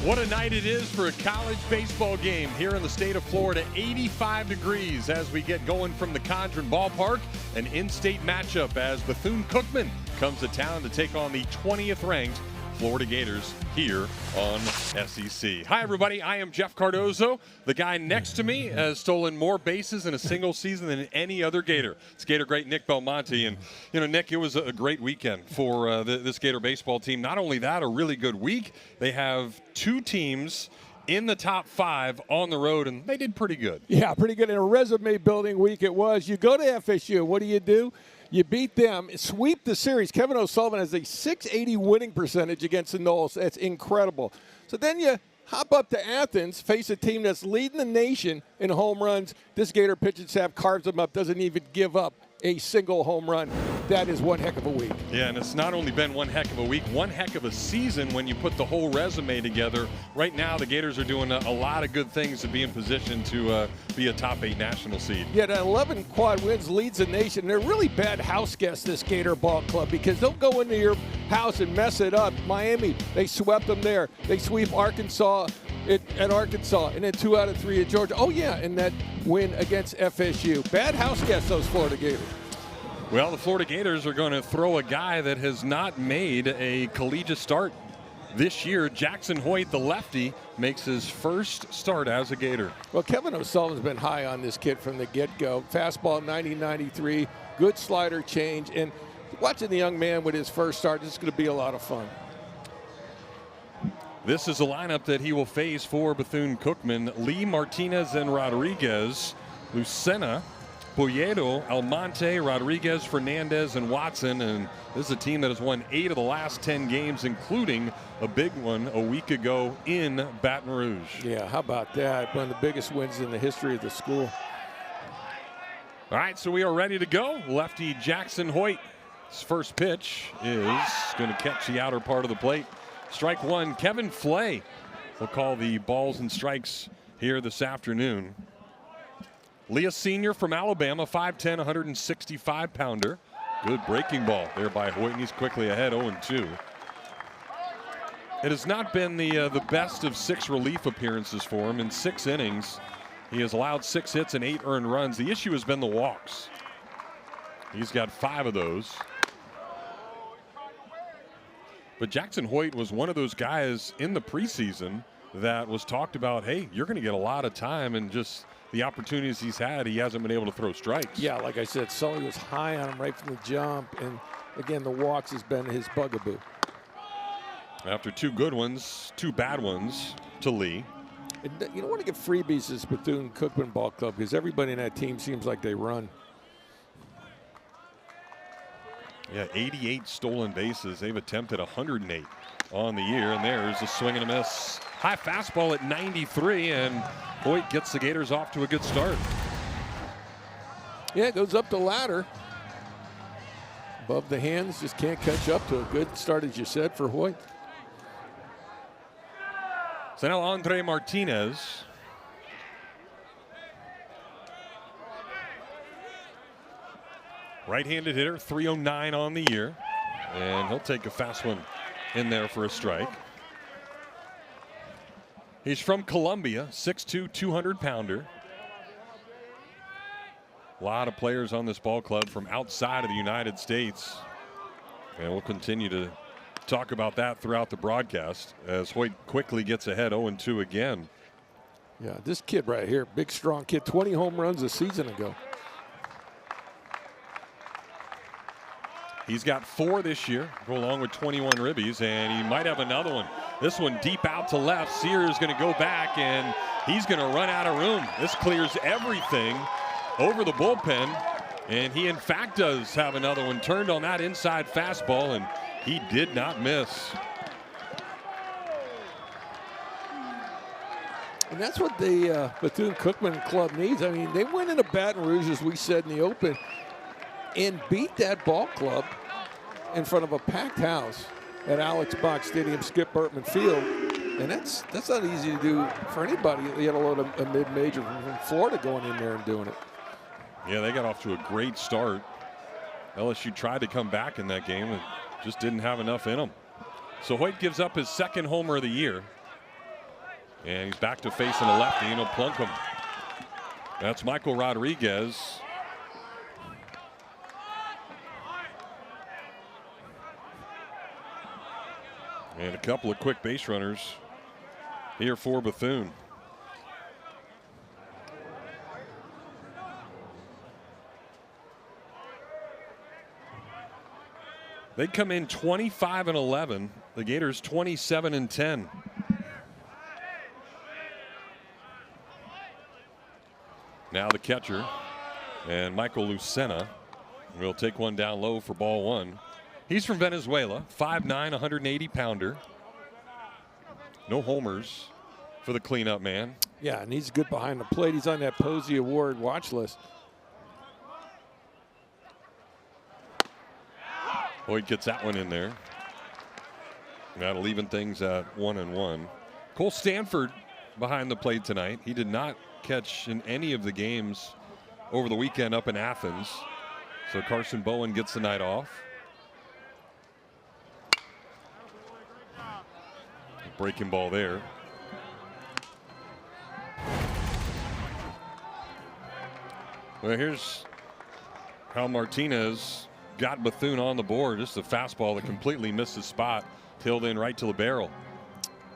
What a night it is for a college baseball game here in the state of Florida. 85 degrees as we get going from the Condren Ballpark. An in-state matchup as Bethune-Cookman comes to town to take on the 20th ranked Florida Gators here on SEC. Hi, everybody. I am Jeff Cardozo. The guy next to me has stolen more bases in a single season than any other Gator. It's Gator great Nick Belmonte. And, you know, Nick, it was a great weekend for this Gator baseball team. Not only that, a really good week. They have two teams in the top 5 on the road, and they did pretty good. Yeah, pretty good. In a resume-building week it was. You go to FSU. What do? You beat them, sweep the series. Kevin O'Sullivan has a .680 winning percentage against the Noles. That's incredible. So then you hop up to Athens, face a team that's leading the nation in home runs. This Gator pitching staff carves them up, doesn't even give up a single home run. That is one heck of a week. Yeah, and it's not only been one heck of a week, one heck of a season when you put the whole resume together. Right now, the Gators are doing a lot of good things to be in position to be a top 8 national seed. Yeah, that 11 quad wins leads the nation. They're really bad house guests, this Gator ball club, because they'll go into your house and mess it up. Miami, they swept them there. They sweep Arkansas at Arkansas, and then 2 out of 3 at Georgia. Oh, yeah, and that win against FSU. Bad house guests, those Florida Gators. Well, the Florida Gators are going to throw a guy that has not made a collegiate start this year. Jackson Hoyt, the lefty, makes his first start as a Gator. Well, Kevin O'Sullivan's been high on this kid from the get-go. Fastball 90-93, good slider change, and watching the young man with his first start, this is going to be a lot of fun. This is a lineup that he will face for Bethune-Cookman. Lee, Martinez, and Rodriguez. Lucena, Polledo, Almonte, Rodriguez, Fernandez, and Watson. And this is a team that has won 8 of the last 10 games, including a big one a week ago in Baton Rouge. Yeah, how about that? One of the biggest wins in the history of the school. All right, so we are ready to go. Lefty Jackson Hoyt. His first pitch is going to catch the outer part of the plate. Strike one. Kevin Flay will call the balls and strikes here this afternoon. Leah Sr. from Alabama, 5'10", 165-pounder. Good breaking ball there by Hoyt, and he's quickly ahead, 0-2. It has not been the best of 6 relief appearances for him. In 6 innings, he has allowed 6 hits and 8 earned runs. The issue has been the walks. He's got 5 of those. But Jackson Hoyt was one of those guys in the preseason that was talked about, hey, you're going to get a lot of time, and just the opportunities he's had, he hasn't been able to throw strikes. Yeah, like I said, Sully was high on him right from the jump, and again, the walks has been his bugaboo. After 2 good ones, 2 bad ones to Lee. And you don't want to give freebies to this Bethune-Cookman ball club because everybody in that team seems like they run. Yeah, 88 stolen bases. They've attempted 108 on the year, and there's a swing and a miss. High fastball at 93, and Hoyt gets the Gators off to a good start. Yeah, it goes up the ladder. Above the hands, just can't catch up to a good start, as you said, for Hoyt. So now Andre Martinez. Right-handed hitter, 309 on the year. And he'll take a fast one in there for a strike. He's from Columbia, 6'2", 200-pounder. A lot of players on this ball club from outside of the United States. And we'll continue to talk about that throughout the broadcast as Hoyt quickly gets ahead 0-2 again. Yeah, this kid right here, big, strong kid, 20 home runs a season ago. He's got 4 this year, go along with 21 ribbies, and he might have another one. This one deep out to left. Sears is going to go back, and he's going to run out of room. This clears everything over the bullpen, and he, in fact, does have another one turned on that inside fastball, and he did not miss. And that's what the Bethune-Cookman club needs. I mean, they went into Baton Rouge, as we said in the open, and beat that ball club in front of a packed house at Alex Box Stadium, Skip Bertman Field. And that's not easy to do for anybody, let alone a mid-major from Florida going in there and doing it. Yeah, they got off to a great start. LSU tried to come back in that game and just didn't have enough in them. So Hoyt gives up his second homer of the year. And he's back to facing a lefty, and he'll plunk him. That's Michael Rodriguez. And a couple of quick base runners here for Bethune. They come in 25-11. The Gators 27-10. Now the catcher, and Michael Lucena will take one down low for ball one. He's from Venezuela, 5'9", 180-pounder. No homers for the cleanup man. Yeah, and he's good behind the plate. He's on that Posey Award watch list. Hoyt gets that one in there. That'll even things at 1-1. Cole Stanford behind the plate tonight. He did not catch in any of the games over the weekend up in Athens. So Carson Bowen gets the night off. Breaking ball there. Well, here's how Martinez got Bethune on the board. Just a fastball that completely missed his spot. Tailed in right to the barrel.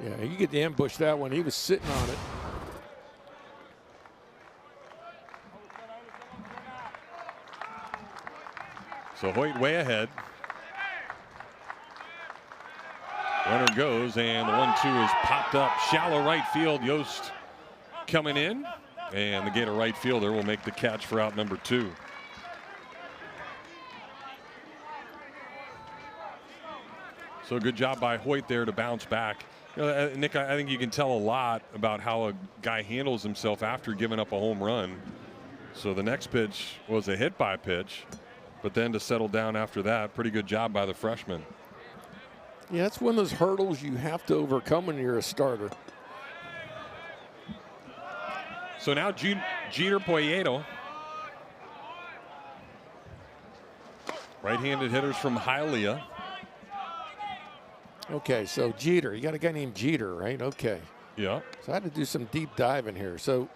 Yeah, you get to ambush that one. He was sitting on it. So Hoyt way ahead. Runner goes, and the 1-2 is popped up. Shallow right field. Yost coming in, and the Gator right fielder will make the catch for out number 2. So good job by Hoyt there to bounce back. You know, Nick, I think you can tell a lot about how a guy handles himself after giving up a home run. So the next pitch was a hit by pitch, but then to settle down after that, pretty good job by the freshman. Yeah, that's one of those hurdles you have to overcome when you're a starter. So now Jeter Poyeto. Right-handed hitters from Hialeah. Okay, so Jeter, you got a guy named Jeter, right? Okay. Yeah. So I had to do some deep diving here. So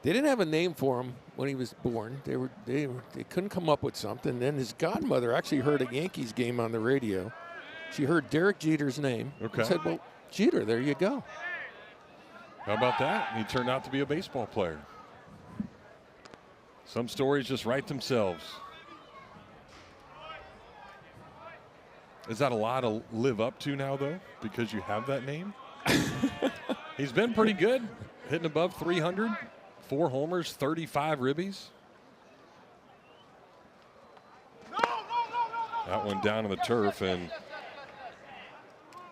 they didn't have a name for him when he was born. They couldn't come up with something. Then his godmother actually heard a Yankees game on the radio. She heard Derek Jeter's name. Okay. And said, well, Jeter, there you go. How about that? He turned out to be a baseball player. Some stories just write themselves. Is that a lot to live up to now, though, because you have that name? He's been pretty good, hitting above 300, 4 homers, 35 ribbies. That one down on the turf, and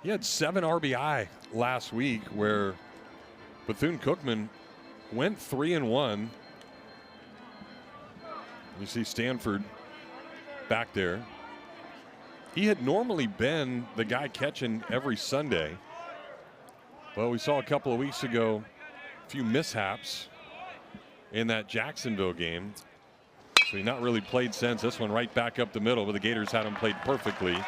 he had 7 RBI last week, where Bethune-Cookman went 3-1. You see Stanford back there. He had normally been the guy catching every Sunday. Well, we saw a couple of weeks ago a few mishaps in that Jacksonville game. So he's not really played since. This one right back up the middle, but the Gators had him played perfectly.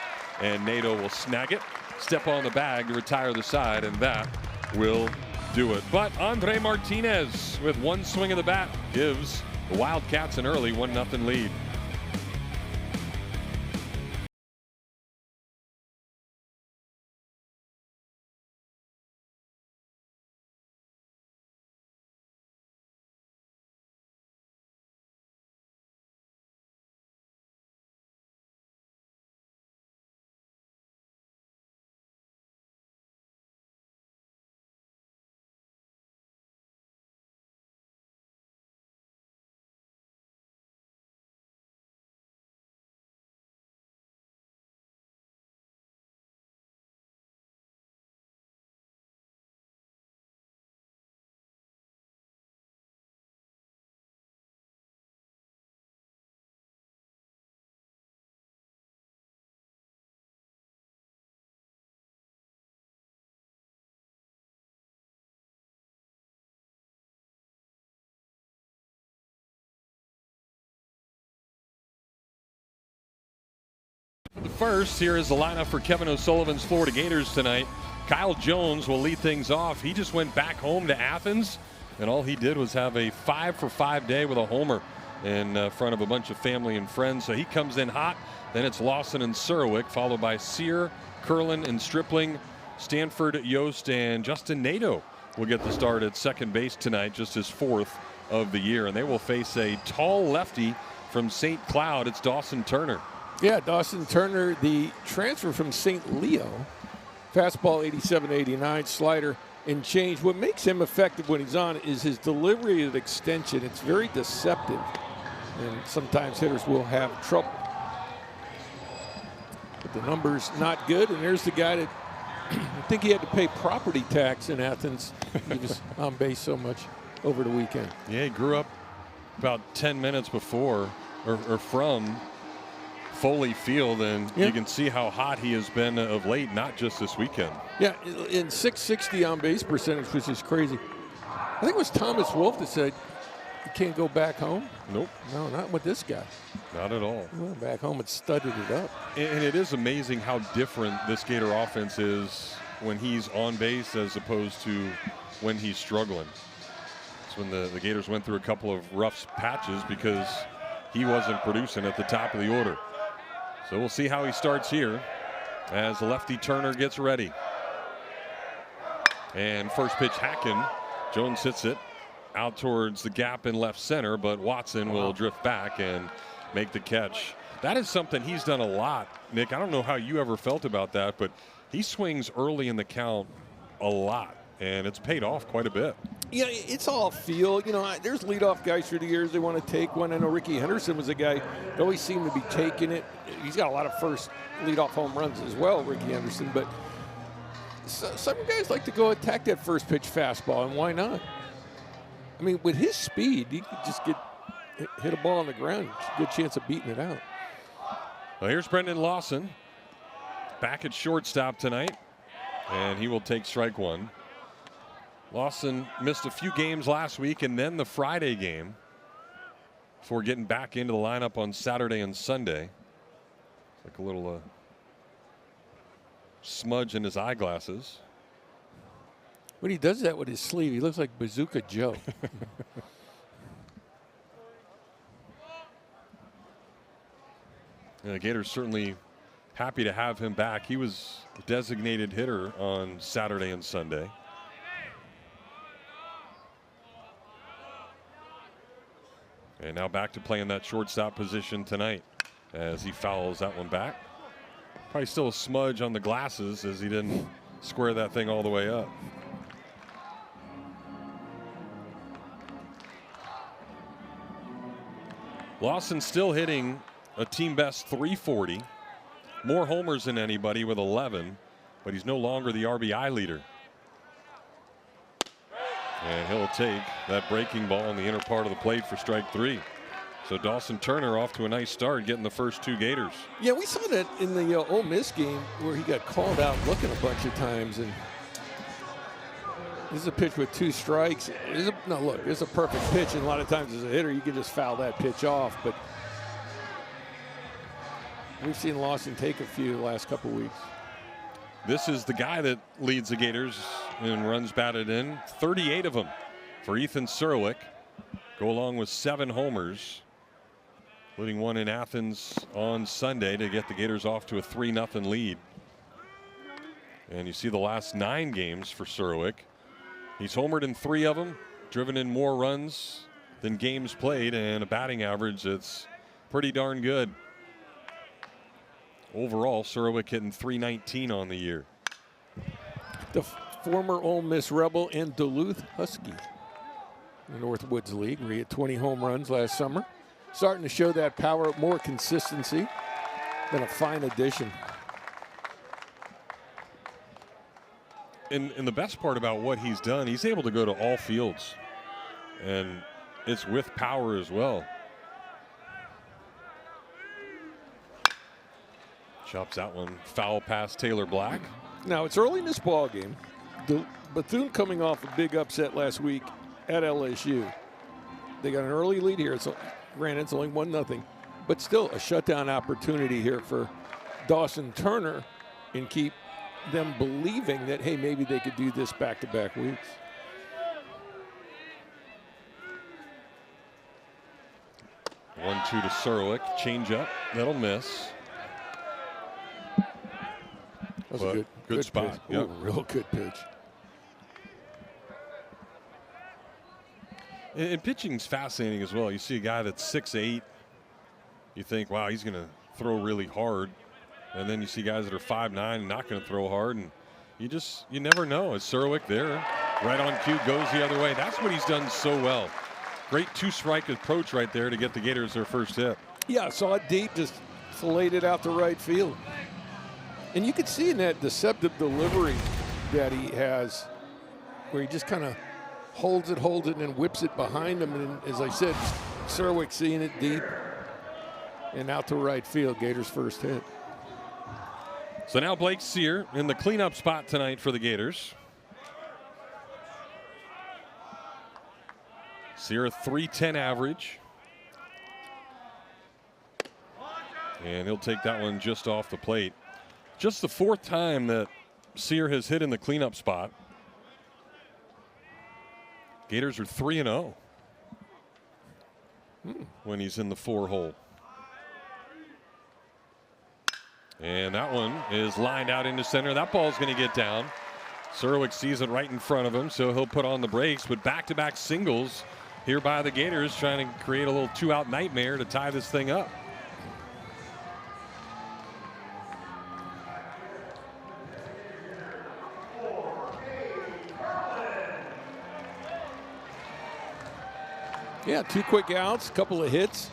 And Nato will snag it, step on the bag to retire the side, and that will do it. But Andre Martinez with one swing of the bat gives the Wildcats an early 1-0 lead. first. Here is the lineup for Kevin O'Sullivan's Florida Gators tonight. Kyle Jones will lead things off. He just went back home to Athens, and all he did was have a 5-for-5 day with a homer in front of a bunch of family and friends. So he comes in hot. Then it's Lawson and Surowick, followed by Sear, Curlin, and Stripling. Stanford, Yost, and Justin Nadeau will get the start at second base tonight, just his 4th of the year. And they will face a tall lefty from St. Cloud. It's Dawson Turner. Yeah, Dawson Turner, the transfer from St. Leo. Fastball 87-89, slider and change. What makes him effective when he's on is his delivery of extension. It's very deceptive, and sometimes hitters will have trouble. But the number's not good, and there's the guy that I think he had to pay property tax in Athens. He was on base so much over the weekend. Yeah, he grew up about 10 minutes before or from Foley Field, and you can see how hot he has been of late, not just this weekend. Yeah, in 660 on base percentage, which is crazy. I think it was Thomas Wolf that said, "You can't go back home." Nope. No, not with this guy. Not at all. He went back home and studded it up. And it is amazing how different this Gator offense is when he's on base as opposed to when he's struggling. It's when the Gators went through a couple of rough patches because he wasn't producing at the top of the order. So we'll see how he starts here as the lefty Turner gets ready. And first pitch, Hacken. Jones hits it out towards the gap in left center, but Watson will drift back and make the catch. That is something he's done a lot, Nick. I don't know how you ever felt about that, but he swings early in the count a lot, and it's paid off quite a bit. Yeah, it's all feel. You know, there's leadoff guys through the years they want to take one. I know Ricky Henderson was a guy that always seemed to be taking it. He's got a lot of first leadoff home runs as well, Ricky Henderson. But some guys like to go attack that first pitch fastball, and why not? I mean, with his speed, he could just hit a ball on the ground. Good chance of beating it out. Well, here's Brendan Lawson back at shortstop tonight, and he will take strike one. Lawson missed a few games last week and then the Friday game before getting back into the lineup on Saturday and Sunday. It's like a little smudge in his eyeglasses. When he does that with his sleeve, he looks like Bazooka Joe. And the Gators certainly happy to have him back. He was a designated hitter on Saturday and Sunday. And now back to playing that shortstop position tonight as he fouls that one back. Probably still a smudge on the glasses as he didn't square that thing all the way up. Lawson still hitting a team best 340. More homers than anybody with 11, but he's no longer the RBI leader. And he'll take that breaking ball in the inner part of the plate for strike 3. So Dawson Turner off to a nice start, getting the first 2 Gators. Yeah, we saw that in the Ole Miss game where he got called out looking a bunch of times. And this is a pitch with 2 strikes. No, look, it's a perfect pitch, and a lot of times as a hitter, you can just foul that pitch off. But we've seen Lawson take a few the last couple weeks. This is the guy that leads the Gators in runs batted in, 38 of them for Ethan Surowick. Go along with 7 homers, including one in Athens on Sunday to get the Gators off to a 3-0 lead. And you see the last 9 games for Surowick. He's homered in 3 of them, driven in more runs than games played, and a batting average that's pretty darn good. Overall, Surowick hitting .319 on the year. The former Ole Miss Rebel and Duluth Husky in the Northwoods League, where he had 20 home runs last summer. Starting to show that power, more consistency. Been a fine addition. And the best part about what he's done, he's able to go to all fields. And it's with power as well. Chops that one foul past Taylor Black. Now, it's early in this ball game. Bethune coming off a big upset last week at LSU. They got an early lead here. Granted, it's only 1-0, but still a shutdown opportunity here for Dawson Turner and keep them believing that, hey, maybe they could do this back-to-back weeks. One-two to Serwick. Change up. That'll miss. That was a good spot. Pitch. Yep. Ooh, real good pitch. And pitching's fascinating as well. You see a guy that's 6'8". You think, wow, he's going to throw really hard. And then you see guys that are 5'9" and not going to throw hard. And you never know. Is Serwick there? Right on cue, goes the other way. That's what he's done so well. Great two-strike approach right there to get the Gators their first hit. Yeah, saw it deep, just filleted it out to right field. And you could see in that deceptive delivery that he has, where he just kind of holds it, and then whips it behind him. And as I said, Serwick seeing it deep and out to right field. Gators' first hit. So now Blake Sear in the cleanup spot tonight for the Gators. Sear a .310 average. And he'll take that one just off the plate. Just the fourth time that Sear has hit in the cleanup spot. Gators are 3-0 when he's in the 4-hole. And that one is lined out into center. That ball's going to get down. Serwick sees it right in front of him, so he'll put on the brakes. But back-to-back singles here by the Gators, trying to create a little two-out nightmare to tie this thing up. Yeah, 2 quick outs, couple of hits.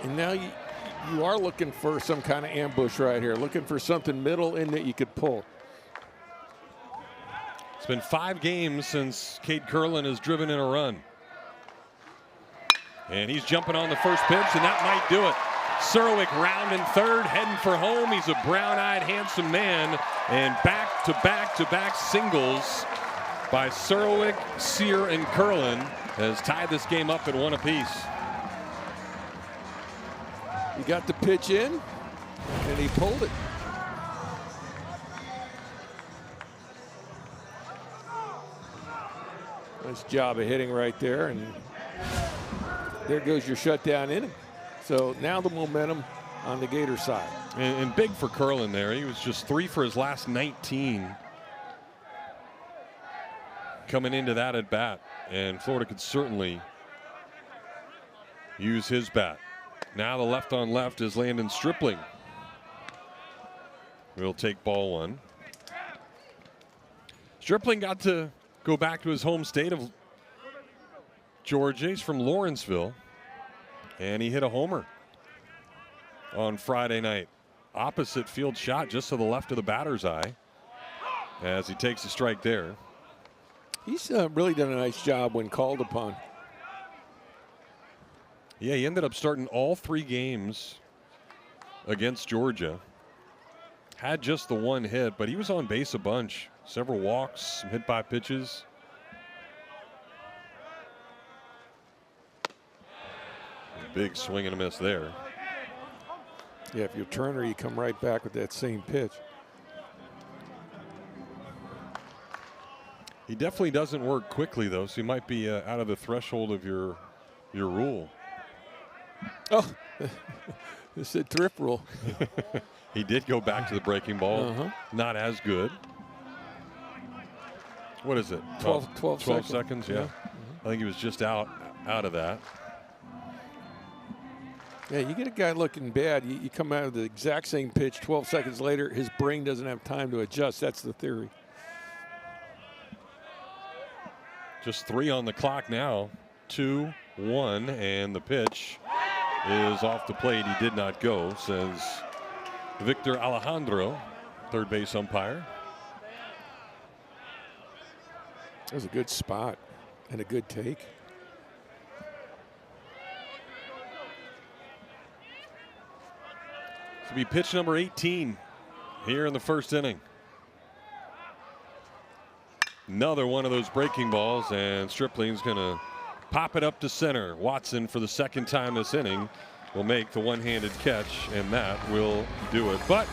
And now you are looking for some kind of ambush right here, looking for something middle in that you could pull. It's been 5 games since Cade Curlin has driven in a run. And he's jumping on the first pitch, and that might do it. Serwick rounding third, heading for home. He's a brown-eyed, handsome man. And back-to-back-to-back singles by Serwick, Sear, and Curlin has tied this game up at 1 apiece. He got the pitch in, and he pulled it. Nice job of hitting right there, and there goes your shutdown inning. So now the momentum on the Gator side. And big for Curlin there. He was just 3 for his last 19 coming into that at bat. And Florida could certainly use his bat. Now the left on left is Landon Stripling. We'll take ball 1. Stripling got to go back to his home state of Georgia. He's from Lawrenceville. And he hit a homer on Friday night. Opposite field shot just to the left of the batter's eye as he takes a strike there. He's really done a nice job when called upon. Yeah, he ended up starting all 3 games against Georgia. Had just the 1 hit, but he was on base a bunch. Several walks, some hit by pitches. Big swing and a miss there. Yeah, if you're Turner, you come right back with that same pitch. He definitely doesn't work quickly, though, so he might be out of the threshold of your rule. Oh, it's a trip rule. He did go back to the breaking ball. Not as good. What is it? 12 seconds, yeah. I think he was just out of that. Yeah, you get a guy looking bad. You come out of the exact same pitch 12 seconds later, his brain doesn't have time to adjust. That's the theory. Just 3 on the clock now. 2-1, and the pitch is off the plate. He did not go, says Victor Alejandro, third base umpire. That was a good spot and a good take. This will be pitch number 18 here in the first inning. Another one of those breaking balls, and Stripling's going to pop it up to center. Watson, for the second time this inning, will make the one-handed catch, and that will do it. But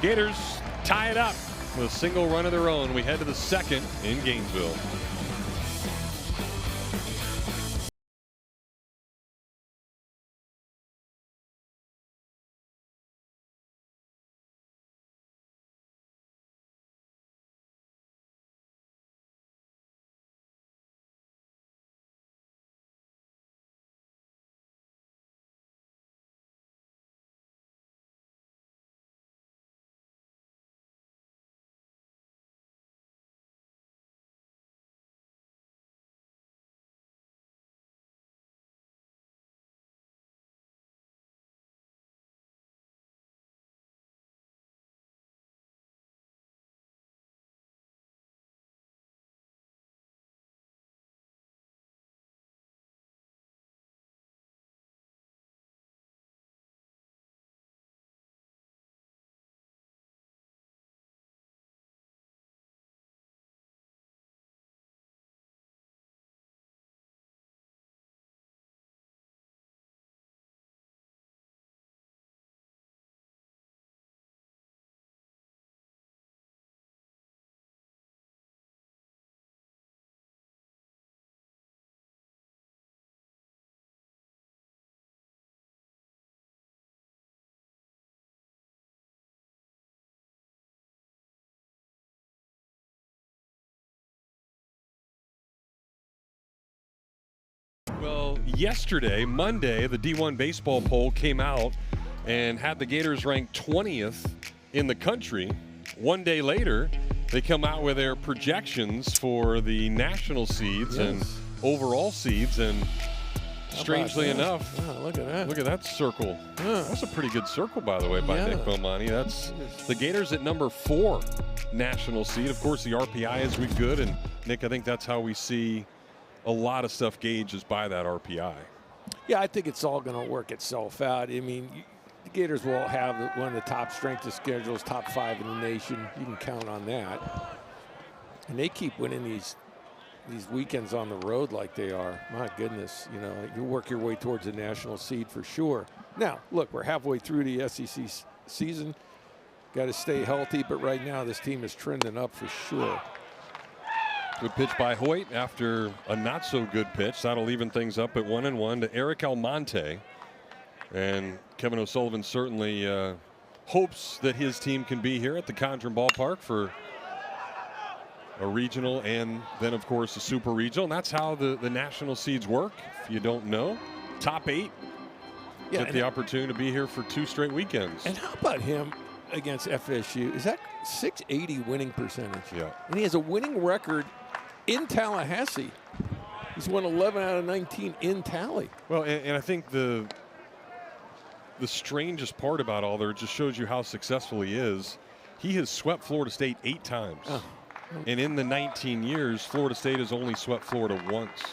Gators tie it up with a single run of their own. We head to the second in Gainesville. Well, yesterday, Monday, the D1 baseball poll came out and had the Gators ranked 20th in the country. One day later, they come out with their projections for the national seeds and overall seeds. And strangely enough, look at that. Look at that circle. That's a pretty good circle, by the way, by Nick Bomani. That's the Gators at number 4 national seed. Of course, the RPI is good. And, Nick, I think that's how we see a lot of stuff gauges by that RPI. Yeah, I think it's all going to work itself out. I mean, the Gators will have one of the top strength of schedules, top 5 in the nation. You can count on that. And they keep winning these weekends on the road like they are. My goodness, you know, you work your way towards a national seed for sure. Now, look, we're halfway through the SEC season. Got to stay healthy, but right now this team is trending up for sure. Good pitch by Hoyt after a not so good pitch. That'll even things up at 1-1 to Eric Almonte. And Kevin O'Sullivan certainly hopes that his team can be here at the Condren Ballpark for a regional and then, of course, a super regional. And that's how the national seeds work. If you don't know, top 8 get the opportunity to be here for 2 straight weekends. And how about him against FSU? Is that .680 winning percentage? Yeah. And he has a winning record in Tallahassee. He's won 11 out of 19 in Tally. Well, and I think the strangest part about all there just shows you how successful he is. He has swept Florida State 8 times. And in the 19 years, Florida State has only swept Florida once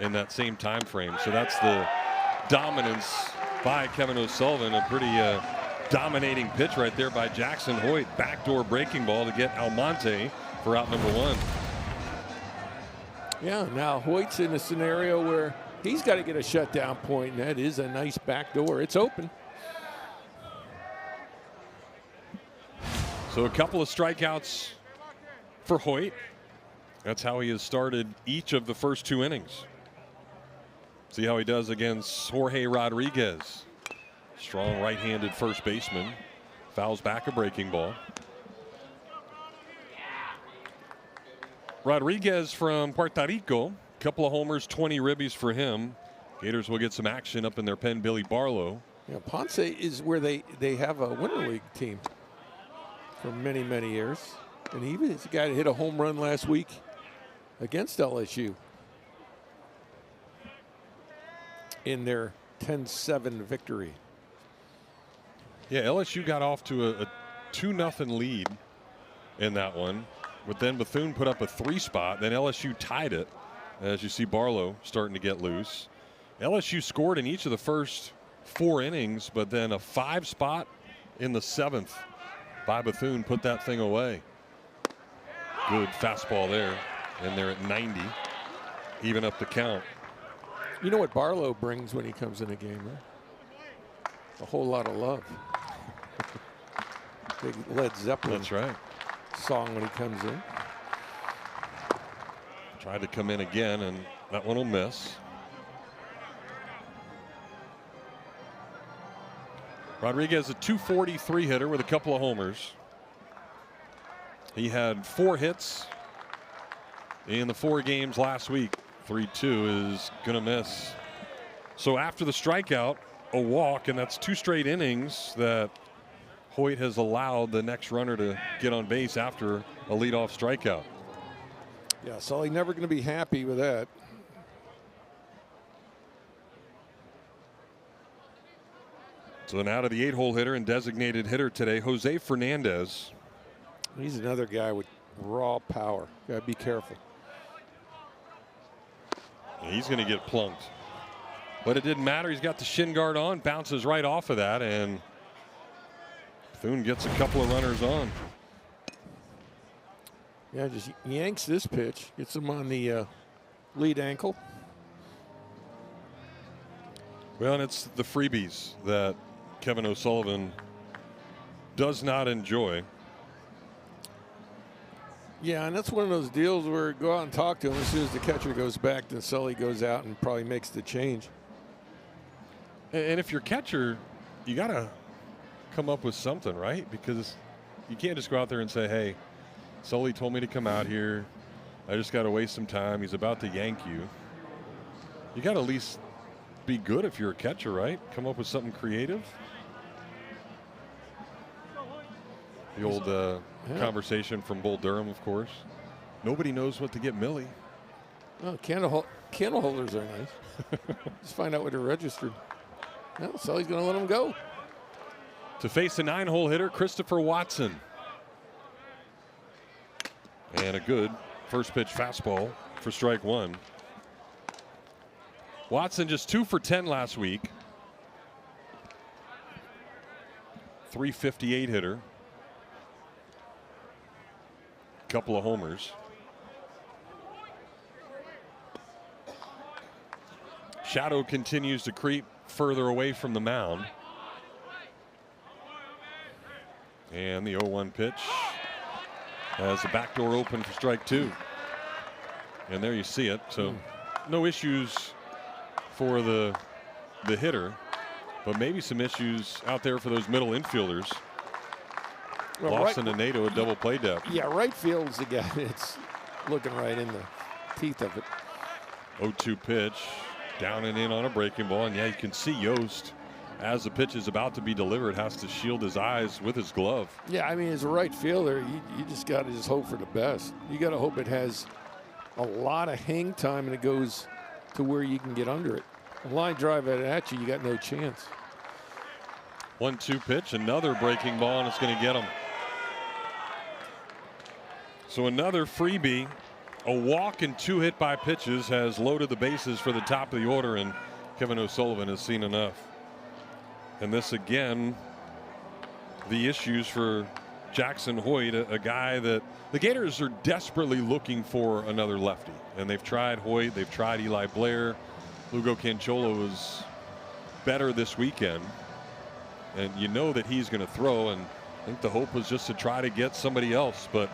in that same time frame. So that's the dominance by Kevin O'Sullivan. A pretty dominating pitch right there by Jackson Hoyt. Backdoor breaking ball to get Almonte for out number 1. Yeah, now Hoyt's in a scenario where he's got to get a shutdown point, and that is a nice backdoor. It's open. So a couple of strikeouts for Hoyt. That's how he has started each of the first 2 innings. See how he does against Jorge Rodriguez. Strong right-handed first baseman. Fouls back a breaking ball. Rodriguez from Puerto Rico. Couple of homers, 20 ribbies for him. Gators will get some action up in their pen, Billy Barlow. Yeah, Ponce is where they have a Winter League team for many, many years. And he was the guy that hit a home run last week against LSU in their 10-7 victory. Yeah, LSU got off to a 2-0 lead in that one. But then Bethune put up a 3-spot. Then LSU tied it. As you see Barlow starting to get loose. LSU scored in each of the first 4 innings, but then a 5-spot in the 7th by Bethune put that thing away. Good fastball there. And they're at 90. Even up the count. You know what Barlow brings when he comes in a game, right? A whole lot of love. Big Led Zeppelin. That's right. Song when he comes in. Tried to come in again, and that one will miss. Rodriguez, a .243 hitter with a couple of homers. He had 4 hits in the 4 games last week. 3-2 is going to miss. So after the strikeout, a walk, and that's 2 straight innings that Hoyt has allowed the next runner to get on base after a leadoff strikeout. Yeah, Sully never going to be happy with that. So now to the 8-hole hitter and designated hitter today, Jose Fernandez. He's another guy with raw power. Got to be careful. He's going to get plunked. But it didn't matter. He's got the shin guard on, bounces right off of that, and Thune gets a couple of runners on. Yeah, just yanks this pitch, gets him on the lead ankle. Well, and it's the freebies that Kevin O'Sullivan does not enjoy. Yeah, and that's one of those deals where go out and talk to him. As soon as the catcher goes back, then Sully goes out and probably makes the change. And if you're catcher, you got to come up with something, right? Because you can't just go out there and say, hey, Sully told me to come out here. I just got to waste some time. He's about to yank you. You got to at least be good if you're a catcher, right? Come up with something creative. The old conversation from Bull Durham, of course. Nobody knows what to get Millie. Oh, candle holders are nice. Just find out what they're registered. No, Sully's going to let him go. To face a 9-hole hitter, Christopher Watson. And a good first pitch fastball for strike 1. Watson just 2 for 10 last week. .358 hitter. Couple of homers. Shadow continues to creep further away from the mound. And the 0-1 pitch has the back door open for strike 2. And there you see it. So no issues for the hitter, but maybe some issues out there for those middle infielders. Well, Lawson and Nato a double play depth. Yeah, right field's the guy that's looking right in the teeth of it. 0-2 pitch, down and in on a breaking ball. And yeah, you can see Yost, as the pitch is about to be delivered, has to shield his eyes with his glove. Yeah, I mean, as a right fielder, you just got to just hope for the best. You got to hope it has a lot of hang time and it goes to where you can get under it. A line drive at you, you got no chance. 1-2 pitch, another breaking ball, and it's going to get him. So another freebie, a walk and 2 hit by pitches has loaded the bases for the top of the order, and Kevin O'Sullivan has seen enough. And this again, the issues for Jackson Hoyt, a guy that the Gators are desperately looking for another lefty. And they've tried Hoyt, they've tried Eli Blair. Lugo Cancholo was better this weekend. And you know that he's going to throw, and I think the hope was just to try to get somebody else, but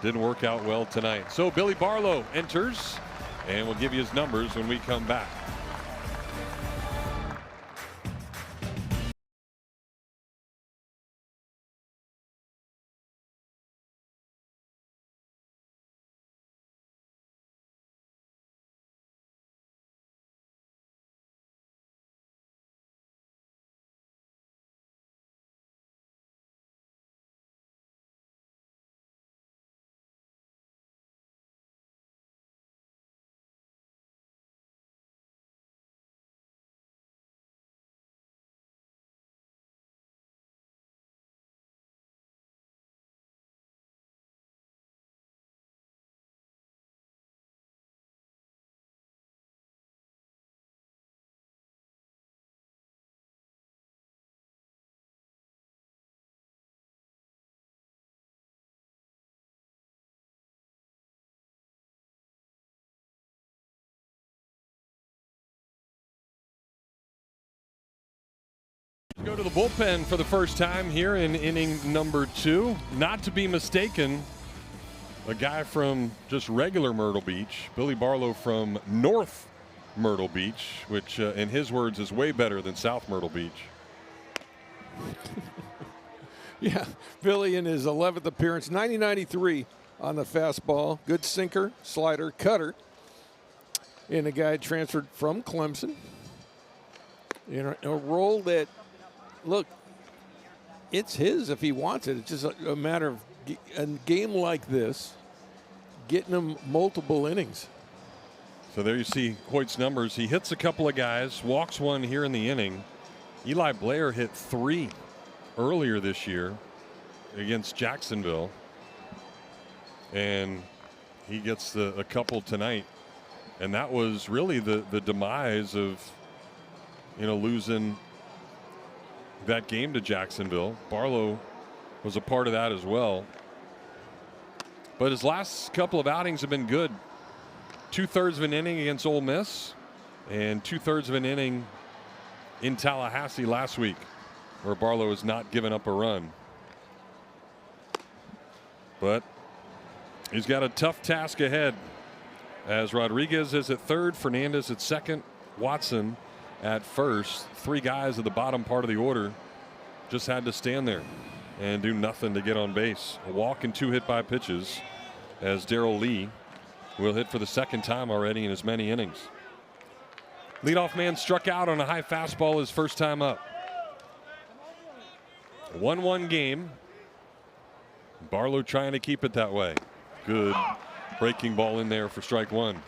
didn't work out well tonight. So Billy Barlow enters, and we'll give you his numbers when we come back. Go to the bullpen for the first time here in inning number 2. Not to be mistaken, a guy from just regular Myrtle Beach, Billy Barlow from North Myrtle Beach, which in his words is way better than South Myrtle Beach. Yeah, Billy in his 11th appearance, 90-93 on the fastball. Good sinker, slider, cutter. And a guy transferred from Clemson. In a role that, look, it's his if he wants it. It's just a matter of a game like this, getting him multiple innings. So there you see Hoyt's numbers. He hits a couple of guys, walks one here in the inning. Eli Blair hit 3 earlier this year against Jacksonville, and he gets a couple tonight. And that was really the demise of, losing that game to Jacksonville. Barlow was a part of that as well. But his last couple of outings have been good. 2/3 of an inning against Ole Miss and 2/3 of an inning in Tallahassee last week, where Barlow has not given up a run. But he's got a tough task ahead, as Rodriguez is at third, Fernandez at second, Watson at first. 3 guys at the bottom part of the order just had to stand there and do nothing to get on base. A walk and 2 hit by pitches, as Darrell Lee will hit for the second time already in as many innings. Leadoff man struck out on a high fastball his first time up. 1-1 game. Barlow trying to keep it that way. Good breaking ball in there for strike 1.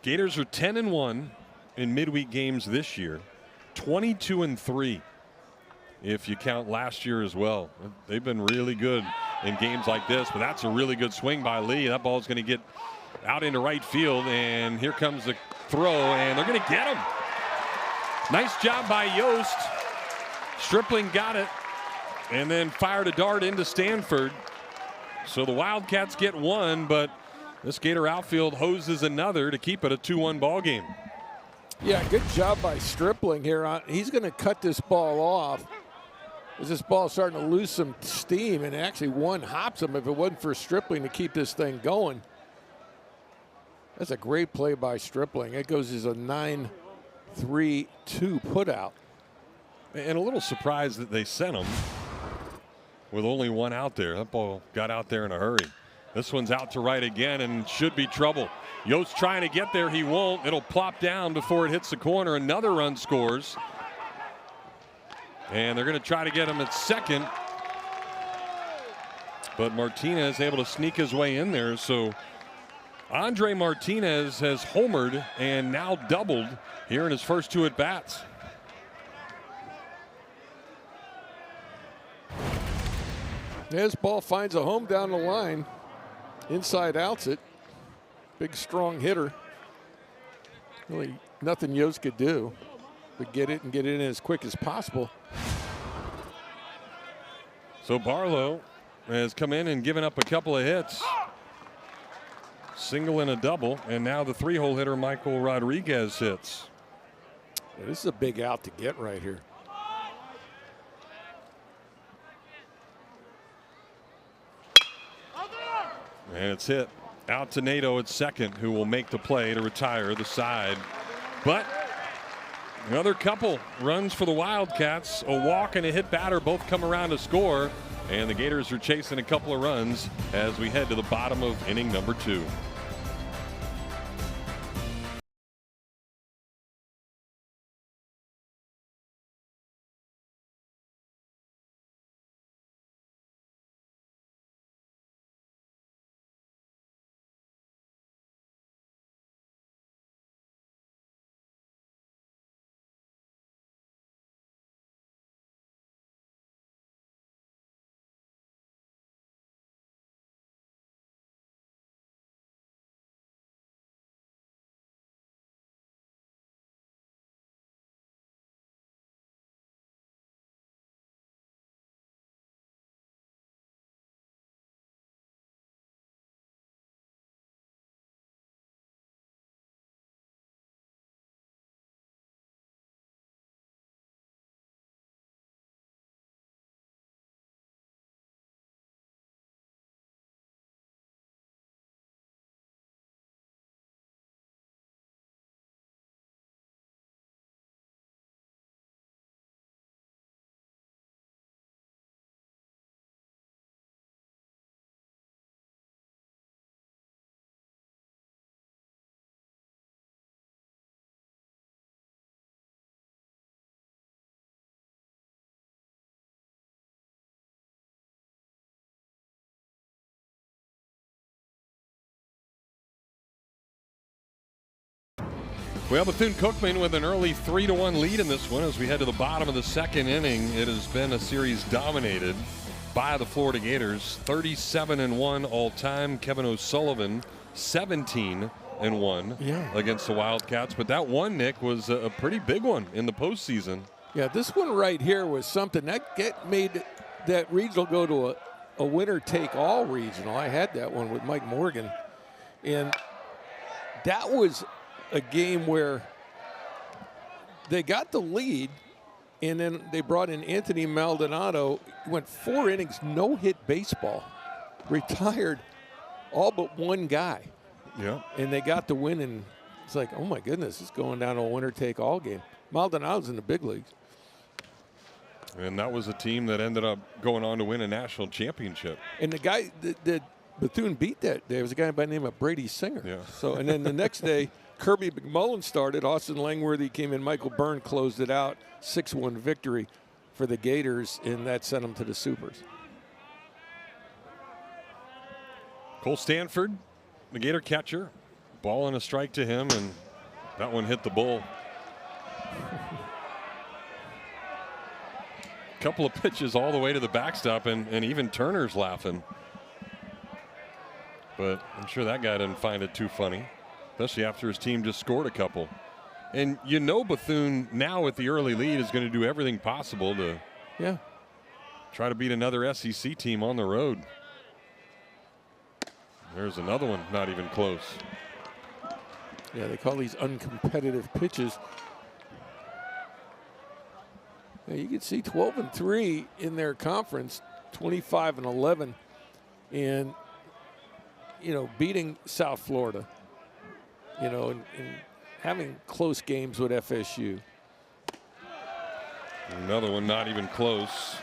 Gators are 10-1 in midweek games this year, 22-3 if you count last year as well. They've been really good in games like this, but that's a really good swing by Lee. That ball is going to get out into right field, and here comes the throw, and they're going to get him. Nice job by Yost. Stripling got it and then fired a dart into Stanford. So the Wildcats get 1, but this Gator outfield hoses another to keep it a 2-1 ball game. Yeah, good job by Stripling here. He's going to cut this ball off, as this ball is starting to lose some steam, and actually one hops him if it wasn't for Stripling to keep this thing going. That's a great play by Stripling. It goes as a 9-3-2 putout. And a little surprised that they sent him with only 1 out there. That ball got out there in a hurry. This one's out to right again and should be trouble. Yost trying to get there. He won't. It'll plop down before it hits the corner. Another run scores. And they're going to try to get him at second. But Martinez able to sneak his way in there. So Andre Martinez has homered and now doubled here in his first 2 at-bats. This ball finds a home down the line. Inside outs it. Big strong hitter. Really nothing Yost could do but get it and get it in as quick as possible. So Barlow has come in and given up a couple of hits. Single and a double, and now the 3-hole hitter Michael Rodriguez hits. Yeah, this is a big out to get right here. And it's hit out to Nato at second, who will make the play to retire the side. But another couple runs for the Wildcats. A walk and a hit batter both come around to score. And the Gators are chasing a couple of runs as we head to the bottom of inning number 2. Well, Bethune-Cookman with an early 3-1 lead in this one. As we head to the bottom of the second inning, it has been a series dominated by the Florida Gators. 37-1 all-time. Kevin O'Sullivan, 17-1 against the Wildcats. But that one, Nick, was a pretty big one in the postseason. Yeah, this one right here was something that made that regional go to a winner-take-all regional. I had that one with Mike Morgan. And that was a game where they got the lead, and then they brought in Anthony Maldonado. He went 4 innings, no-hit baseball, retired all but one guy. Yeah. And they got the win, and it's like, oh, my goodness, it's going down to a winner-take-all game. Maldonado's in the big leagues. And that was a team that ended up going on to win a national championship. And the guy that Bethune beat that day was a guy by the name of Brady Singer. Yeah. So, and then the next day, Kirby McMullen started. Austin Langworthy came in. Michael Byrne closed it out. 6-1 victory for the Gators, and that sent them to the Supers. Cole Stanford, the Gator catcher, ball and a strike to him, and that one hit the bull. Couple of pitches all the way to the backstop, and even Turner's laughing. But I'm sure that guy didn't find it too funny, especially after his team just scored a couple. And you know Bethune now with the early lead is going to do everything possible to try to beat another SEC team on the road. There's another one, not even close. Yeah, they call these uncompetitive pitches. Yeah, you can see 12-3 in their conference, 25-11, and beating South Florida, and having close games with FSU. Another one not even close.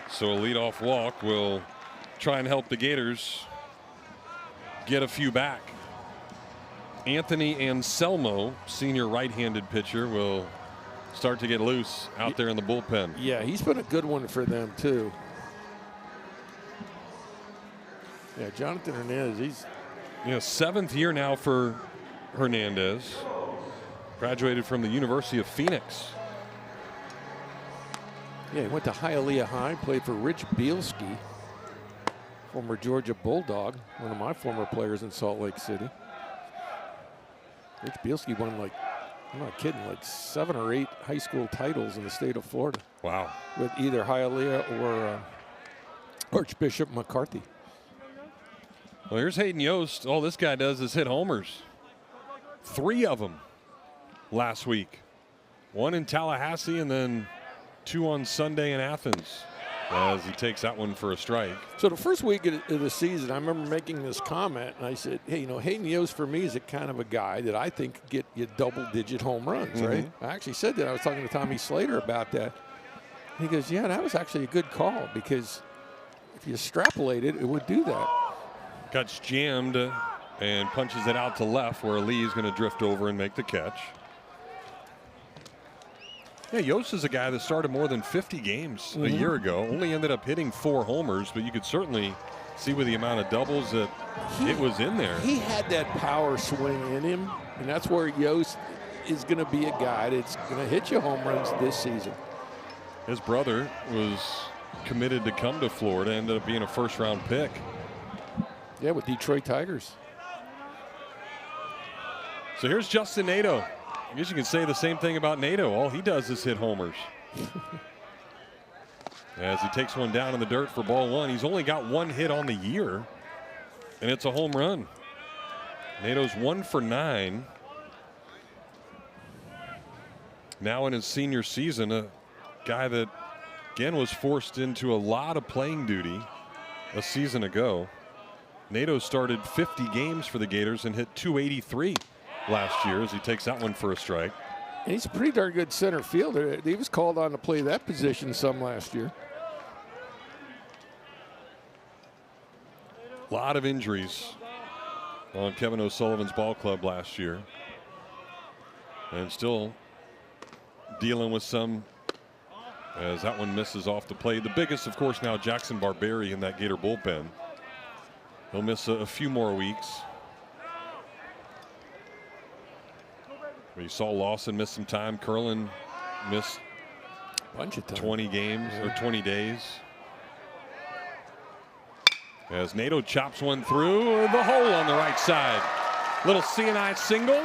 So a leadoff walk will try and help the Gators get a few back. Anthony Anselmo, senior right-handed pitcher, will start to get loose out there in the bullpen. Yeah, he's been a good one for them, too. Yeah, Jonathan Hernandez, he's 7th year now for Hernandez. Graduated from the University of Phoenix. Yeah, he went to Hialeah High, played for Rich Bielski, former Georgia Bulldog, one of my former players in Salt Lake City. Rich Bielski won, I'm not kidding, 7 or 8 high school titles in the state of Florida. Wow. With either Hialeah or Archbishop McCarthy. Well, here's Hayden Yost. All this guy does is hit homers. 3 of them last week. 1 in Tallahassee and then 2 on Sunday in Athens as he takes that one for a strike. So the first week of the season, I remember making this comment, and I said, hey, Hayden Yost for me is a kind of a guy that I think could get you double-digit home runs, right? I actually said that. I was talking to Tommy Slater about that. He goes, yeah, that was actually a good call because if you extrapolate it, it would do that. Gets jammed and punches it out to left where Lee is going to drift over and make the catch. Yeah, Yost is a guy that started more than 50 games a year ago. Only ended up hitting 4 homers, but you could certainly see with the amount of doubles that it was in there. He had that power swing in him, and that's where Yost is going to be a guy that's going to hit you home runs this season. His brother was committed to come to Florida, ended up being a first-round pick. Yeah, with Detroit Tigers. So here's Justin Nato. I guess you can say the same thing about Nato. All he does is hit homers. As he takes one down in the dirt for ball 1. He's only got 1 hit on the year, and it's a home run. Nato's 1 for 9. Now in his senior season, a guy that, again, was forced into a lot of playing duty a season ago. Nato started 50 games for the Gators and hit .283 last year as he takes that one for a strike. And he's a pretty darn good center fielder. He was called on to play that position some last year. A lot of injuries on Kevin O'Sullivan's ball club last year. And still dealing with some as that one misses off the plate. The biggest, of course, now Jackson Barberi in that Gator bullpen. He'll miss a few more weeks. We saw Lawson miss some time. Curlin missed a bunch of time. 20 games or 20 days. As Nato chops one through the hole on the right side. Little CNI single.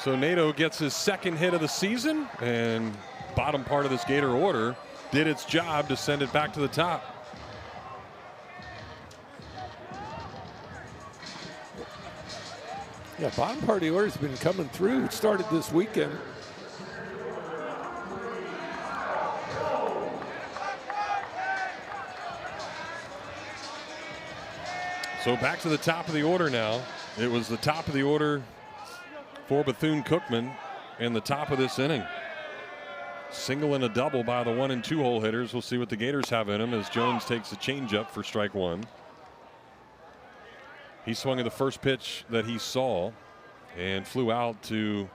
So Nato gets his second hit of the season, and bottom part of this Gator order did its job to send it back to the top. Yeah, bottom part of the order has been coming through. It started this weekend. So back to the top of the order now. It was the top of the order for Bethune-Cookman in the top of this inning. Single and a double by the 1 and 2 hole hitters. We'll see what the Gators have in them as Jones takes a changeup for strike one. He swung at the first pitch that he saw and flew out to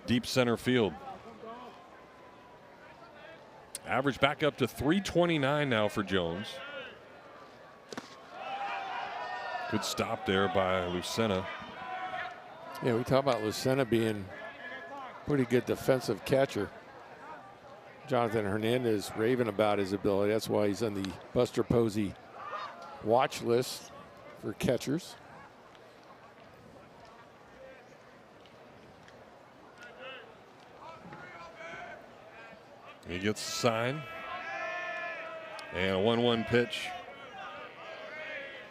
deep center field. Average back up to 329 now for Jones. Good stop there by Lucena. Yeah, we talk about Lucena being a pretty good defensive catcher. Jonathan Hernandez raving about his ability. That's why he's on the Buster Posey watch list for catchers. He gets the sign. And a 1-1 pitch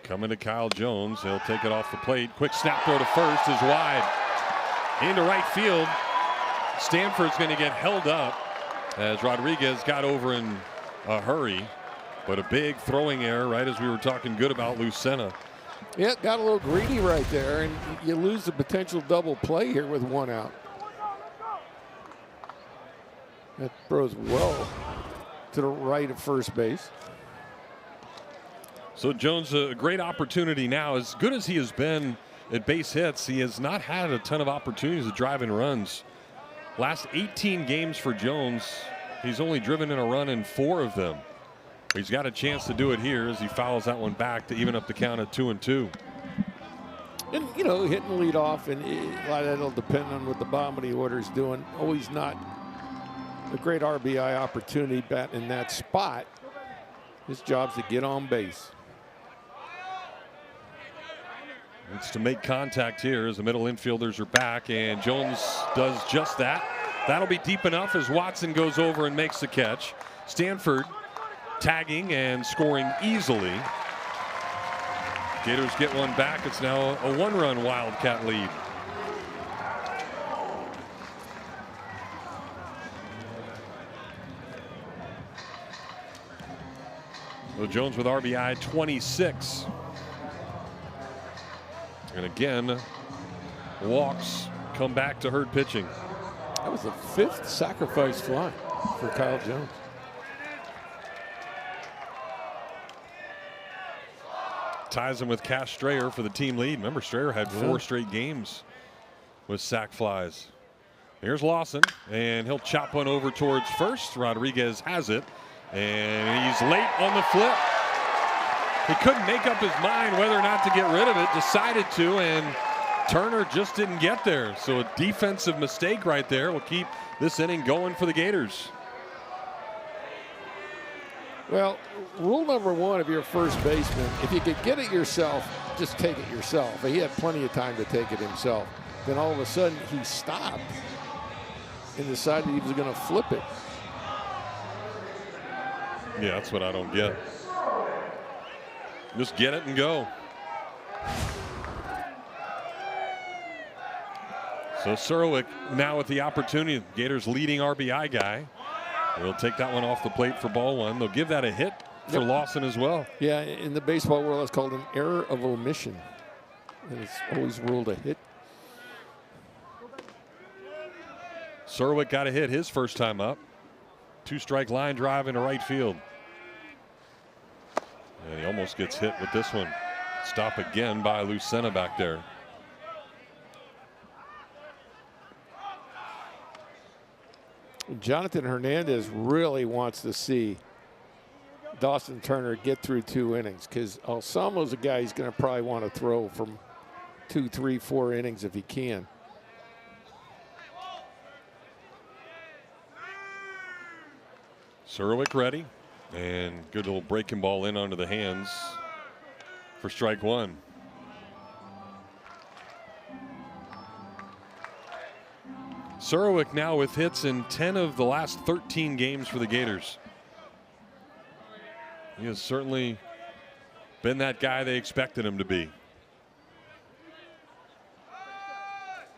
coming to Kyle Jones. He'll take it off the plate. Quick snap throw to first is wide. Into right field. Stanford's going to get held up as Rodriguez got over in a hurry. But a big throwing error right as we were talking good about Lucena. Yeah, got a little greedy right there, and you lose the potential double play here with one out. That throws well to the right of first base. So Jones, a great opportunity now. As good as he has been at base hits, he has not had a ton of opportunities to drive in runs. Last 18 games for Jones, he's only driven in a run in 4 of them. He's got a chance to do it here as he fouls that one back to even up the count at 2-2. And, you know, hitting lead off, and a lot of that'll depend on what the bottom of the order is doing. Always not a great RBI opportunity batting in that spot. His job's to get on base. It's to make contact here as the middle infielders are back, and Jones does just that. That'll be deep enough as Watson goes over and makes the catch. Stanford tagging and scoring easily. Gators get one back. It's now a 1-run Wildcat lead. So Jones with RBI 26. And again, walks come back to hurt pitching. That was the 5th sacrifice fly for Kyle Jones. Ties him with Cash Strayer for the team lead. Remember, Strayer had 4 straight games with sac flies. Here's Lawson, and he'll chop one over towards first. Rodriguez has it, and he's late on the flip. He couldn't make up his mind whether or not to get rid of it. Decided to, and Turner just didn't get there. So a defensive mistake right there will keep this inning going for the Gators. Well, rule number 1 of your first baseman, if you could get it yourself, just take it yourself. He had plenty of time to take it himself. Then all of a sudden he stopped and decided he was going to flip it. Yeah, that's what I don't get. Just get it and go. So Surwick now with the opportunity. Gators leading RBI guy. We'll take that one off the plate for ball 1. They'll give that a hit for Lawson as well. Yeah, in the baseball world, it's called an error of omission. And it's always ruled a hit. Surwick got a hit his first time up. 2-strike line drive into right field. And he almost gets hit with this one. Stop again by Lucena back there. Jonathan Hernandez really wants to see Dawson Turner get through 2 innings because Alsamo's a guy he's going to probably want to throw from 2, 3, 4 innings if he can. Surowick ready. And good little breaking ball in onto the hands for strike one. Surowick now with hits in 10 of the last 13 games for the Gators. He has certainly been that guy they expected him to be.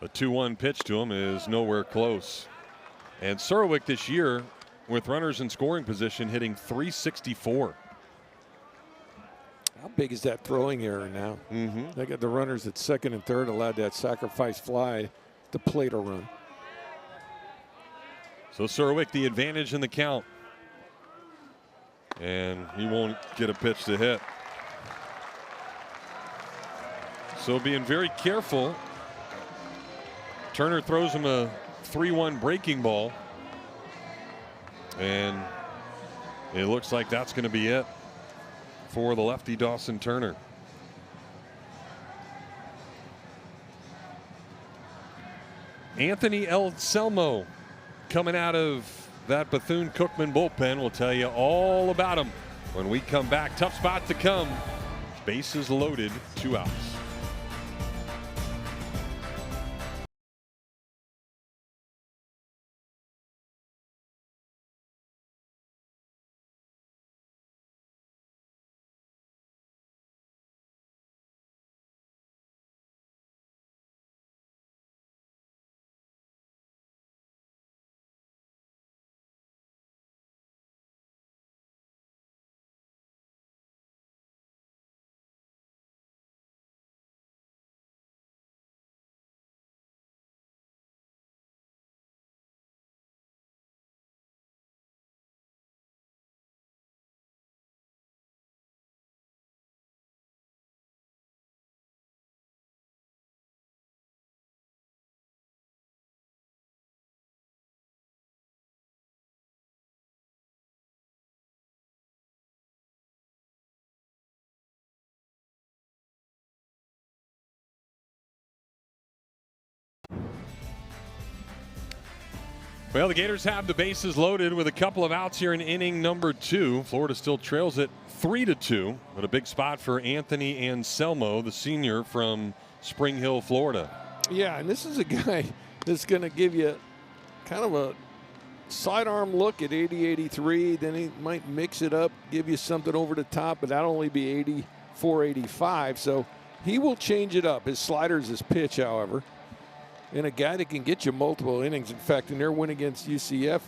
A 2-1 pitch to him is nowhere close. And Surowick this year, with runners in scoring position, hitting .364. How big is that throwing error now? They got the runners at second and third, allowed that sacrifice fly to plate a run. So Surowick the advantage in the count. And he won't get a pitch to hit. So being very careful. Turner throws him a 3-1 breaking ball. And it looks like that's going to be it for the lefty Dawson Turner. Anthony Anselmo coming out of that Bethune-Cookman bullpen. We'll tell you all about him when we come back. Tough spot to come. Bases loaded, 2 outs. Well, the Gators have the bases loaded with a couple of outs here in inning number 2. Florida still trails it 3-2, but a big spot for Anthony Anselmo, the senior from Spring Hill, Florida. Yeah, and this is a guy that's going to give you kind of a sidearm look at 80-83. Then he might mix it up, give you something over the top, but that'll only be 84-85. So he will change it up. His slider's his pitch, however. And a guy that can get you multiple innings. In fact, in their win against UCF,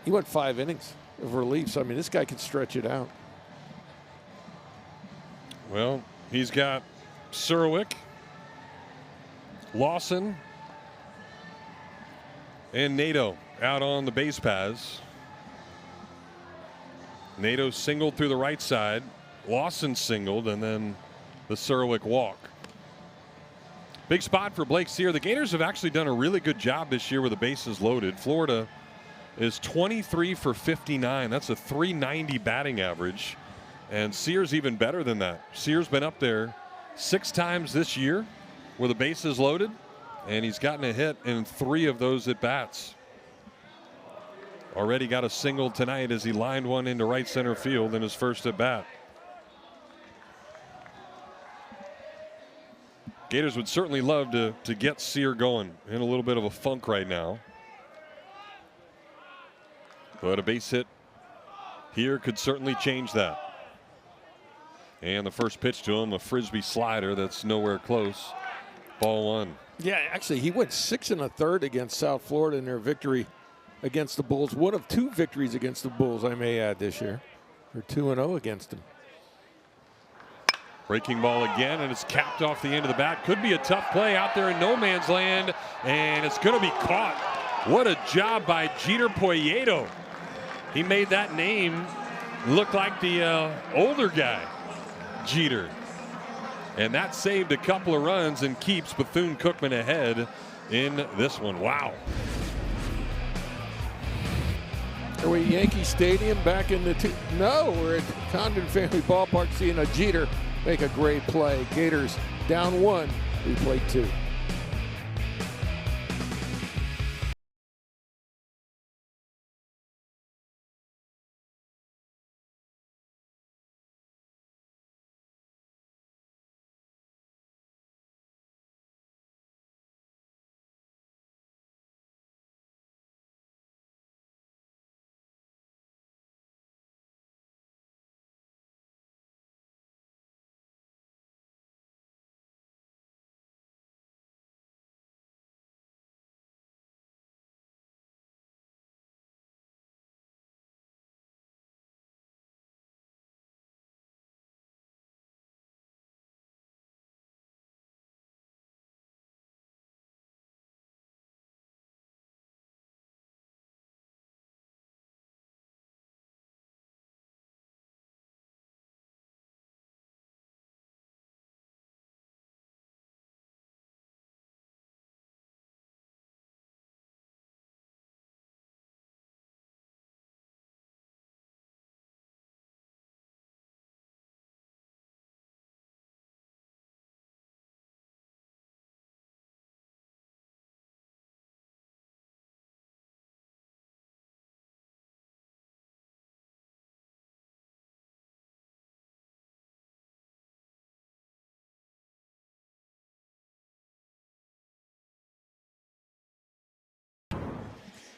he went 5 innings of relief. So, I mean, this guy can stretch it out. Well, he's got Surowick, Lawson, and Nadeau out on the base paths. Nadeau singled through the right side. Lawson singled, and then the Surowick walk. Big spot for Blake Sear. The Gators have actually done a really good job this year with the bases loaded. Florida is 23 for 59. That's a .390 batting average. And Sear's even better than that. Sear's been up there 6 times this year with the bases loaded, and he's gotten a hit in 3 of those at bats. Already got a single tonight as he lined one into right center field in his first at bat. Gators would certainly love to get Sear going in a little bit of a funk right now. But a base hit here could certainly change that. And the first pitch to him, a frisbee slider that's nowhere close. Ball 1. Yeah, actually, he went 6 1/3 against South Florida in their victory against the Bulls. One of 2 victories against the Bulls, I may add, this year. They're 2-0 against them. Breaking ball again, and it's capped off the end of the bat. Could be a tough play out there in no man's land, and it's going to be caught. What a job by Jeter Poyeto. He made that name look like the older guy, Jeter. And that saved a couple of runs and keeps Bethune-Cookman ahead in this one. Wow. Are we at Yankee Stadium back in the No, we're at Condon Family Ballpark seeing a Jeter make a great play. Gators down 1. We played 2.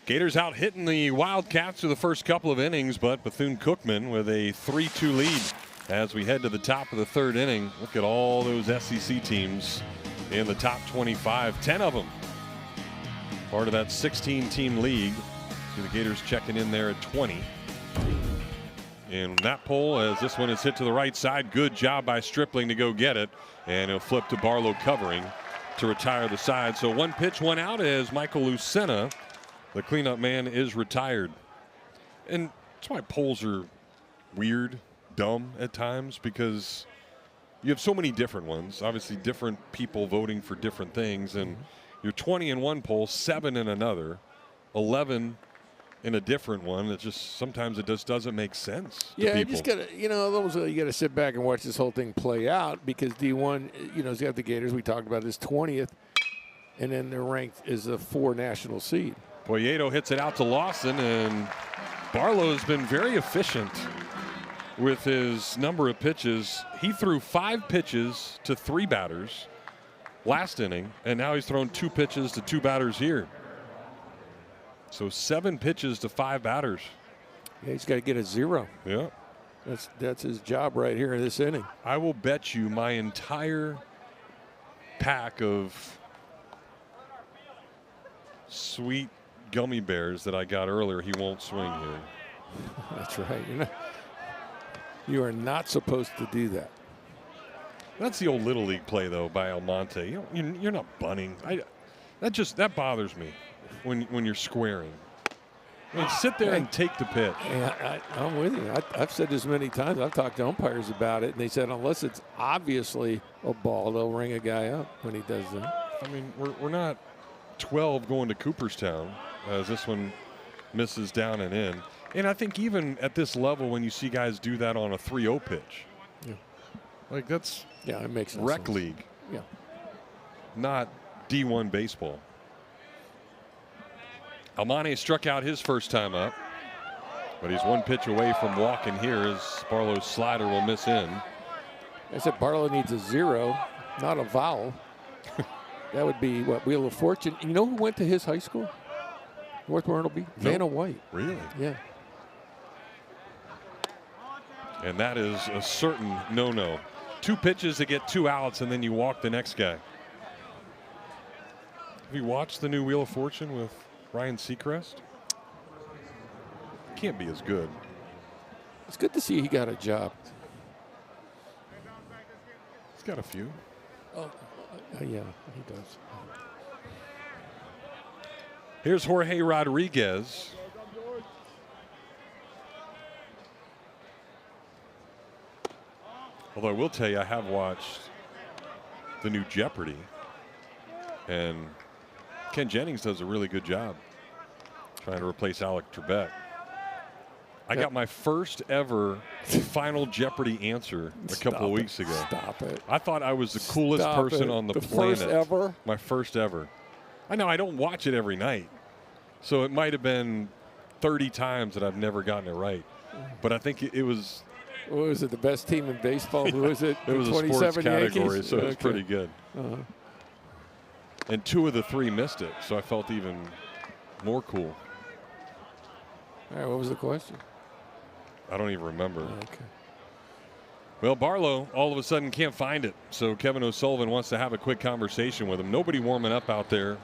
Gators out hitting the Wildcats through the first couple of innings, but Bethune-Cookman with a 3-2 lead as we head to the top of the third inning. Look at all those SEC teams in the top 25, 10 of them part of that 16-team league. See the Gators checking in there at 20. And that pull, as this one is hit to the right side, good job by Stripling to go get it, and he'll flip to Barlow covering to retire the side. So 1 pitch, 1 out as Michael Lucena, the cleanup man, is retired. And that's why polls are weird, dumb at times, because you have so many different ones. Obviously, different people voting for different things. And you're 20 in one poll, 7 in another, 11 in a different one. It just sometimes it just doesn't make sense to Yeah, you people. just gotta, you gotta sit back and watch this whole thing play out, because D1, has got the Gators. We talked about this 20th, and then they're ranked as a 4 national seed. Poyeto hits it out to Lawson, and Barlow has been very efficient with his number of pitches. He threw 5 pitches to 3 batters last inning, and now he's thrown 2 pitches to 2 batters here. So 7 pitches to 5 batters. Yeah, he's got to get a 0. Yeah. That's his job right here in this inning. I will bet you my entire pack of sweet gummy bears that I got earlier, he won't swing here. That's right. You are not supposed to do that. That's the old Little League play, though, by Almonte. You're not bunting. That bothers me when you're squaring. I mean, sit there and take the pitch. Yeah, I'm with you. I've said this many times. I've talked to umpires about it, and they said unless it's obviously a ball, they'll ring a guy up when he does that. I mean, we're not 12 going to Cooperstown as this one misses down and in. And I think even at this level, when you see guys do that on a 3-0 pitch, like that's it makes sense. rec league, not D1 baseball. Almonte struck out his first time up, but he's 1 pitch away from walking here as Barlow's slider will miss in. I said Barlow needs a 0, not a vowel. That would be what, Wheel of Fortune. You know who went to his high school? North Bartleby? Nope. Vanna White. Really? Yeah. And that is a certain no-no. 2 pitches to get 2 outs, and then you walk the next guy. Have you watched the new Wheel of Fortune with Ryan Seacrest? Can't be as good. It's good to see he got a job. He's got a few. Yeah, he does. Here's Jorge Rodriguez. Although I will tell you, I have watched the new Jeopardy, and Ken Jennings does a really good job trying to replace Alec Trebek. I got my first ever Final Jeopardy answer a couple of weeks ago. Stop it. I thought I was the coolest person on the planet. First ever? My first ever. I know I don't watch it every night, so it might have been 30 times that I've never gotten it right. But I think it was. What was it, the best team in baseball? Who was it? It was a sports category, so it was pretty good. And 2 of the 3 missed it, so I felt even more cool. All right, what was the question? I don't even remember. Okay. Well, Barlow all of a sudden can't find it, so Kevin O'Sullivan wants to have a quick conversation with him. Nobody warming up out there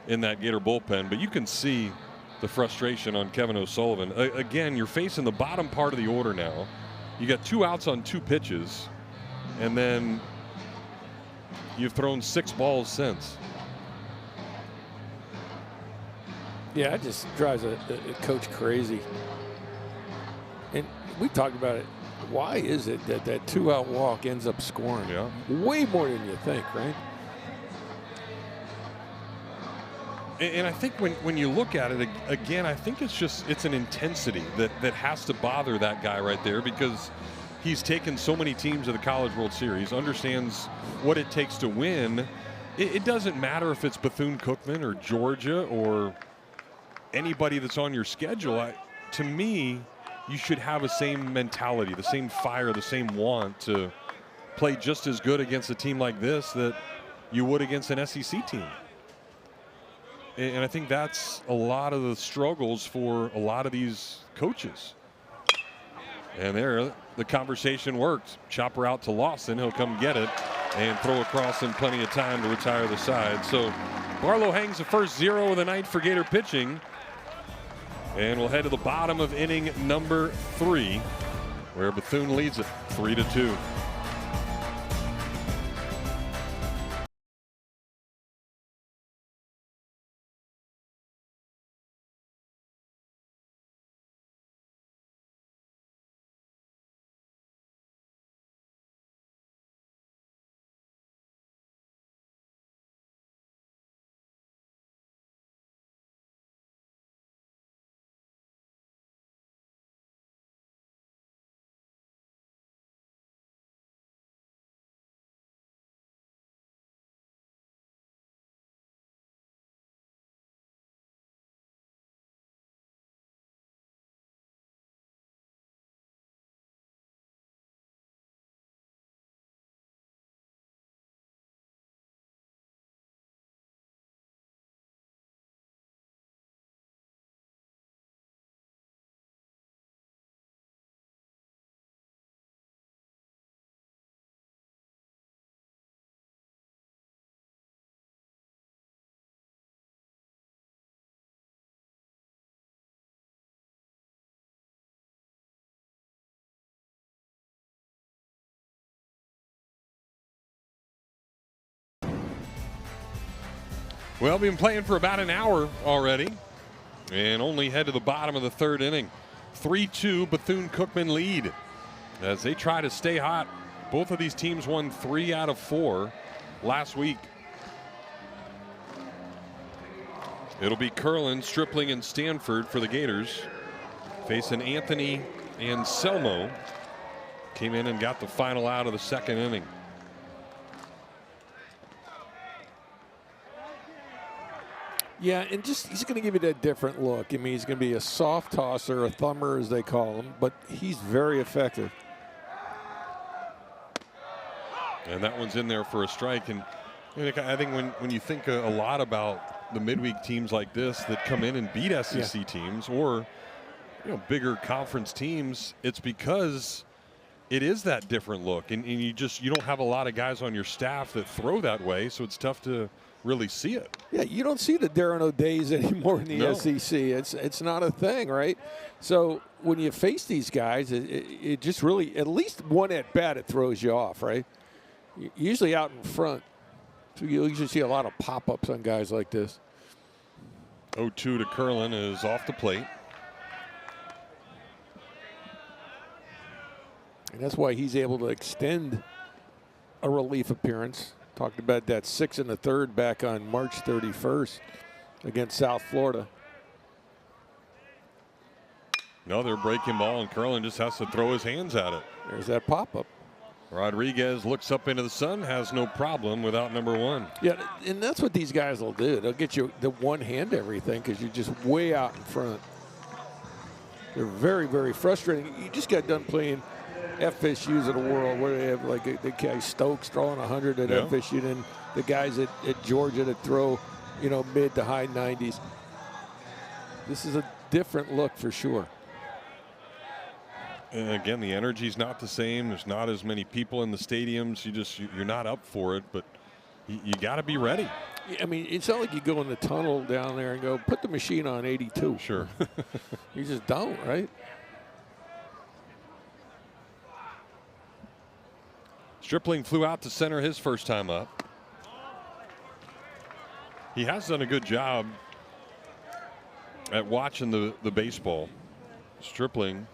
in that Gator bullpen, but you can see the frustration on Kevin O'Sullivan. Again, you're facing the bottom part of the order now. You got 2 outs on 2 pitches, and then you've thrown 6 balls since. Yeah, it just drives a coach crazy. And we talked about it. Why is it that 2-out walk ends up scoring? Yeah. Way more than you think, right? And I think when you look at it, again, I think it's an intensity that has to bother that guy right there, because he's taken so many teams to the College World Series, understands what it takes to win. It doesn't matter if it's Bethune-Cookman or Georgia or anybody that's on your schedule. To me, you should have the same mentality, the same fire, the same want to play just as good against a team like this that you would against an SEC team. And I think that's a lot of the struggles for a lot of these coaches. And there, the conversation worked. Chopper out to Lawson. He'll come get it and throw across in plenty of time to retire the side. So Barlow hangs the first 0 of the night for Gator pitching. And we'll head to the bottom of inning number 3, where Bethune leads it 3-2. Well, we've been playing for about an hour already and only head to the bottom of the 3rd inning. 3-2 Bethune-Cookman lead as they try to stay hot. Both of these teams won 3 out of 4 last week. It'll be Curlin, Stripling, and Stanford for the Gators, facing Anthony and Selmo. Came in and got the final out of the 2nd inning. Yeah, and just he's going to give you that different look. I mean, he's going to be a soft tosser, a thumber as they call him, but he's very effective. And that one's in there for a strike. And I think when you think a lot about the midweek teams like this that come in and beat SEC teams or bigger conference teams, it's because it is that different look. And you don't have a lot of guys on your staff that throw that way, so it's tough to really see it. Yeah, you don't see the Darren O'Days anymore in the SEC. It's not a thing, right? So when you face these guys, it just really, at least one at bat, it throws you off, right? Usually out in front, so you usually see a lot of pop-ups on guys like this. 0-2 to Curlin is off the plate. And that's why he's able to extend a relief appearance. Talked about that 6 1/3 back on March 31st against South Florida. Another breaking ball, and Curlin just has to throw his hands at it. There's that pop-up. Rodriguez looks up into the sun, has no problem without number 1. Yeah, and that's what these guys will do. They'll get you the one-hand everything because you're just way out in front. They're very, very frustrating. You just got done playing FSU's of the world where they have like the guy Stokes throwing 100 at FSU, and the guys at Georgia that throw, mid to high 90s. This is a different look for sure. And again, the energy's not the same. There's not as many people in the stadiums. You're not up for it, but you got to be ready. I mean, it's not like you go in the tunnel down there and go, put the machine on 82. Sure. You just don't, right? Stripling flew out to center his first time up. He has done a good job at watching the baseball. Stripling,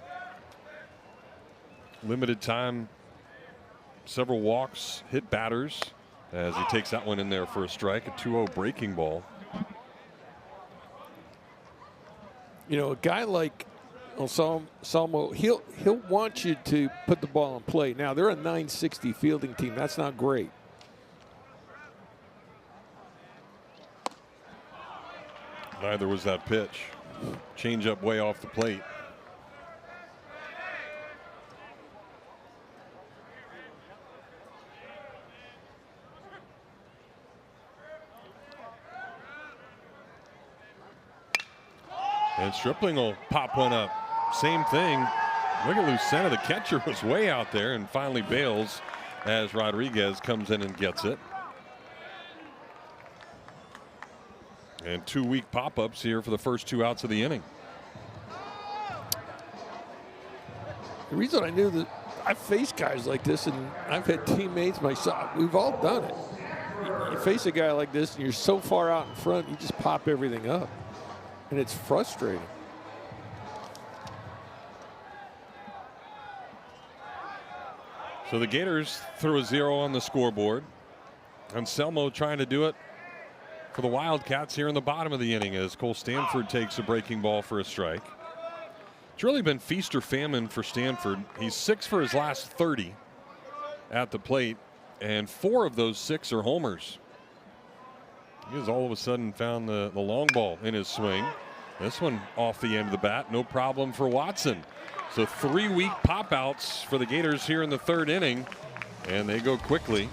limited time, several walks, hit batters as he takes that one in there for a strike, a 2-0 breaking ball. A guy like Salmo, he'll want you to put the ball in play. Now, they're a 960 fielding team. That's not great. Neither was that pitch. Change up way off the plate. And Stripling will pop one up. Same thing. Look at Lucena. The catcher was way out there and finally bails as Rodriguez comes in and gets it. And 2 weak pop-ups here for the first 2 outs of the inning. The reason I knew that I've faced guys like this, and I've had teammates myself. We've all done it. You face a guy like this, and you're so far out in front, you just pop everything up. And it's frustrating. So the Gators threw a 0 on the scoreboard. Anselmo trying to do it for the Wildcats here in the bottom of the inning as Cole Stanford takes a breaking ball for a strike. It's really been feast or famine for Stanford. He's 6 for his last 30 at the plate, and 4 of those 6 are homers. He has all of a sudden found the long ball in his swing. This one off the end of the bat, no problem for Watson. So 3 weak pop outs for the Gators here in the 3rd inning, and they go quickly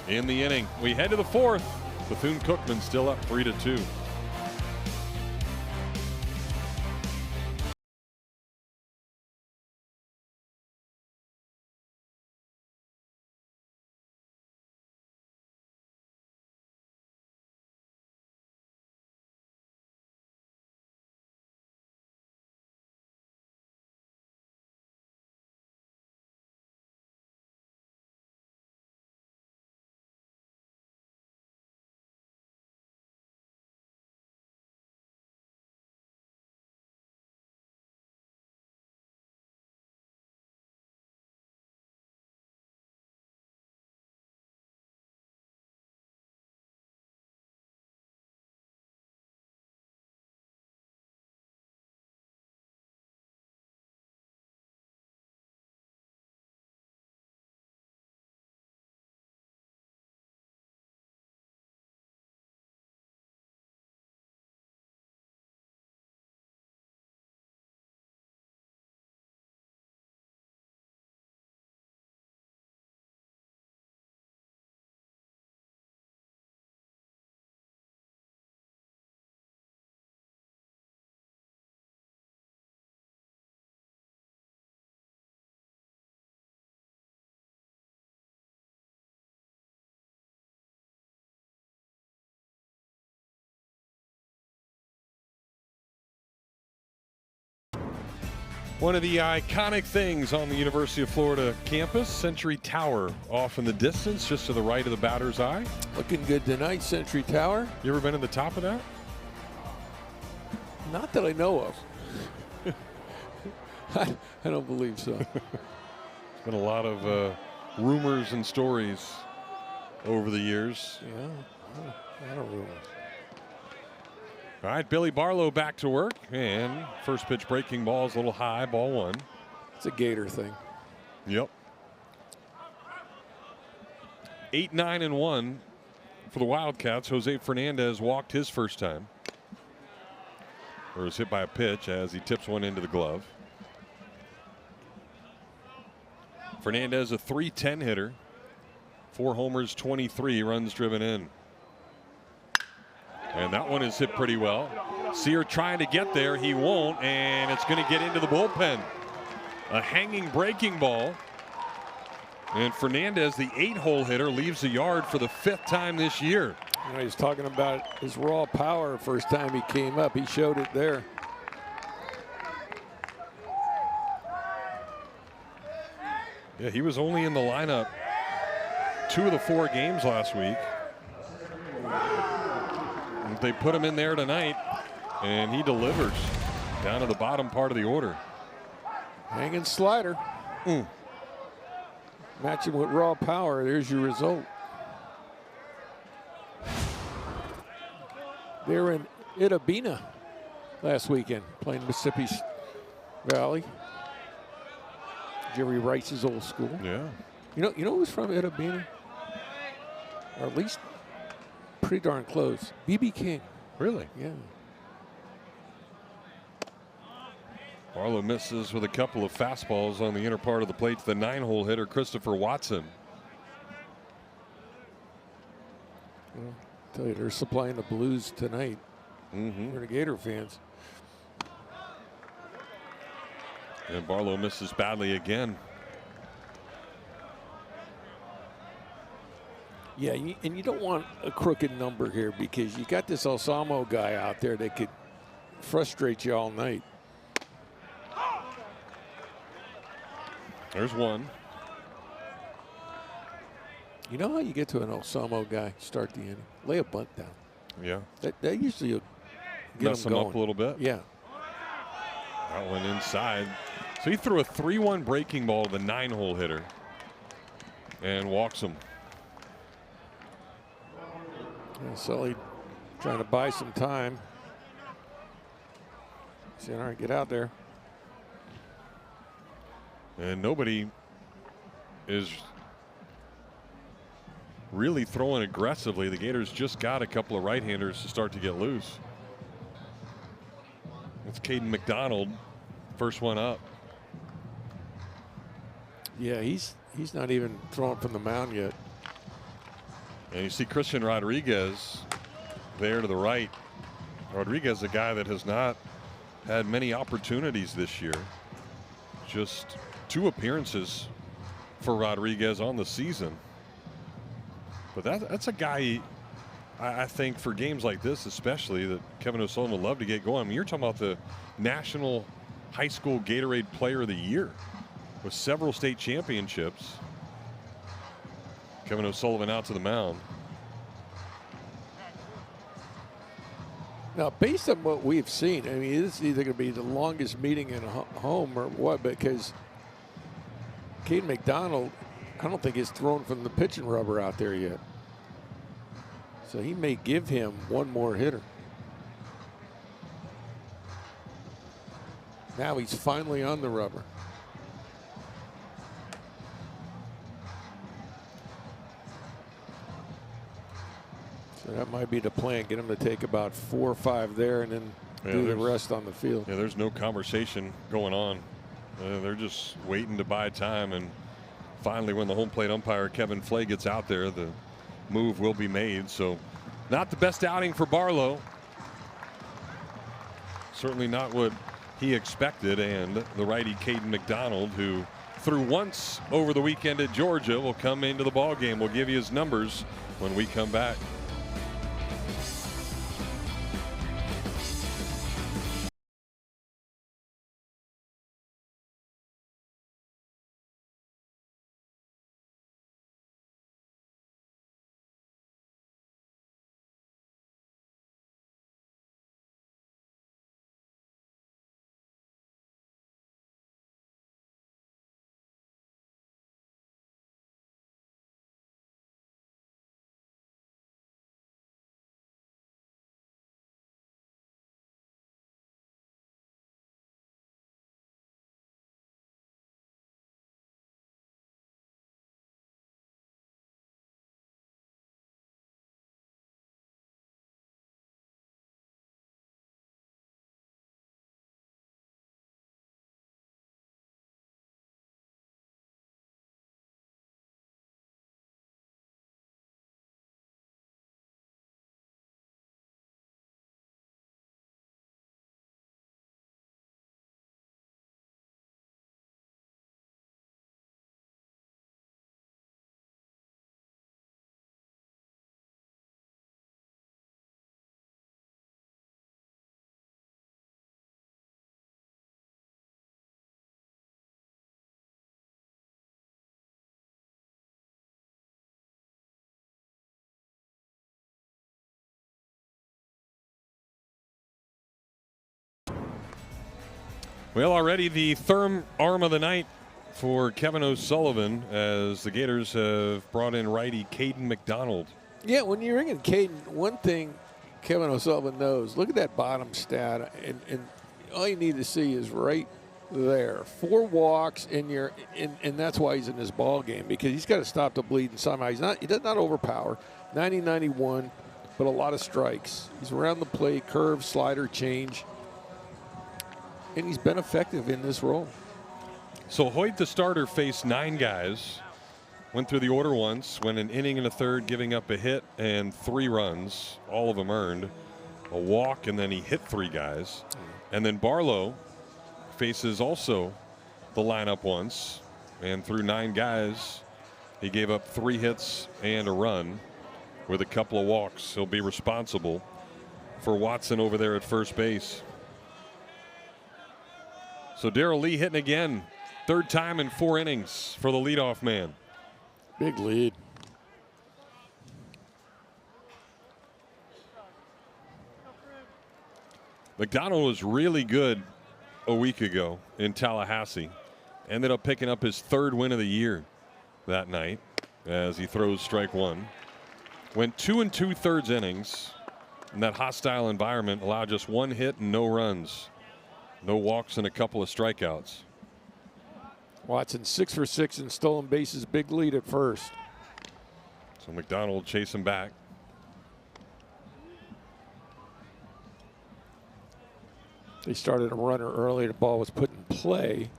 in the inning. We head to the 4th. Bethune-Cookman still up 3-2. One of the iconic things on the University of Florida campus, Century Tower off in the distance, just to the right of the batter's eye. Looking good tonight, Century Tower. You ever been in the top of that? Not that I know of. I don't believe so. There's been a lot of rumors and stories over the years. Yeah, a lot of rumors. All right, Billy Barlow back to work, and first pitch breaking ball is a little high, ball 1. It's a Gator thing. Yep. 8-9-1 for the Wildcats. Jose Fernandez walked his first time, or was hit by a pitch as he tips one into the glove. Fernandez, a .310 hitter, 4 homers, 23 runs driven in. And that one is hit pretty well. Sear trying to get there. He won't, and it's going to get into the bullpen. A hanging breaking ball. And Fernandez, the 8-hole hitter, leaves the yard for the 5th time this year. You know, he's talking about his raw power first time he came up. He showed it there. Yeah, he was only in the lineup 2 of the 4 games last week. They put him in there tonight, and he delivers down to the bottom part of the order. Hanging slider. Match him with raw power. There's your result. They were in Itabena last weekend playing Mississippi Valley. Jerry Rice's old school. Yeah. You know who's from Itabena? Or at least pretty darn close. B.B. King. Really? Yeah. Barlow misses with a couple of fastballs on the inner part of the plate to the 9-hole hitter, Christopher Watson. Well, I tell you, they're supplying the Blues tonight. For the Gator fans. And Barlow misses badly again. Yeah, and you don't want a crooked number here because you got this Osamo guy out there that could frustrate you all night. There's one. You know how you get to an Osamo guy, start the inning? Lay a bunt down. Yeah. That usually will get Mess him him going. up a little bit. Yeah. That one inside. So he threw a 3-1 breaking ball to the 9-hole hitter and walks him. Yeah, Sully trying to buy some time. Saying, all right, get out there. And nobody is really throwing aggressively. The Gators just got a couple of right-handers to start to get loose. It's Caden McDonald, first one up. Yeah, he's not even throwing from the mound yet. And you see Christian Rodriguez there to the right. Rodriguez, a guy that has not had many opportunities this year. Just 2 appearances for Rodriguez on the season. But that's a guy, I think, for games like this especially, that Kevin O'Sullivan would love to get going. I mean, you're talking about the National High School Gatorade Player of the Year with several state championships. Kevin O'Sullivan out to the mound. Now, based on what we've seen, I mean, it's either going to be the longest meeting in a home or what, because Caden McDonald, I don't think he's thrown from the pitching rubber out there yet. So he may give him one more hitter. Now he's finally on the rubber. So that might be the plan. Get him to take about 4 or 5 there and then do the rest on the field. Yeah, there's no conversation going on. They're just waiting to buy time. And finally, when the home plate umpire, Kevin Flay, gets out there, the move will be made. So not the best outing for Barlow. Certainly not what he expected. And the righty Caden McDonald, who threw once over the weekend at Georgia, will come into the ball game. We'll give you his numbers when we come back. Well, already the third arm of the night for Kevin O'Sullivan as the Gators have brought in righty Caden McDonald. Yeah, when you're ringing Caden, one thing Kevin O'Sullivan knows, look at that bottom stat, and all you need to see is right there. 4 walks, and that's why he's in this ball game, because he's got to stop the bleeding somehow. He does not overpower. 90-91, but a lot of strikes. He's around the plate, curve, slider, change. And he's been effective in this role. So Hoyt, the starter, faced 9 guys. Went through the order once, went an inning and a third, giving up a hit and 3 runs, all of them earned. A walk, and then he hit 3 guys. And then Barlow faces also the lineup once, and through 9 guys, he gave up 3 hits and a run with a couple of walks. He'll be responsible for Watson over there at first base. So Darrell Lee hitting again, 3rd time in 4 innings for the leadoff man. Big lead. McDonald was really good a week ago in Tallahassee. Ended up picking up his 3rd win of the year that night as he throws strike 1. Went 2 2/3 innings in that hostile environment, allowed just 1 hit and no runs. No walks and a couple of strikeouts. Watson 6 for 6 in stolen bases. Big lead at first. So McDonald chasing back. They started a runner early. The ball was put in play.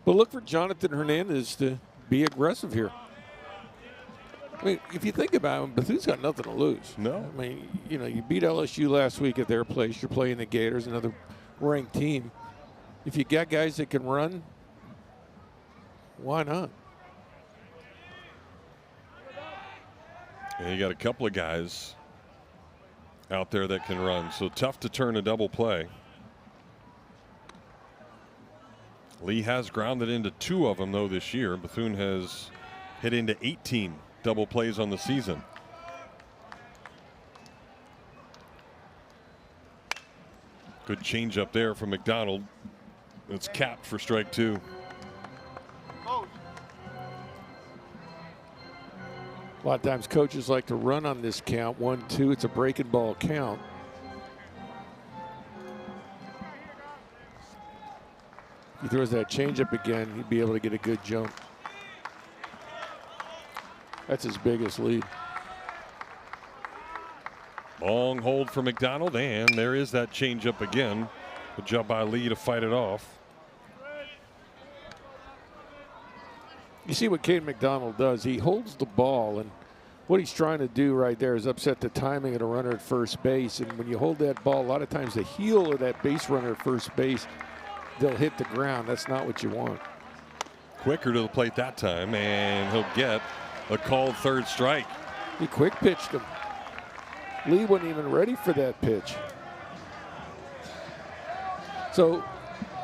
But look for Jonathan Hernandez to be aggressive here. I mean, if you think about it, Bethune's got nothing to lose. No. I mean, you know, you beat LSU last week at their place. You're playing the Gators, another ranked team. If you got guys that can run, why not? And you got a couple of guys out there that can run, so tough to turn a double play. Lee has grounded into 2 of them though this year. Bethune has hit into 18 double plays on the season. Good change up there from McDonald. It's capped for strike 2. A lot of times coaches like to run on this count. 1-2. It's a breaking ball count. If he throws that changeup again, he'd be able to get a good jump. That's his biggest lead. Long hold for McDonald, and there is that changeup again. Good job by Lee to fight it off. You see what Caden McDonald does. He holds the ball, and what he's trying to do right there is upset the timing of the runner at first base. And when you hold that ball, a lot of times the heel of that base runner at first base, they'll hit the ground. That's not what you want. Quicker to the plate that time, and he'll get a called 3rd strike. He quick pitched him. Lee wasn't even ready for that pitch. So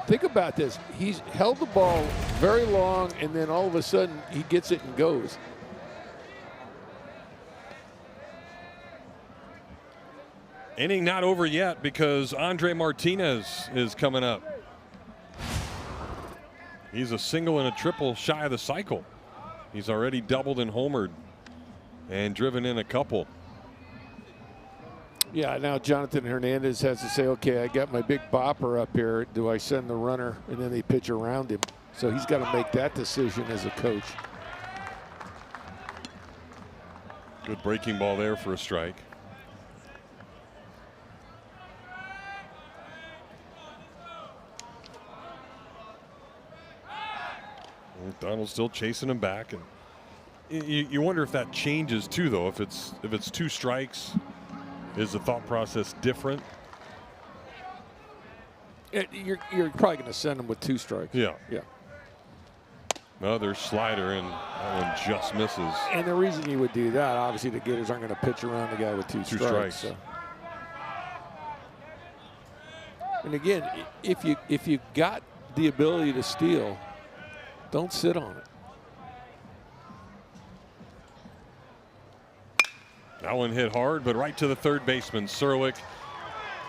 think about this. He's held the ball very long, and then all of a sudden he gets it and goes. Inning not over yet because Andre Martinez is coming up. He's a single and a triple shy of the cycle. He's already doubled and homered and driven in a couple. Yeah, now Jonathan Hernandez has to say, okay, I got my big bopper up here. Do I send the runner? And then they pitch around him. So he's got to make that decision as a coach. Good breaking ball there for a strike. Donald's still chasing him back, and you wonder if that changes too, though. If it's 2 strikes, is the thought process different? You're probably going to send him with 2 strikes. Yeah. Yeah. Another slider, and that one just misses. And the reason you would do that, obviously, the Gators aren't going to pitch around the guy with 2 strikes. So. And again, if you got the ability to steal, don't sit on it. That one hit hard, but right to the 3rd baseman. Serwick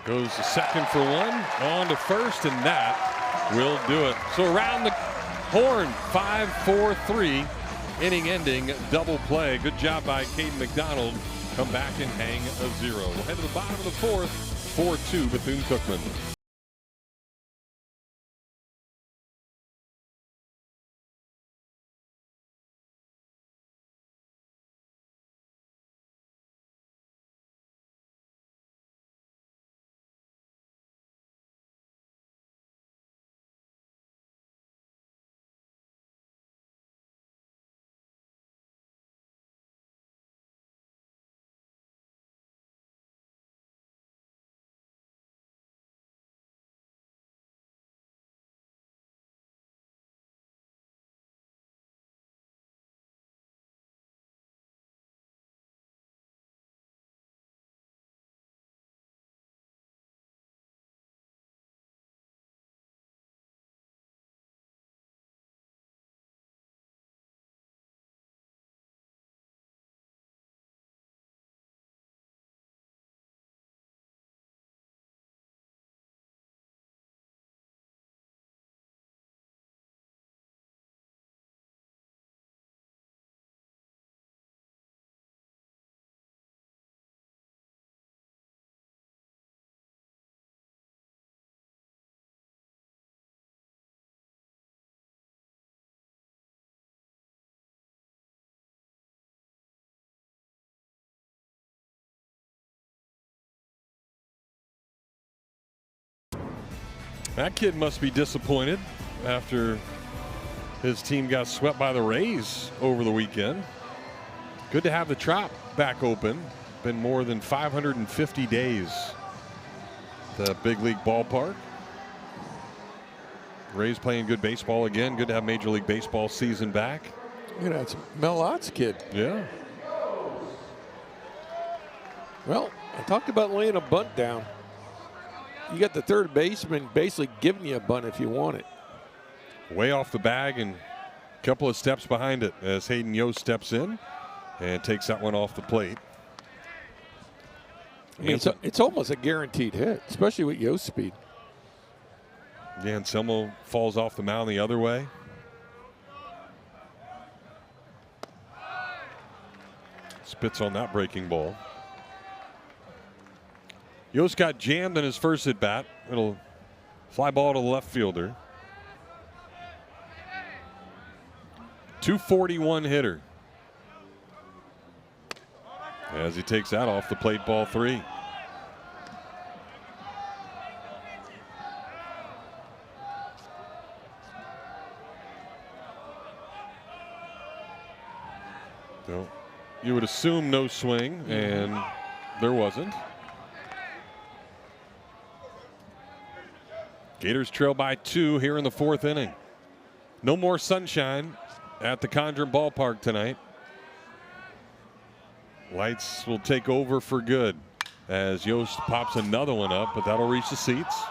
goes to 2nd for 1, on to 1st, and that will do it. So around the horn, 5-4-3, inning-ending double play. Good job by Caden McDonald. Come back and hang a 0. We'll head to the bottom of the 4th, 4-2 Bethune-Cookman. That kid must be disappointed after his team got swept by the Rays over the weekend. Good to have the Trop back open. Been more than 550 days. The big league ballpark. Rays playing good baseball again. Good to have Major League Baseball season back. You know, it's Mel Ott's kid. Yeah. Well, I talked about laying a bunt down. You got the third baseman basically giving you a bunt if you want it. Way off the bag and a couple of steps behind it as Hayden Yost steps in and takes that one off the plate. I mean, it's almost a guaranteed hit, especially with Yost's speed. Yeah, Anselmo falls off the mound the other way. Spits on that breaking ball. Yost got jammed in his first at bat. It'll fly ball to the left fielder. 241 hitter. As he takes that off the plate, ball 3. So you would assume no swing, and there wasn't. Gators trail by 2 here in the 4th inning. No more sunshine at the Condren Ballpark tonight. Lights will take over for good as Yost pops another one up, but that'll reach the seats.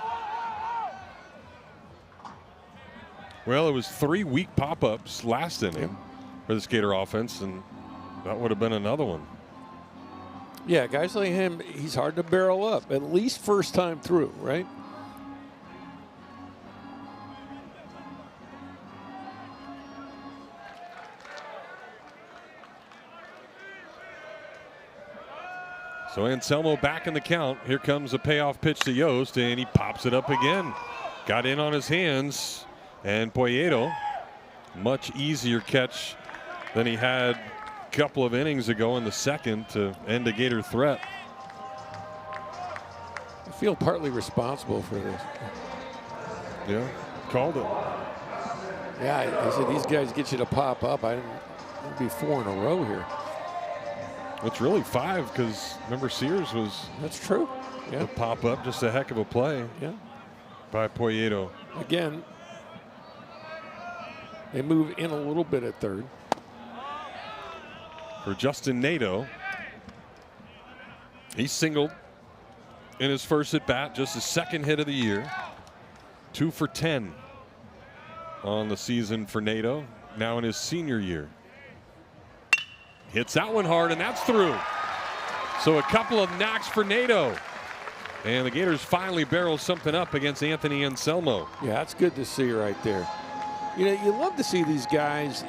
Well, it was 3 weak pop-ups last inning for the Gator offense, and that would have been another one. Yeah, guys like him, he's hard to barrel up, at least first time through, right? So Anselmo back in the count. Here comes a payoff pitch to Yost, and he pops it up again. Got in on his hands, and Poyeto, much easier catch than he had a couple of innings ago in the second to end a Gator threat. I feel partly responsible for this. Yeah, called it. Yeah, I said these guys get you to pop up. It'd be 4 in a row here. It's really 5 because remember Sears was That's true. Yeah. the pop up, just a heck of a play Yeah. by Poyeto. Again, they move in a little bit at third. For Justin Nato, he singled in his first at bat, just his second hit of the year. 2 for 10 on the season for Nato, now in his senior year. Hits that one hard, and that's through. So a couple of knocks for Nato. And the Gators finally barrel something up against Anthony Anselmo. Yeah, that's good to see right there. You know, you love to see these guys.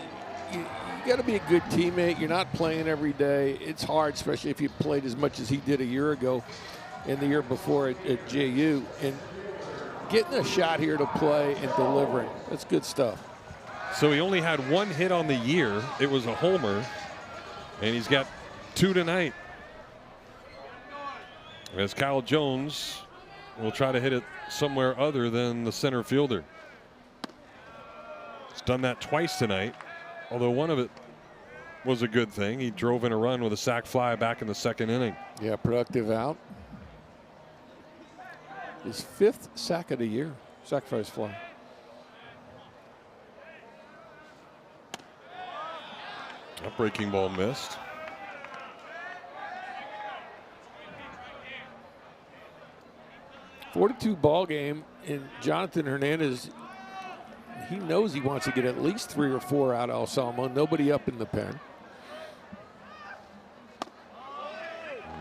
You got to be a good teammate. You're not playing every day. It's hard, especially if you played as much as he did a year ago and the year before at JU. And getting a shot here to play and delivering, that's good stuff. So he only had 1 hit on the year. It was a homer. And he's got 2 tonight. As Kyle Jones will try to hit it somewhere other than the center fielder. He's done that twice tonight, although one of it was a good thing. He drove in a run with a sac fly back in the second inning. Yeah, productive out. His 5th sack of the year, sacrifice fly. A breaking ball missed. .42 ball game, and Jonathan Hernandez, he knows he wants to get at least 3 or 4 out of Anselmo. Nobody up in the pen.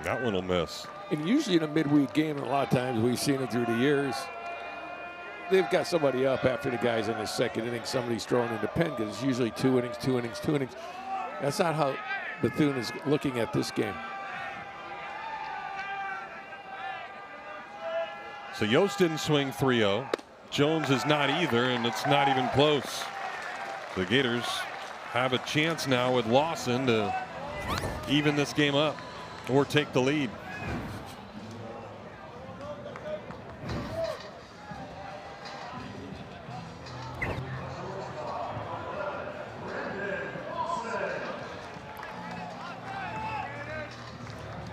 That one will miss. And usually in a midweek game, and a lot of times we've seen it through the years, they've got somebody up after the guy's in the second inning. Somebody's throwing in the pen because it's usually 2 innings, 2 innings, 2 innings. That's not how Bethune is looking at this game. So Yost didn't swing 3-0. Jones is not either, and it's not even close. The Gators have a chance now with Lawson to even this game up or take the lead.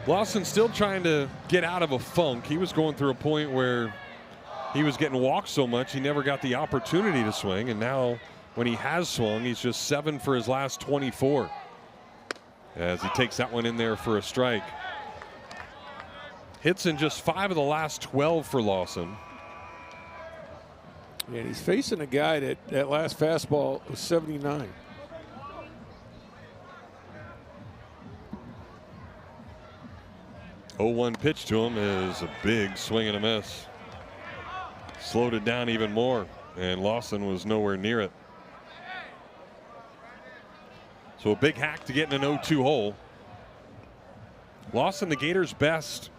Lawson still trying to get out of a funk. He was going through a point where he was getting walked so much he never got the opportunity to swing, and now when he has swung, he's just 7 for his last 24 as he takes that one in there for a strike. Hits in just 5 of the last 12 for Lawson. And he's facing a guy that last fastball was 79. Oh, 1 pitch to him is a big swing and a miss. Slowed it down even more, and Lawson was nowhere near it. So a big hack to get in an 0-2 hole. Lawson, the Gators' best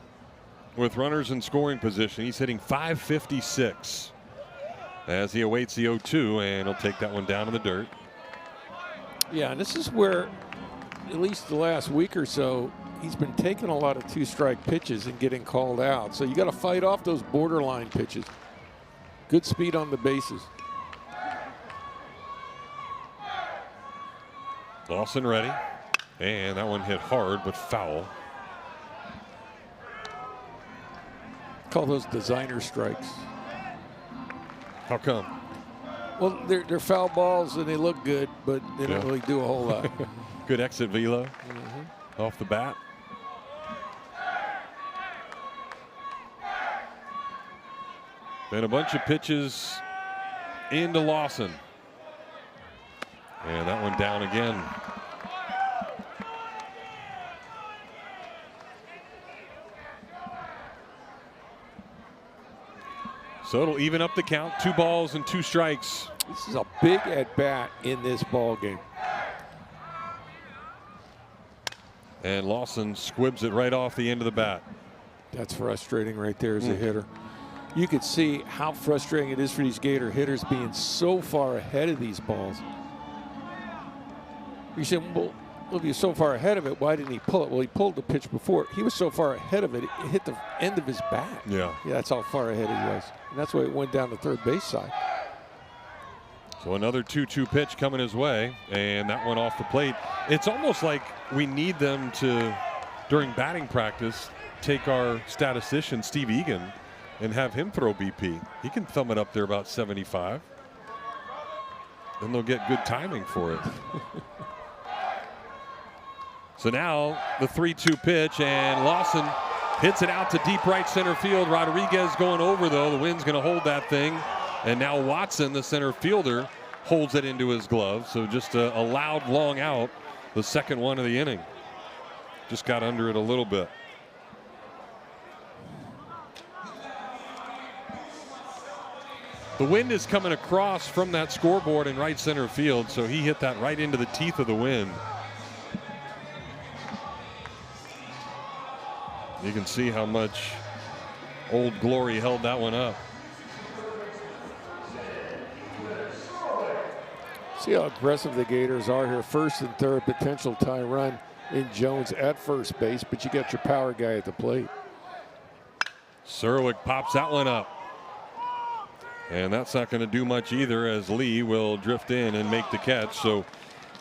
with runners in scoring position. He's hitting .556 as he awaits the 0-2, and he'll take that one down in the dirt. Yeah, and this is where, at least the last week or so, he's been taking a lot of 2-strike pitches and getting called out. So you got to fight off those borderline pitches. Good speed on the bases. Lawson ready, and that one hit hard but foul. Call those designer strikes. How come? Well, they're foul balls and they look good, but they don't really do a whole lot. Good exit velo off the bat. Then a bunch of pitches into Lawson. And that one down again. So it'll even up the count. 2 balls and 2 strikes. This is a big at bat in this ball game. And Lawson squibs it right off the end of the bat. That's frustrating right there as a hitter. You could see how frustrating it is for these Gator hitters being so far ahead of these balls. You say, well, if you're so far ahead of it, why didn't he pull it? Well, he pulled the pitch before. He was so far ahead of it, it hit the end of his bat. Yeah. That's how far ahead he was. And that's why it went down the third base side. So another 2-2 pitch coming his way, and that one off the plate. It's almost like we need them to, during batting practice, take our statistician, Steve Egan, and have him throw BP. He can thumb it up there about 75. Then they'll get good timing for it. So now the 3-2 pitch, and Lawson hits it out to deep right center field. Rodriguez going over, though. The wind's going to hold that thing. And now Watson, the center fielder, holds it into his glove. So just a loud long out, the second one of the inning. Just got under it a little bit. The wind is coming across from that scoreboard in right center field, so he hit that right into the teeth of the wind. You can see how much Old Glory held that one up. See how aggressive the Gators are here. First and third, potential tie run in Jones at first base, but you got your power guy at the plate. Serwick pops that one up. And that's not going to do much either, as Lee will drift in and make the catch. So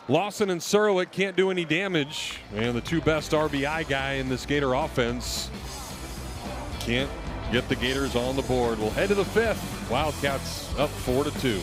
Lawson and Serwick can't do any damage, and the 2 best RBI guy in this Gator offense can't get the Gators on the board. We'll head to the 5th. Wildcats up 4-2.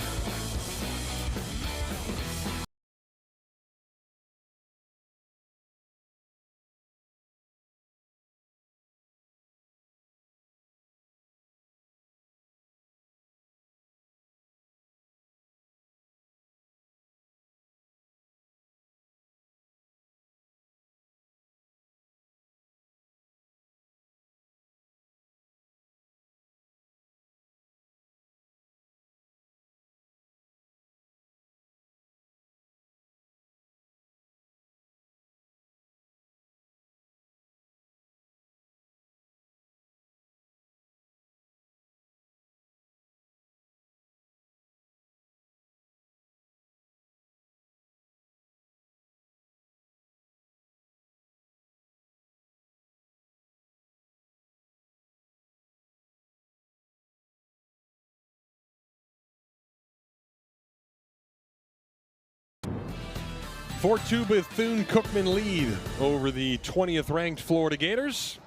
4-2 Bethune-Cookman lead over the 20th ranked Florida Gators.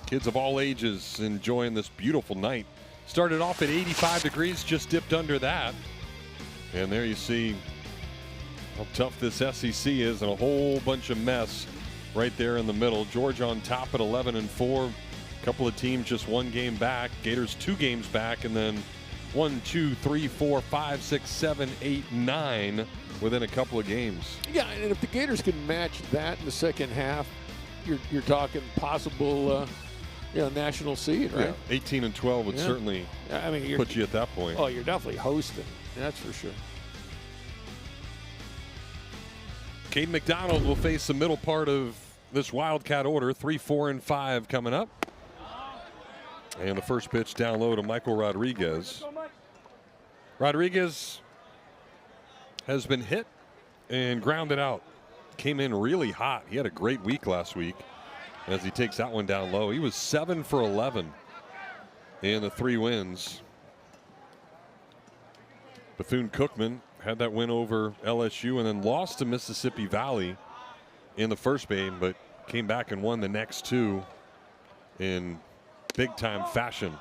Kids of all ages enjoying this beautiful night. Started off at 85 degrees, just dipped under that. And there you see how tough this SEC is, and a whole bunch of mess right there in the middle. Georgia on top at 11-4. A couple of teams just one game back. Gators 2 games back, and then 1, 2, 3, 4, 5, 6, 7, 8, 9 within a couple of games. Yeah, and if the Gators can match that in the second half, you're talking possible national seed, right? Yeah, 18-12 would certainly put you at that point. Oh, you're definitely hosting. That's for sure. Caden McDonald will face the middle part of this Wildcat order. 3, 4, and 5 coming up. And the first pitch down low to Michael Rodriguez. Rodriguez has been hit and grounded out. Came in really hot. He had a great week last week as he takes that one down low. He was 7 for 11 in the 3 wins. Bethune-Cookman had that win over LSU and then lost to Mississippi Valley in the first game, but came back and won the next 2 in big-time fashion,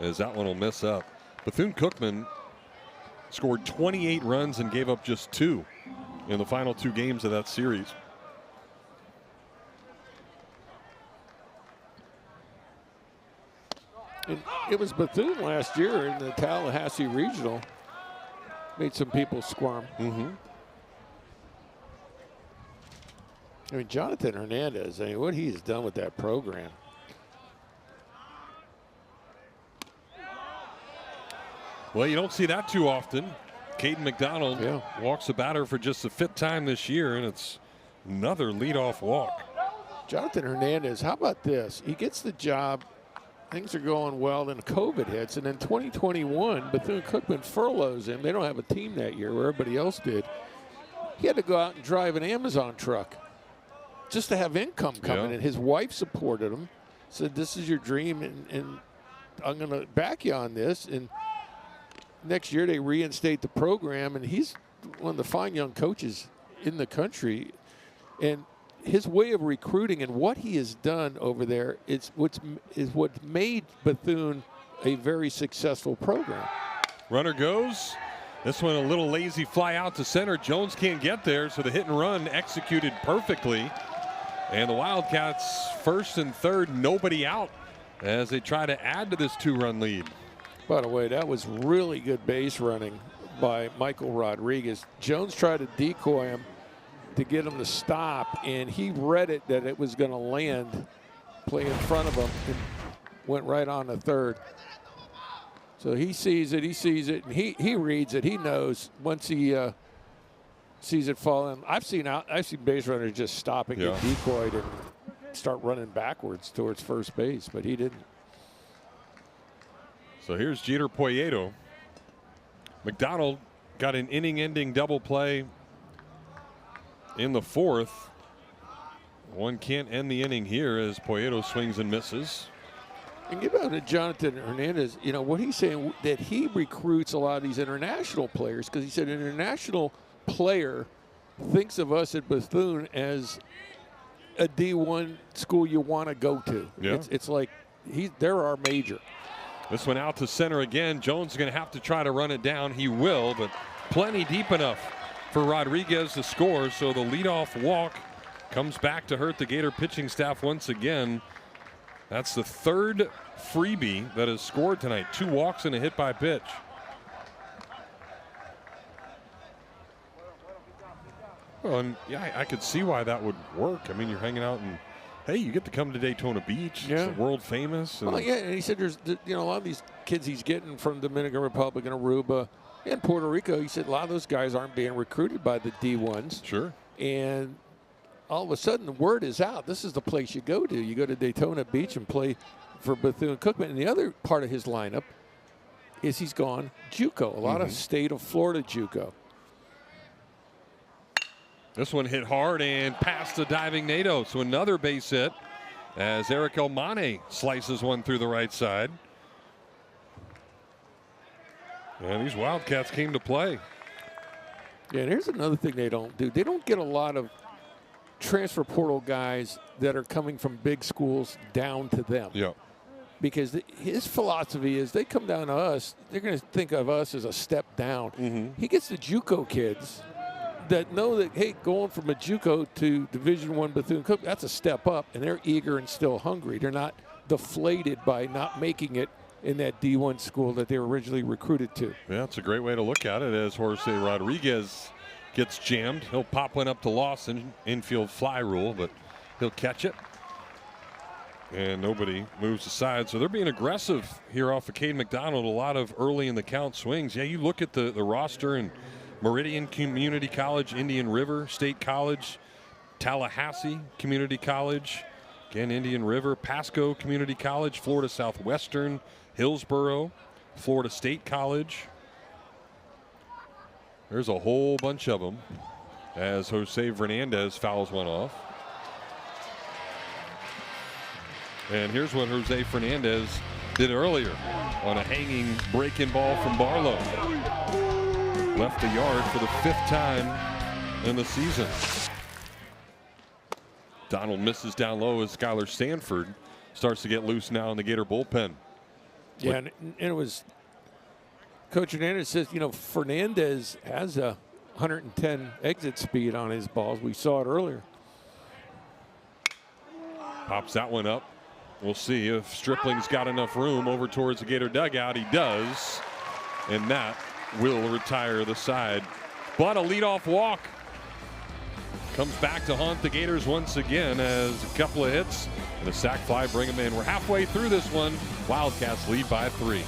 as that one will miss up. Bethune-Cookman scored 28 runs and gave up just 2 in the final 2 games of that series. And it was Bethune last year in the Tallahassee Regional. Made some people squirm. I mean, Jonathan Hernandez, what he has done with that program. Well, you don't see that too often. Caden McDonald walks the batter for just the 5th time this year, and it's another leadoff walk. Jonathan Hernandez, how about this? He gets the job. Things are going well, then COVID hits, and then 2021, Bethune-Cookman furloughs him. They don't have a team that year where everybody else did. He had to go out and drive an Amazon truck just to have income coming in. His wife supported him, said, this is your dream, and I'm going to back you on this. And next year they reinstate the program, and he's one of the fine young coaches in the country. And his way of recruiting and what he has done over there is what made Bethune a very successful program. Runner goes. This one a little lazy fly out to center. Jones can't get there, so the hit and run executed perfectly. And the Wildcats first and third, nobody out as they try to add to this 2-run lead. By the way, that was really good base running by Michael Rodriguez. Jones tried to decoy him to get him to stop, and he read it that it was going to land, play in front of him, and went right on the third. So he sees it, and he reads it. He knows once he sees it falling. I've seen base runners just stop and get decoyed and start running backwards towards first base, but he didn't. So here's Jeter Poyeto. McDonald got an inning-ending double play in the 4th. One can't end the inning here as Poyeto swings and misses. And give out to Jonathan Hernandez, what he's saying, that he recruits a lot of these international players, because he said an international player thinks of us at Bethune as a D1 school you want to go to. Yeah. It's like they're our major. This one out to center again. Jones is going to have to try to run it down. He will, but plenty deep enough for Rodriguez to score. So the leadoff walk comes back to hurt the Gator pitching staff once again. That's the 3rd freebie that has scored tonight. 2 walks and a hit by pitch. Well, and I could see why that would work. I mean, you're hanging out and, hey, you get to come to Daytona Beach. Yeah. It's world famous. And and he said there's a lot of these kids he's getting from Dominican Republic and Aruba and Puerto Rico. He said a lot of those guys aren't being recruited by the D1s. Sure. And all of a sudden the word is out. This is the place you go to. You go to Daytona Beach and play for Bethune-Cookman. And the other part of his lineup is he's gone JUCO, a lot of state of Florida JUCO. This one hit hard and past the diving Nato. So another base hit as Eric Elmane slices one through the right side. And these Wildcats came to play. Yeah, and here's another thing they don't do. They don't get a lot of transfer portal guys that are coming from big schools down to them. Yeah. Because his philosophy is they come down to us, they're going to think of us as a step down. Mm-hmm. He gets the JUCO kids that know that, hey, going from a JUCO to Division I Bethune-Cookman, that's a step up, and they're eager and still hungry. They're not deflated by not making it in that D1 school that they were originally recruited to. Yeah, it's a great way to look at it as Jose Rodriguez gets jammed. He'll pop one up to Lawson, infield fly rule, but he'll catch it. And nobody moves aside. So they're being aggressive here off of Cade McDonald. A lot of early in the count swings. Yeah, you look at the roster and Meridian Community College, Indian River State College, Tallahassee Community College, again, Indian River, Pasco Community College, Florida Southwestern, Hillsboro, Florida State College. There's a whole bunch of them as Jose Fernandez fouls one off. And here's what Jose Fernandez did earlier on a hanging breaking ball from Barlow. Left the yard for the 5th time in the season. Donald misses down low as Skylar Stanford starts to get loose now in the Gator bullpen. Yeah, and it was Coach Hernandez says, you know, Fernandez has a 110 exit speed on his balls. We saw it earlier. Pops that one up. We'll see if Stripling's got enough room over towards the Gator dugout. He does, and that will retire the side. But a leadoff walk comes back to haunt the Gators once again as a couple of hits and a sac fly bring them in. We're halfway through this one. Wildcats lead by 3.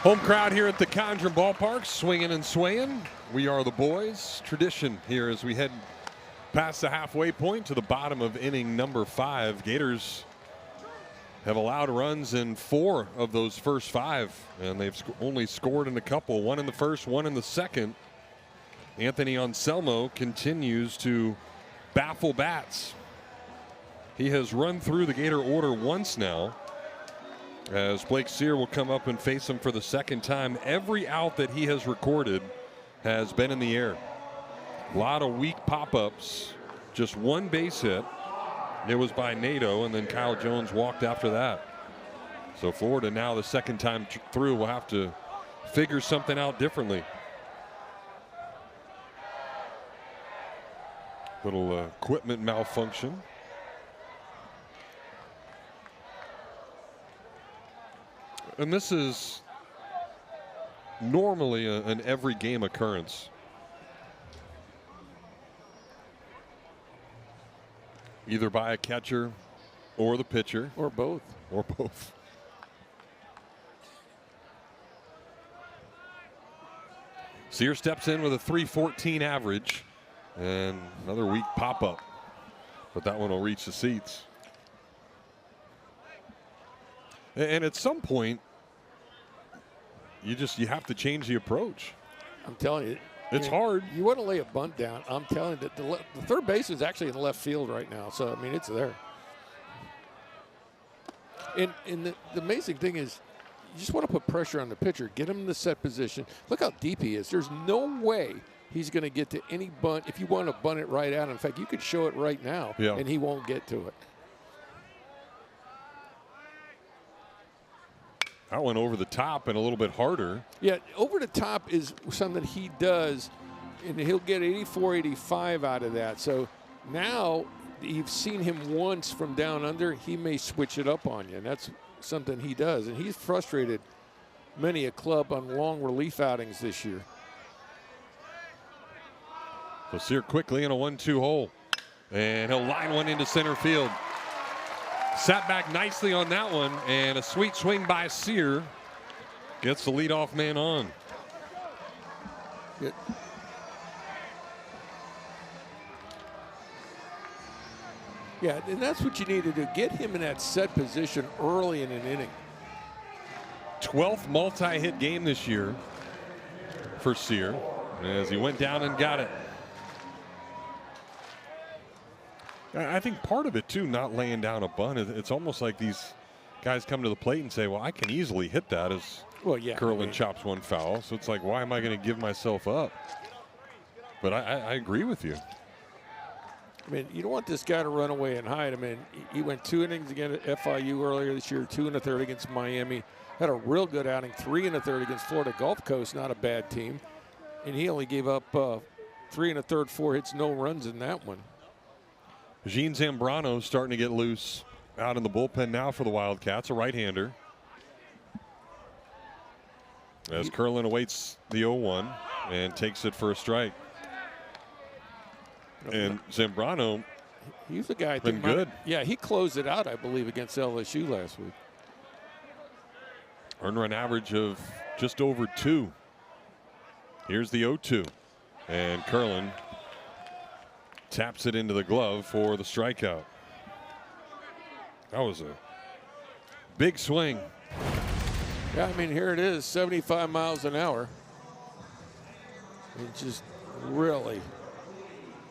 Home crowd here at the Condren Ballpark, swinging and swaying. We are the boys. Tradition here as we head past the halfway point to the bottom of inning number 5. Gators have allowed runs in 4 of those first 5, and they've only scored in a couple. 1 in the first, 1 in the second. Anthony Anselmo continues to baffle bats. He has run through the Gator order once now, as Blake Sear will come up and face him for the 2nd time. Every out that he has recorded has been in the air. A lot of weak pop-ups, just 1 base hit. It was by Nato, and then Kyle Jones walked after that. So Florida now, the 2nd time through, will have to figure something out differently. Little equipment malfunction. And this is normally an every game occurrence. Either by a catcher or the pitcher. Or both. Or both. Sear steps in with a .314 average and another weak pop-up. But that one will reach the seats. And at some point, you have to change the approach. I'm telling you. It's hard. You want to lay a bunt down. I'm telling you that the third base is actually in left field right now. So, I mean, it's there. And the amazing thing is you just want to put pressure on the pitcher. Get him in the set position. Look how deep he is. There's no way he's going to get to any bunt. If you want to bunt it right out, in fact, you could show it right now, and he won't get to it. That went over the top and a little bit harder. Yeah, over the top is something he does, and he'll get 84, 85 out of that. So now you've seen him once from down under, he may switch it up on you, and that's something he does. And he's frustrated many a club on long relief outings this year. So Sear quickly in a 1-2 hole, and he'll line one into center field. Sat back nicely on that one, and a sweet swing by Sear gets the leadoff man on. Good. Yeah, and that's what you need to do. Get him in that set position early in an inning. 12th multi-hit game this year for Sear as he went down and got it. I think part of it, too, not laying down a bunt, it's almost like these guys come to the plate and say, well, I can easily hit that as Curlin chops one foul. So it's like, why am I going to give myself up? But I agree with you. I mean, you don't want this guy to run away and hide. I mean, he went 2 innings against FIU earlier this year, 2 1/3 against Miami. Had a real good outing, 3 1/3 against Florida Gulf Coast, not a bad team. And he only gave up 3 1/3, 4 hits, no runs in that one. Gene Zambrano starting to get loose out in the bullpen now for the Wildcats, a right-hander. As Curlin awaits the 0-1 and takes it for a strike. And Zambrano, he's the guy. Been good. Yeah, he closed it out, I believe, against LSU last week. Earned run average of just over 2. Here's the 0-2, and Curlin taps it into the glove for the strikeout. That was a big swing. Yeah, I mean, here it is, 75 miles an hour. It just really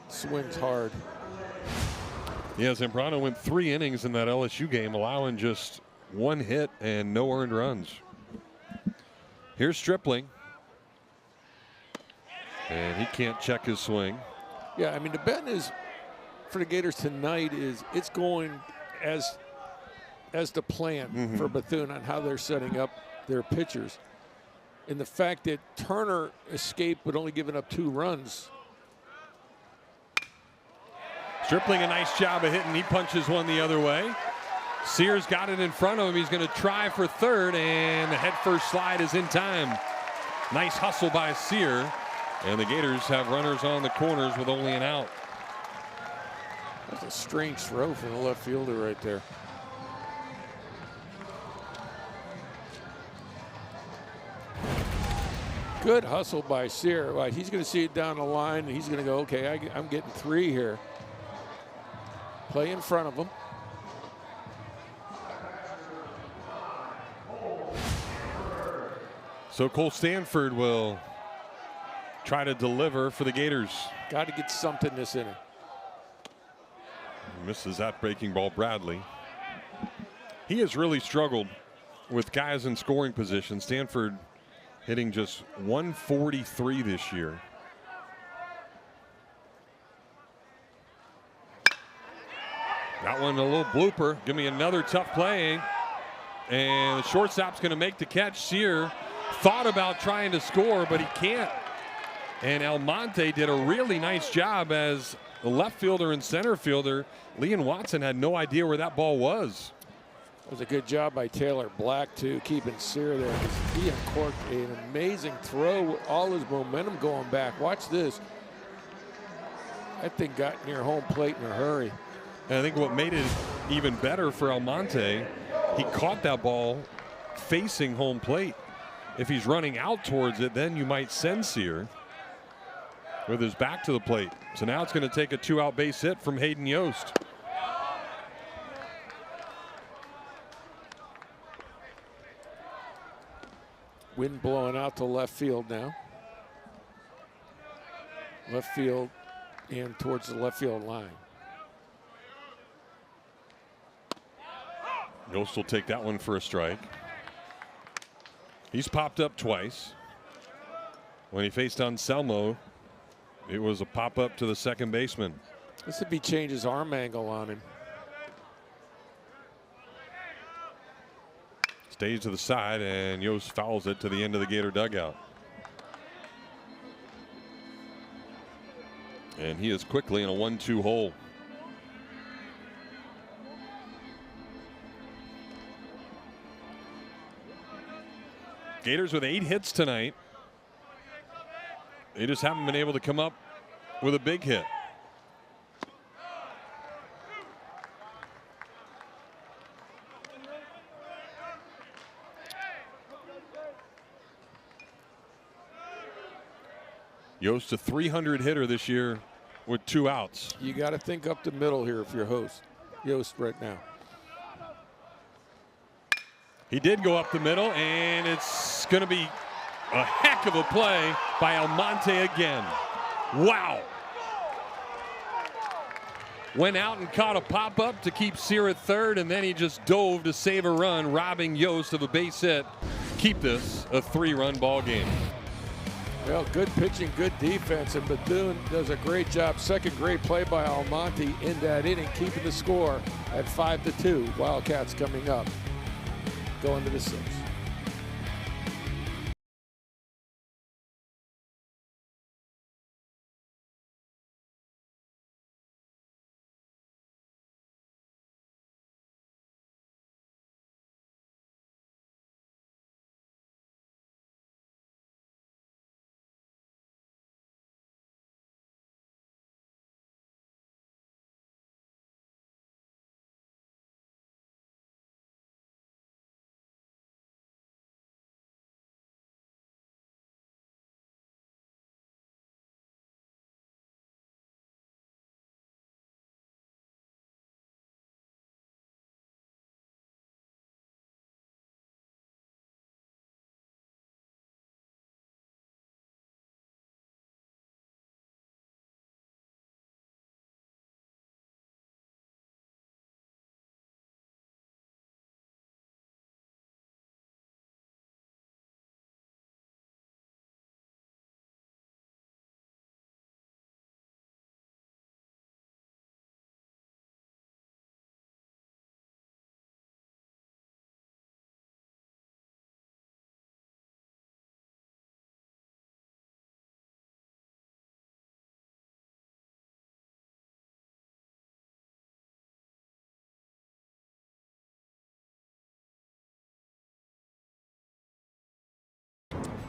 swings hard. Yeah, Zambrano went 3 innings in that LSU game, allowing just 1 hit and no earned runs. Here's Stripling. And he can't check his swing. Yeah, I mean, the bet is for the Gators tonight is it's going as the plan for Bethune on how they're setting up their pitchers. And the fact that Turner escaped but only giving up 2 runs. Stripling, a nice job of hitting. He punches one the other way. Sears got it in front of him. He's going to try for third, and the head-first slide is in time. Nice hustle by Sear. And the Gators have runners on the corners with only an out. That's a strange throw from the left fielder right there. Good hustle by Sear. Well, he's going to see it down the line, and he's going to go, okay, I'm getting 3 here. Play in front of him. So Cole Stanford will try to deliver for the Gators. Got to get something this inning. Misses that breaking ball, Bradley. He has really struggled with guys in scoring position. Stanford hitting just 143 this year. That one a little blooper. Give me another tough play. And the shortstop's going to make the catch. Sear thought about trying to score, but he can't. And Almonte did a really nice job as the left fielder and center fielder. Leon Watson had no idea where that ball was. It was a good job by Taylor Black, too, keeping Sear there. He uncorked an amazing throw with all his momentum going back. Watch this. That thing got near home plate in a hurry. And I think what made it even better for Almonte, he caught that ball facing home plate. If he's running out towards it, then you might send Sear with his back to the plate. So now it's going to take a 2-out base hit from Hayden Yost. Wind blowing out to left field now. Left field and towards the left field line. Yost will take that one for a strike. He's popped up twice. When he faced Anselmo, it was a pop-up to the second baseman. This would be changes arm angle on him. Stays to the side, and Yost fouls it to the end of the Gator dugout. And he is quickly in a 1-2 hole. Gators with 8 hits tonight. They just haven't been able to come up with a big hit. Yost a 300 hitter this year with 2 outs. You got to think up the middle here if you're Yost right now. He did go up the middle, and it's going to be a heck of a play by Almonte again. Wow. Went out and caught a pop-up to keep Sear at third, and then he just dove to save a run, robbing Yost of a base hit. Keep this a 3-run ball game. Well, good pitching, good defense, and Bethune does a great job. Second great play by Almonte in that inning, keeping the score at 5-2. Wildcats coming up, going to the 6th.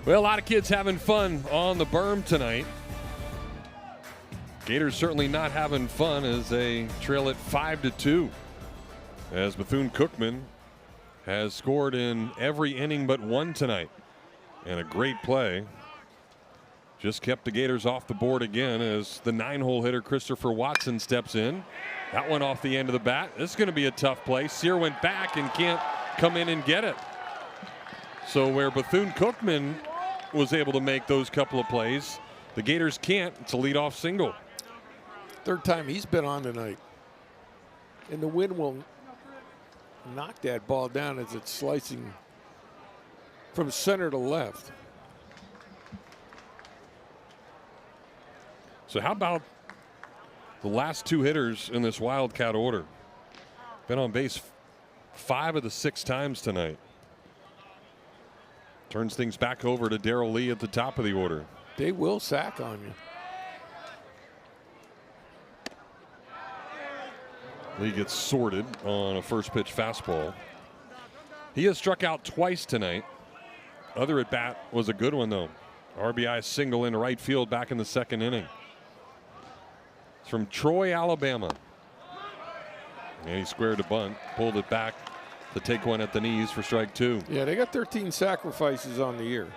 Well, a lot of kids having fun on the berm tonight. Gators certainly not having fun as they trail at 5-2. As Bethune-Cookman has scored in every inning but one tonight. And a great play. Just kept the Gators off the board again as the 9-hole hitter Christopher Watson steps in. That one off the end of the bat. This is going to be a tough play. Sear went back and can't come in and get it. So where Bethune-Cookman was able to make those couple of plays, the Gators can't. It's a leadoff single. Third time he's been on tonight. And the wind will knock that ball down as it's slicing from center to left. So how about the last 2 hitters in this Wildcat order? Been on base 5 of the 6 times tonight. Turns things back over to Darrell Lee at the top of the order. They will sack on you. Lee gets sorted on a first pitch fastball. He has struck out twice tonight. Other at bat was a good one though. RBI single in right field back in the 2nd inning. It's from Troy, Alabama. And he squared a bunt, pulled it back to take one at the knees for strike 2. Yeah, they got 13 sacrifices on the year.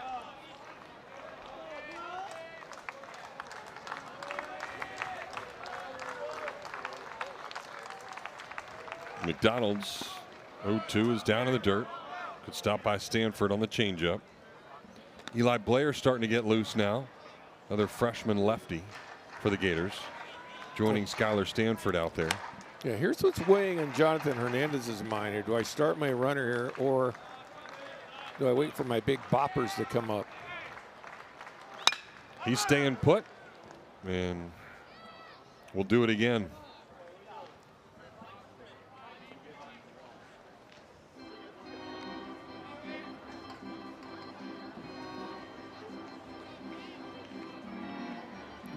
McDonald's 0-2 is down in the dirt. Could stop by Stanford on the changeup. Eli Blair starting to get loose now. Another freshman lefty for the Gators, joining Skylar Stanford out there. Yeah, here's what's weighing on Jonathan Hernandez's mind here. Do I start my runner here, or do I wait for my big boppers to come up? He's staying put, and we'll do it again.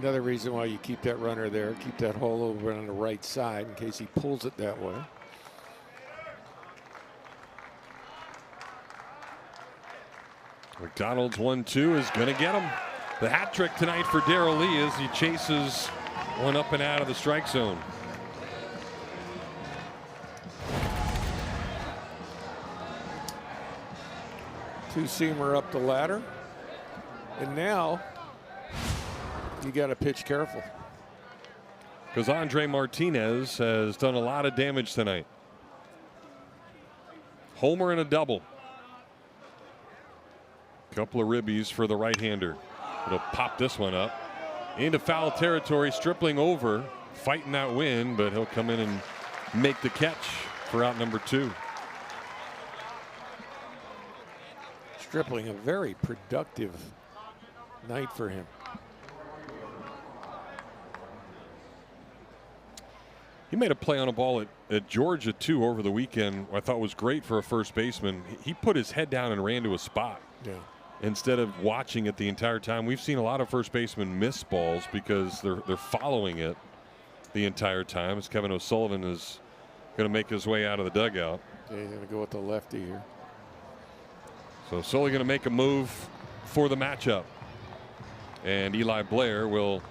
Another reason why you keep that runner there, keep that hole over on the right side in case he pulls it that way. McDonald's 1-2 is going to get him. The hat trick tonight for Darrell Lee as he chases one up and out of the strike zone. Two-seamer up the ladder. And now you got to pitch careful. Because Andre Martinez has done a lot of damage tonight. Homer and a double. Couple of ribbies for the right-hander. It'll pop this one up into foul territory. Stripling over, fighting that wind, but he'll come in and make the catch for out number 2. Stripling, a very productive night for him. He made a play on a ball at Georgia too over the weekend. I thought was great for a first baseman. He put his head down and ran to a spot. Yeah. Instead of watching it the entire time. We've seen a lot of first basemen miss balls because they're following it the entire time. As Kevin O'Sullivan is going to make his way out of the dugout. Yeah, he's going to go with the lefty here. So Sully going to make a move for the matchup. And Eli Blair will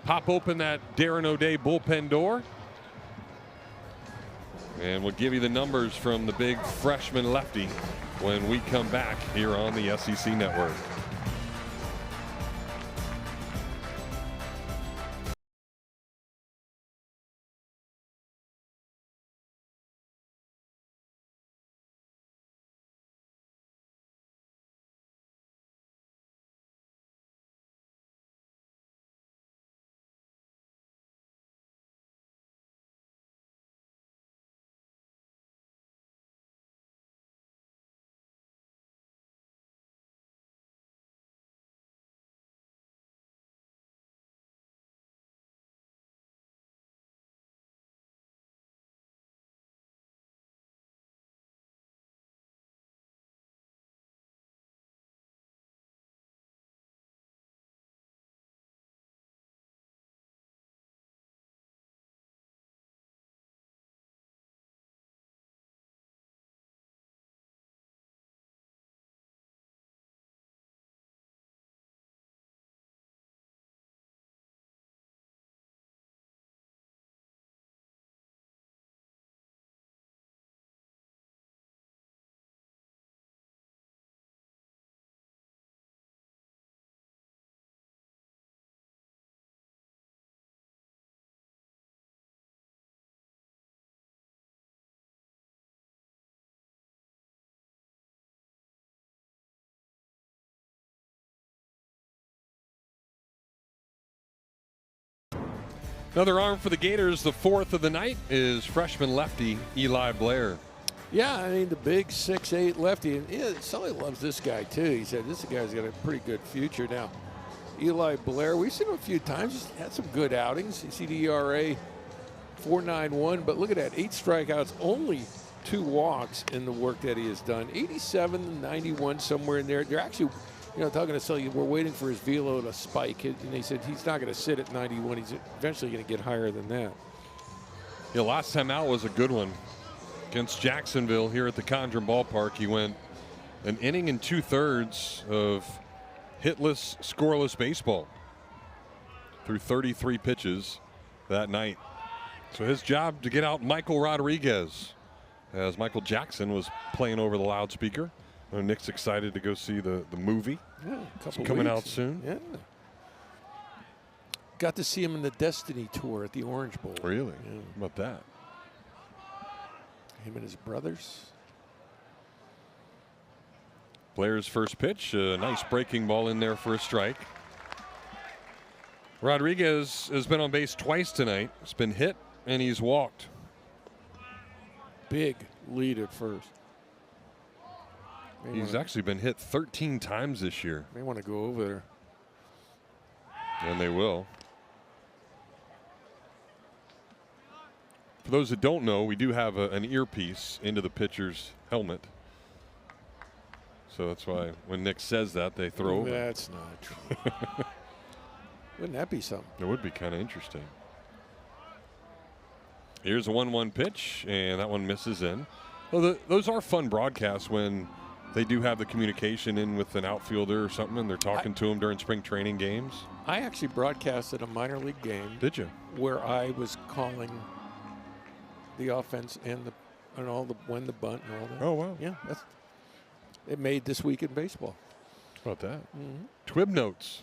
pop open that Darren O'Day bullpen door. And we'll give you the numbers from the big freshman lefty when we come back here on the SEC Network. Another arm for the Gators. The 4th of the night is freshman lefty Eli Blair. Yeah, I mean, the big 6'8" lefty. And yeah, Sully loves this guy, too. He said this guy's got a pretty good future. Now, Eli Blair, we've seen him a few times. He's had some good outings. You see the ERA 4.91, but look at that, 8 strikeouts, only 2 walks in the work that he has done. 87, 91, somewhere in there. They're actually, talking to Sully, we're waiting for his velo to spike. And they said he's not going to sit at 91. He's eventually going to get higher than that. Yeah, last time out was a good one against Jacksonville here at the Condren Ballpark. He went an inning and 2/3 of hitless, scoreless baseball through 33 pitches that night. So his job to get out Michael Rodriguez as Michael Jackson was playing over the loudspeaker. Nick's excited to go see the movie. Yeah, it's coming out soon. Yeah. Got to see him in the Destiny tour at the Orange Bowl. Really? Yeah. How about that? Him and his brothers. Blair's first pitch, a nice breaking ball in there for a strike. Rodriguez has been on base twice tonight. He's been hit and he's walked. Big lead at first. He's actually been hit 13 times this year. May want to go over there. And they will. For those that don't know, we do have an earpiece into the pitcher's helmet. So that's why when Nick says that, they throw over. That's not true. Wouldn't that be something? It would be kind of interesting. Here's a 1-1 pitch, and that one misses in. Well, those are fun broadcasts when they do have the communication in with an outfielder or something, and they're talking to him during spring training games. I actually broadcasted a minor league game. Did you? Where I was calling the offense and all the when the bunt and all that. Oh, wow. Yeah, it made This Week in Baseball. How about that? Twib notes.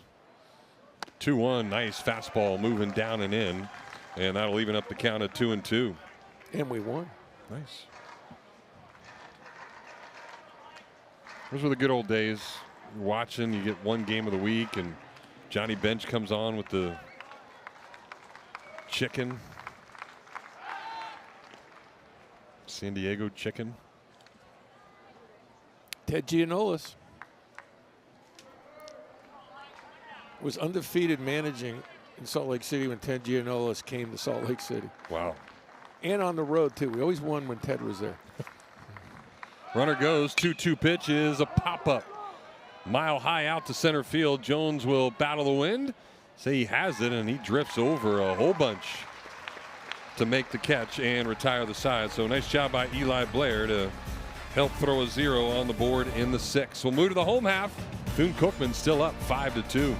2-1, nice fastball moving down and in, and that'll even up the count at 2-2. And we won. Nice. Those were the good old days. You're watching, you get one game of the week, and Johnny Bench comes on with the chicken. San Diego chicken. Ted Giannoulis was undefeated managing in Salt Lake City when Ted Giannoulis came to Salt Lake City. Wow. And on the road, too. We always won when Ted was there. Runner goes, 2-2 pitch is a pop-up. Mile high out to center field. Jones will battle the wind. Say he has it, and he drifts over a whole bunch to make the catch and retire the side. So nice job by Eli Blair to help throw a 0 on the board in the 6th. We'll move to the home half. Bethune-Cookman still up 5-2.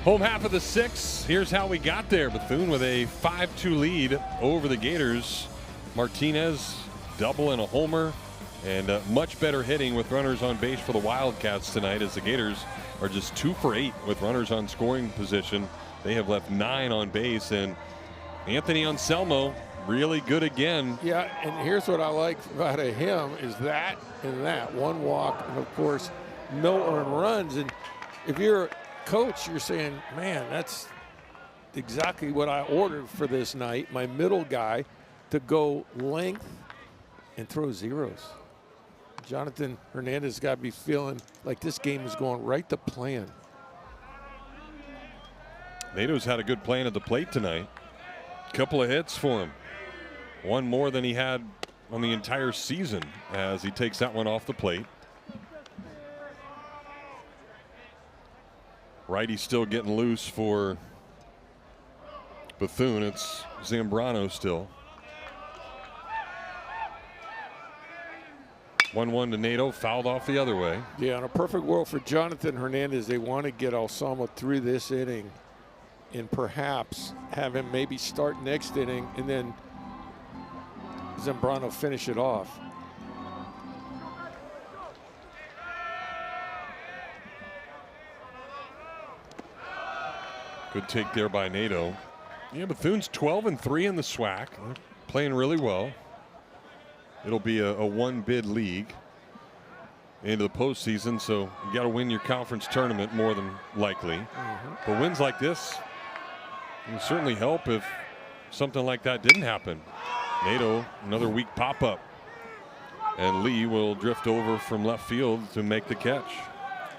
Home half of the 6th. Here's how we got there. Bethune with a 5-2 lead over the Gators. Martinez double and a homer, and much better hitting with runners on base for the Wildcats tonight, as the Gators are just 2 for 8 with runners on scoring position. They have left 9 on base, and Anthony Anselmo really good again. Yeah, and here's what I like about him is that and that. 1 walk, and of course, no earned runs. And if you're coach, you're saying, man, that's exactly what I ordered for this night. My middle guy to go length and throw zeros. Jonathan Hernandez got to be feeling like this game is going right to plan. Nato's had a good plan at the plate tonight. Couple of hits for him. One more than he had on the entire season as he takes that one off the plate. Righty still getting loose for Bethune. It's Zambrano still. 1-1 to Nato, fouled off the other way. Yeah, in a perfect world for Jonathan Hernandez, they want to get Anselmo through this inning and perhaps have him maybe start next inning and then Zambrano finish it off. Good take there by Nato. Yeah, Bethune's 12-3 in the SWAC. They're playing really well. It'll be a one-bid league into the postseason, so you got to win your conference tournament more than likely. But wins like this will certainly help if something like that didn't happen. Nato, another weak pop-up. And Lee will drift over from left field to make the catch.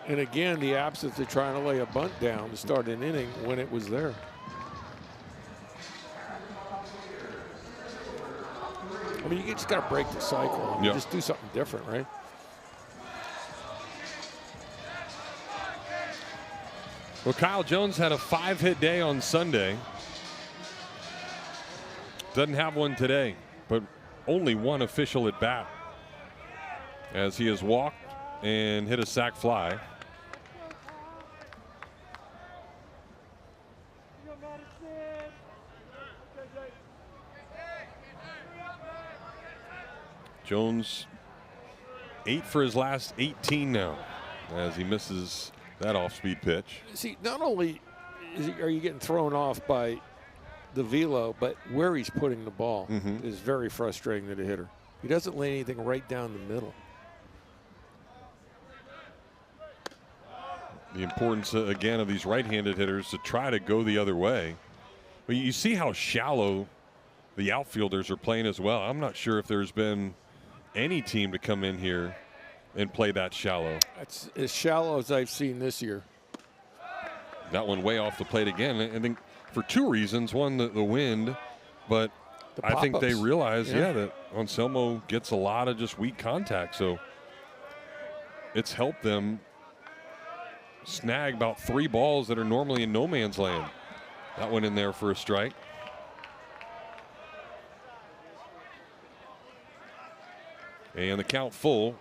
And again, the absence of trying to lay a bunt down to start an inning when it was there. I mean, you just got to break the cycle and just do something different, right? Well, Kyle Jones had a 5-hit day on Sunday. Doesn't have one today, but only one official at bat, as he has walked and hit a sac fly. Jones 8 for his last 18 now, as he misses that off-speed pitch. See, not only are you getting thrown off by the velo, but where he's putting the ball is very frustrating to the hitter. He doesn't lay anything right down the middle. The importance, again, of these right-handed hitters to try to go the other way. But you see how shallow the outfielders are playing as well. I'm not sure if there's been any team to come in here and play that shallow. That's as shallow as I've seen this year. That one way off the plate again. I think for two reasons. One, the wind, but I think they realize, that Anselmo gets a lot of just weak contact. So it's helped them snag about 3 balls that are normally in no man's land. That one in there for a strike. And the count full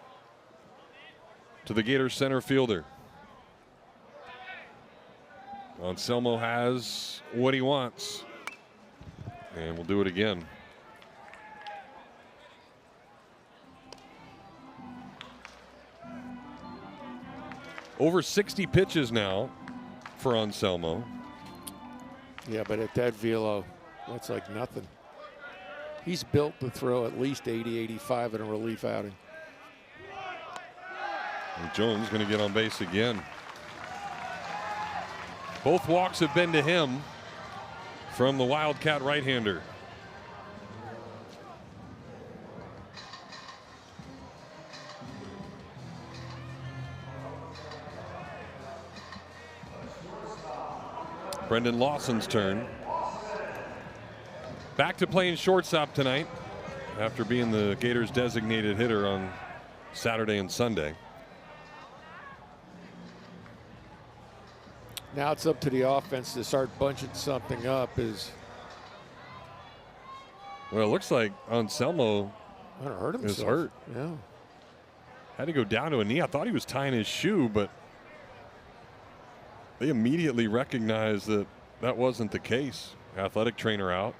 to the Gators center fielder. Anselmo has what he wants. And we'll do it again. Over 60 pitches now for Anselmo. Yeah, but at that velo, that's like nothing. He's built to throw at least 80, 85 in a relief outing. And Jones going to get on base again. Both walks have been to him from the Wildcat right-hander. Brendan Lawson's turn. Back to playing shortstop tonight after being the Gators' designated hitter on Saturday and Sunday. Now it's up to the offense to start bunching something up. Well, it looks like Anselmo is hurt. Yeah. Had to go down to a knee. I thought he was tying his shoe, but they immediately recognized that that wasn't the case. Athletic trainer out.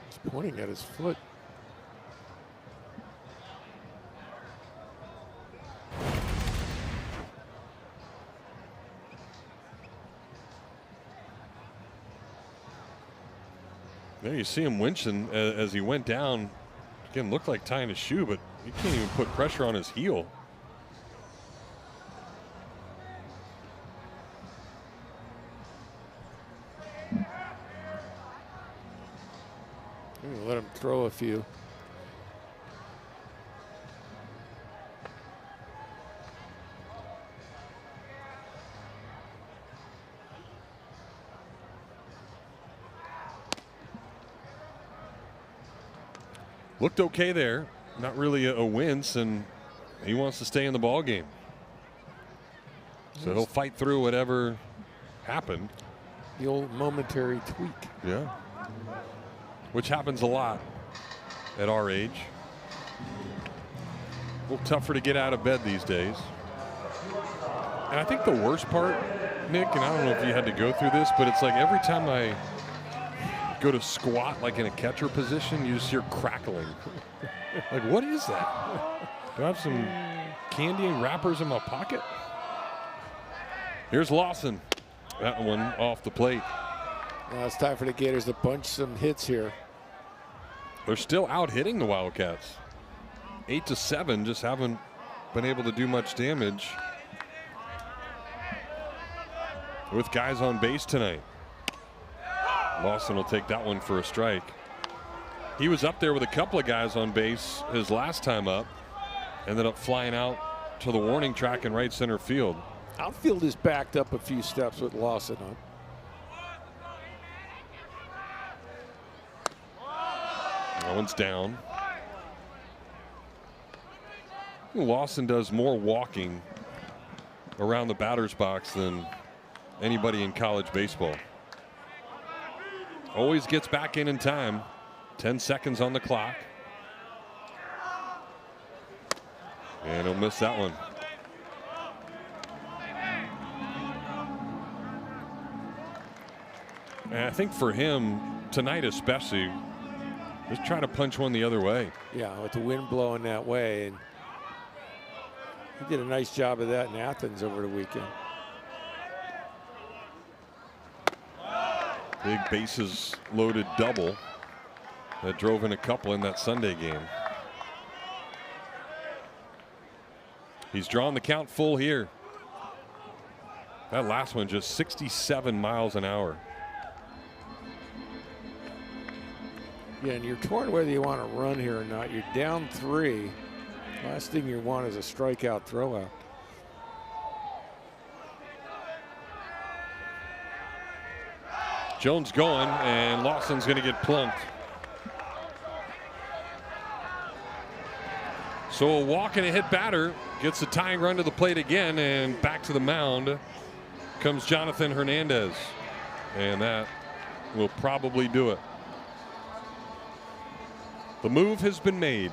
He's pointing at his foot. There you see him winching as he went down. Again, looked like tying his shoe, but he can't even put pressure on his heel. Let him throw a few. Looked okay there. Not really a wince, and he wants to stay in the ball game. So he'll fight through whatever happened. The old momentary tweak. Yeah. Which happens a lot at our age. A little tougher to get out of bed these days. And I think the worst part, Nick, and I don't know if you had to go through this, but it's like every time I go to squat like in a catcher position, you just hear crackling. Like, what is that? Do I have some candy and wrappers in my pocket? Here's Lawson. That one off the plate. Now it's time for the Gators to bunch some hits here. They're still out hitting the Wildcats. 8-7, just haven't been able to do much damage with guys on base tonight. Lawson will take that one for a strike. He was up there with a couple of guys on base his last time up. Ended up flying out to the warning track in right center field. Outfield is backed up a few steps with Lawson on. That one's down. Lawson does more walking around the batter's box than anybody in college baseball. Always gets back in time. 10 seconds on the clock. And he'll miss that one. And I think for him tonight especially, just try to punch one the other way. Yeah, with the wind blowing that way. And he did a nice job of that in Athens over the weekend. Big bases loaded double that drove in a couple in that Sunday game. He's drawn the count full here. That last one just 67 miles an hour. Yeah, and you're torn whether you want to run here or not. You're down 3. Last thing you want is a strikeout throwout. Jones going, and Lawson's going to get plunked. So a walk and a hit batter gets a tying run to the plate again, and back to the mound comes Jonathan Hernandez. And that will probably do it. The move has been made.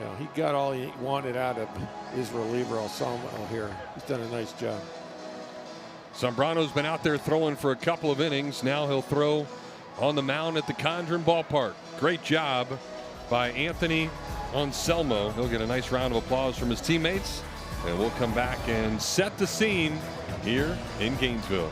Yeah, he got all he wanted out of his reliever, Alzolmo here. He's done a nice job. Zambrano's been out there throwing for a couple of innings. Now he'll throw on the mound at the Condren Ballpark. Great job by Anthony Anselmo. He'll get a nice round of applause from his teammates. And we'll come back and set the scene here in Gainesville.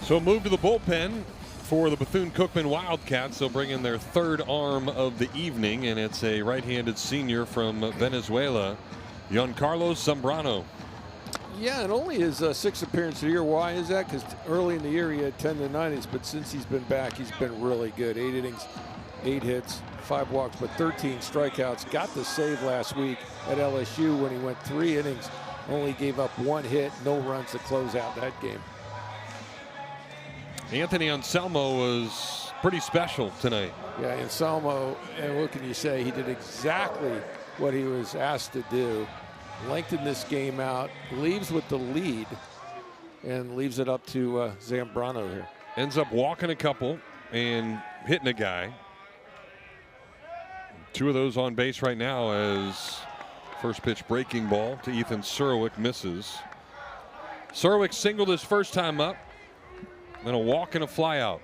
So move to the bullpen for the Bethune-Cookman Wildcats. They'll bring in their third arm of the evening, and it's a right-handed senior from Venezuela, Giancarlo Zambrano. Yeah, and only his 6th appearance of the year. Why is that? Because early in the year he had 10 to 90s, but since he's been back, he's been really good. 8 innings, 8 hits, 5 walks, but 13 strikeouts. Got the save last week at LSU when he went 3 innings, only gave up 1 hit, no runs to close out that game. Anthony Anselmo was pretty special tonight. Yeah, Anselmo, and what can you say? He did exactly what he was asked to do. Lengthened this game out, leaves with the lead, and leaves it up to Zambrano here. Ends up walking a couple and hitting a guy. 2 of those on base right now as first pitch breaking ball to Ethan Surowick misses. Surowick singled his first time up. Then a walk and a fly out.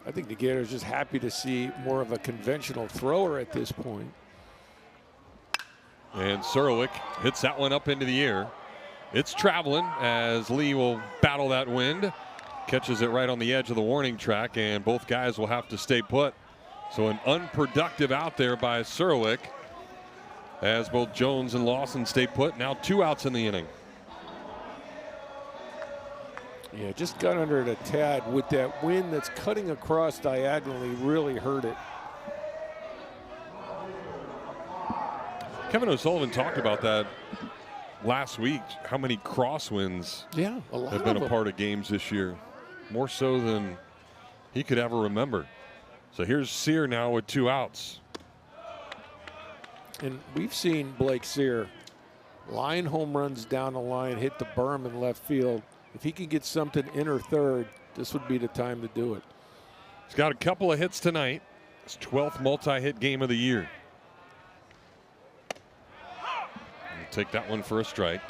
I think the Gators just happy to see more of a conventional thrower at this point. And Surowick hits that one up into the air. It's traveling as Lee will battle that wind. Catches it right on the edge of the warning track, and both guys will have to stay put. So an unproductive out there by Surowick as both Jones and Lawson stay put. Now 2 outs in the inning. Yeah, just got under it a tad with that wind that's cutting across diagonally, really hurt it. Kevin O'Sullivan talked about that last week, how many crosswinds a lot have been of a part of games this year. More so than he could ever remember. So here's Sear now with 2 outs. And we've seen Blake Sear line home runs down the line, hit the berm in left field. If he can get something in or third, this would be the time to do it. He's got a couple of hits tonight. His 12th multi-hit game of the year. He'll take that one for a strike.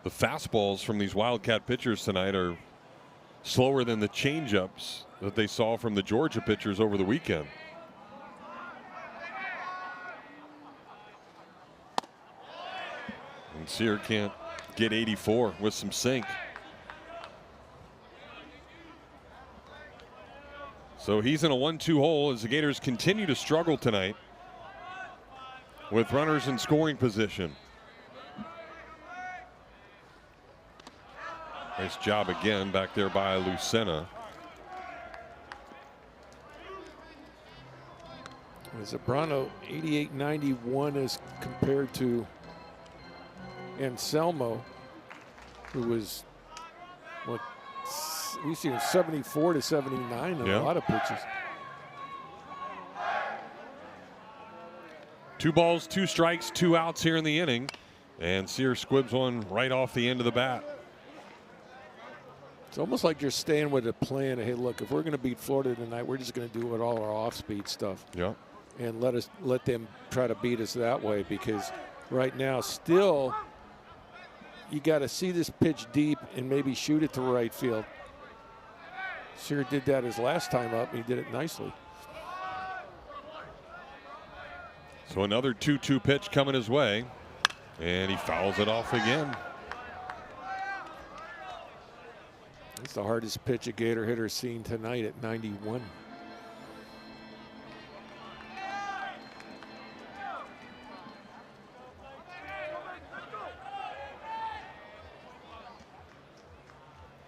The fastballs from these Wildcat pitchers tonight are slower than the changeups that they saw from the Georgia pitchers over the weekend. And Sear can't get 84 with some sink. So he's in a 1-2 hole as the Gators continue to struggle tonight with runners in scoring position. Nice job again back there by Lucena. Zambrano 88-91 as compared to Anselmo, who was what we've seen 74-79 in a lot of pitches. 2 balls, 2 strikes, 2 outs here in the inning, and Sear squibs one right off the end of the bat. It's almost like you're staying with a plan. Hey, look, if we're going to beat Florida tonight, we're just going to do it all our off-speed stuff. Yeah. And let them try to beat us that way, because right now still you got to see this pitch deep and maybe shoot it to right field. Sear did that his last time up, and he did it nicely. So another 2-2 pitch coming his way, and he fouls it off again. It's the hardest pitch a Gator hitter's seen tonight at 91.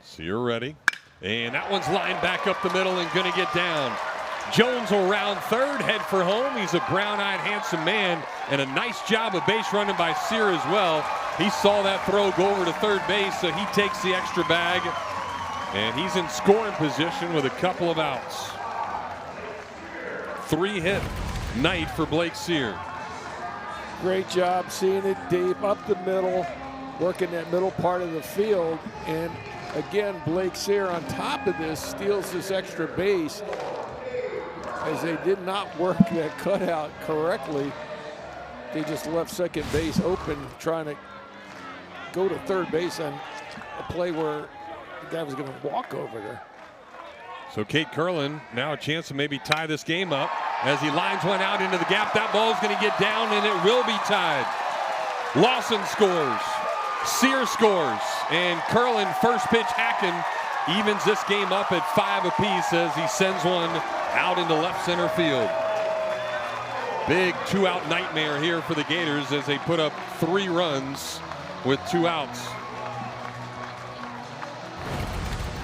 Sear ready. And that one's lined back up the middle and going to get down. Jones will round third, head for home. He's a brown-eyed, handsome man, and a nice job of base running by Sear as well. He saw that throw go over to third base, so he takes the extra bag. And he's in scoring position with a couple of outs. 3-hit night for Blake Sear. Great job seeing it deep up the middle, working that middle part of the field. And again, Blake Sear on top of this steals this extra base, as they did not work that cutout correctly. They just left second base open, trying to go to third base on a play where the guy was going to walk over there. So Kate Curlin now a chance to maybe tie this game up as he lines one out into the gap. That ball's going to get down, and it will be tied. Lawson scores. Sear scores. And Curlin, first pitch hacking, evens this game up at 5 apiece as he sends one out into left center field. Big 2-out nightmare here for the Gators as they put up 3 runs with 2 outs.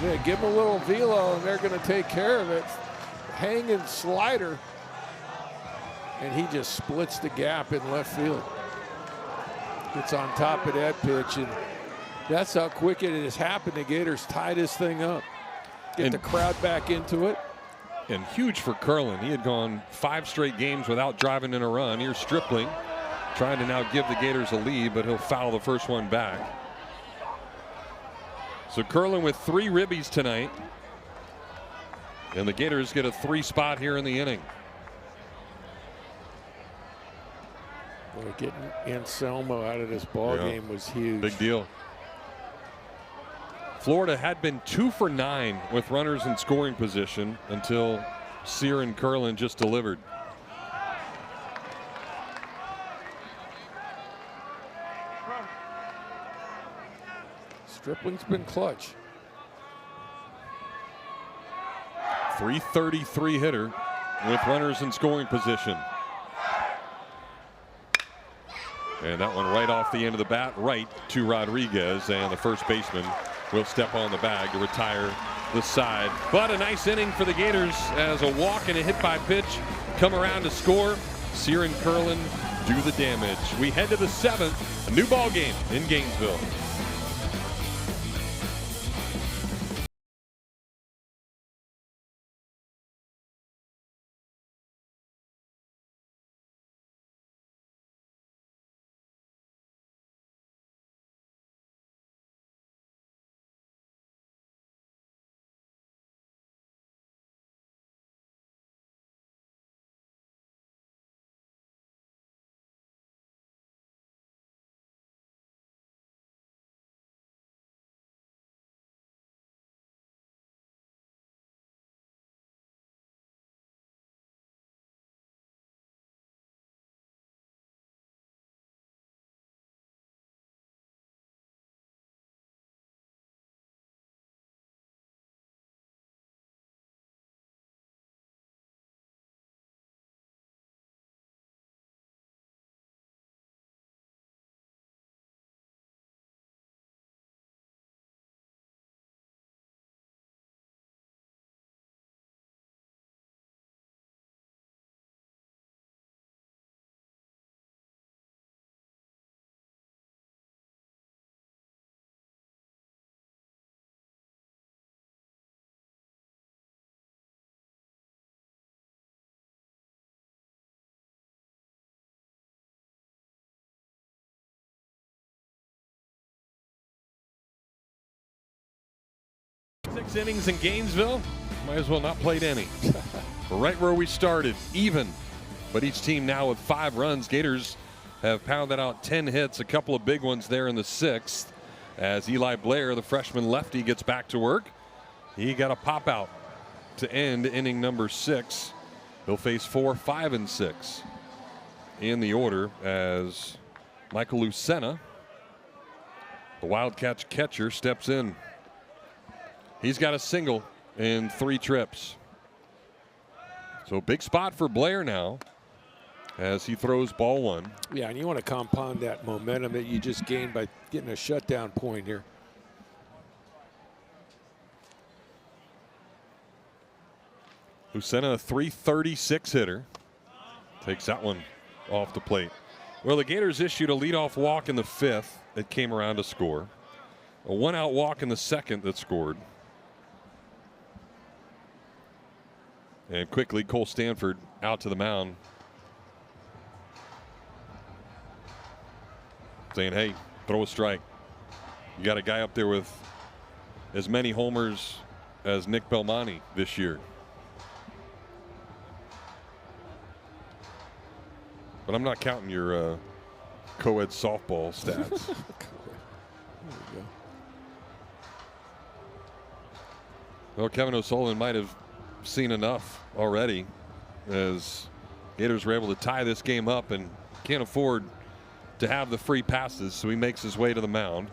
Yeah, give them a little velo and they're going to take care of it. Hanging slider, and he just splits the gap in left field. Gets on top of that pitch, and that's how quick it has happened. The Gators tie this thing up, get the crowd back into it. And huge for Curlin. He had gone 5 straight games without driving in a run. Here's Stripling trying to now give the Gators a lead, but he'll foul the first one back. So Curlin with 3 ribbies tonight, and the Gators get a 3 spot here in the inning. Boy, getting Anselmo out of this ball game was huge. Big deal. Florida had been 2 for 9 with runners in scoring position until Sear and Curlin just delivered. Stripling's been clutch. 333 hitter with runners in scoring position. And that one right off the end of the bat, right to Rodriguez, and the first baseman will step on the bag to retire the side. But a nice inning for the Gators as a walk and a hit by pitch come around to score. Sear and Curlin do the damage. We head to the 7th, a new ball game in Gainesville. Six innings in Gainesville. Might as well not played any. Right where we started, even. But each team now with 5 runs. Gators have pounded out 10 hits, a couple of big ones there in the 6th. As Eli Blair, the freshman lefty, gets back to work. He got a pop out to end inning number 6. He'll face 4, 5, and 6 in the order as Michael Lucena, the Wildcats catcher, steps in. He's got a single in 3 trips. So big spot for Blair now as he throws ball 1. Yeah, and you want to compound that momentum that you just gained by getting a shutdown point here. Lucena, a 336 hitter, takes that one off the plate. Well, the Gators issued a leadoff walk in the 5th that came around to score. A 1-out walk in the 2nd that scored. And quickly, Cole Stanford out to the mound, saying, hey, throw a strike. You got a guy up there with as many homers as Nick Belmonte this year. But I'm not counting your co-ed softball stats. There we go. Well, Kevin O'Sullivan might have seen enough already as Gators were able to tie this game up and can't afford to have the free passes, so he makes his way to the mound.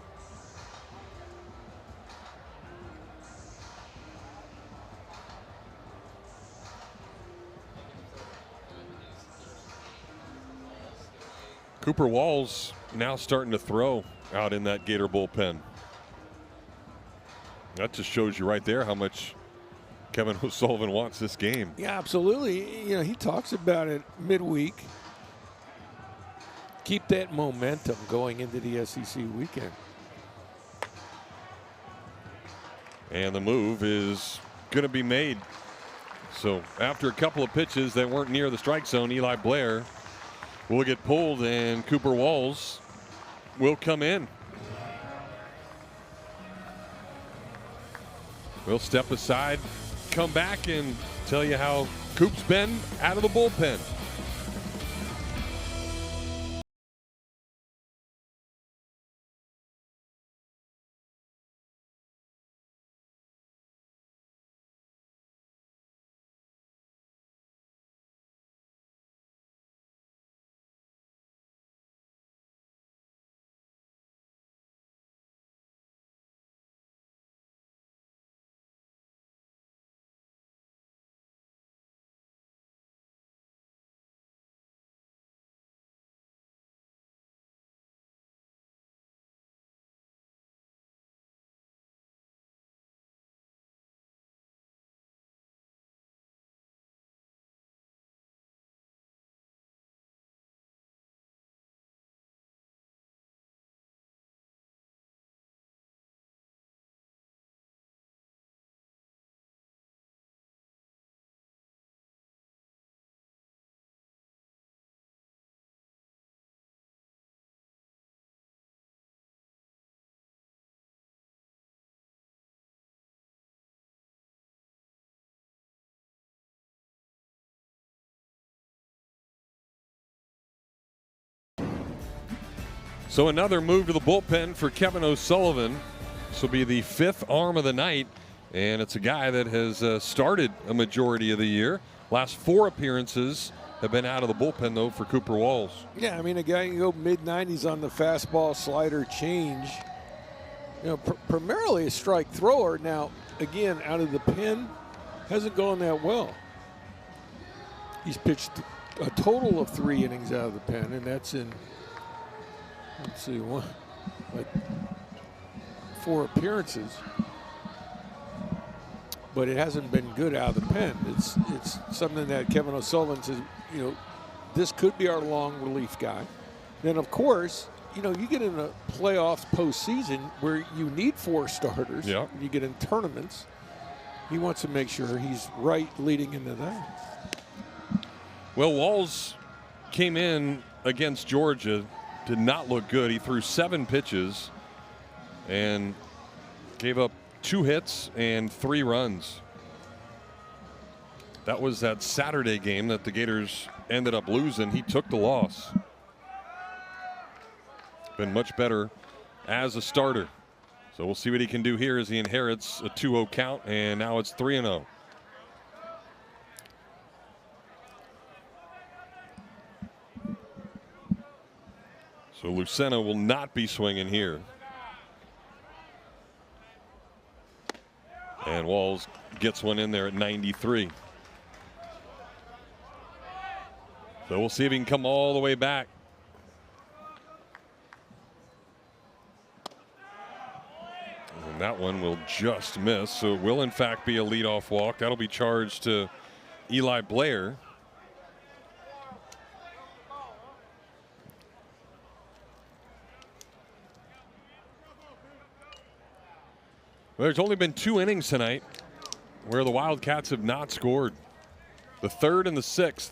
Cooper Walls now starting to throw out in that Gator bullpen. That just shows you right there how much Kevin O'Sullivan wants this game. Yeah, absolutely. You know, he talks about it midweek. Keep that momentum going into the SEC weekend. And the move is going to be made. So after a couple of pitches that weren't near the strike zone, Eli Blair will get pulled and Cooper Walls will come in. We'll step aside, come back and tell you how Coop's been out of the bullpen. So another move to the bullpen for Kevin O'Sullivan. This will be the 5th arm of the night, and it's a guy that has started a majority of the year. Last 4 appearances have been out of the bullpen, though, for Cooper Walls. Yeah, I mean, a guy can go mid-90s on the fastball slider change. You know, primarily a strike thrower. Now, again, out of the pen, hasn't gone that well. He's pitched a total of 3 innings out of the pen, and that's in, let's see, 4 appearances. But it hasn't been good out of the pen. It's something that Kevin O'Sullivan says, you know, this could be our long relief guy. Then, of course, you know, you get in a playoffs postseason where you need 4 starters. Yeah. You get in tournaments. He wants to make sure he's right leading into that. Well, Walls came in against Georgia, did not look good. He threw 7 pitches and gave up 2 hits and 3 runs. That was that Saturday game that the Gators ended up losing. He took the loss. Been much better as a starter. So we'll see what he can do here as he inherits a 2-0 count, and now it's 3-0. So Lucena will not be swinging here. And Walls gets one in there at 93. So we'll see if he can come all the way back. And that one will just miss. So it will, in fact, be a leadoff walk. That'll be charged to Eli Blair. Well, there's only been 2 innings tonight where the Wildcats have not scored. The 3rd and the 6th.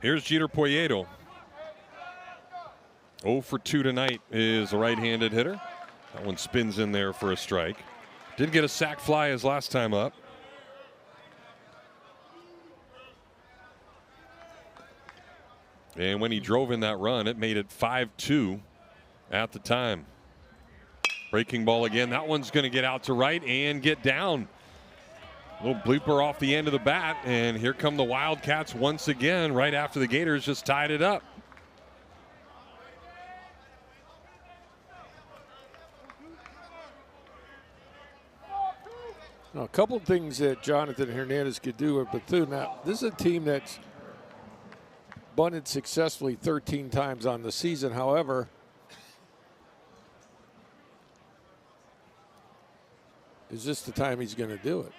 Here's Jeter Poyeto. 0 for 2 tonight is a right-handed hitter. That one spins in there for a strike. Did get a sac fly his last time up. And when he drove in that run, it made it 5-2 at the time. Breaking ball again. That one's going to get out to right and get down. Little blooper off the end of the bat, and here come the Wildcats once again right after the Gators just tied it up. Now, a couple of things that Jonathan Hernandez could do with Bethune. Now, this is a team that's bunted successfully 13 times on the season. However, is this the time he's going to do it?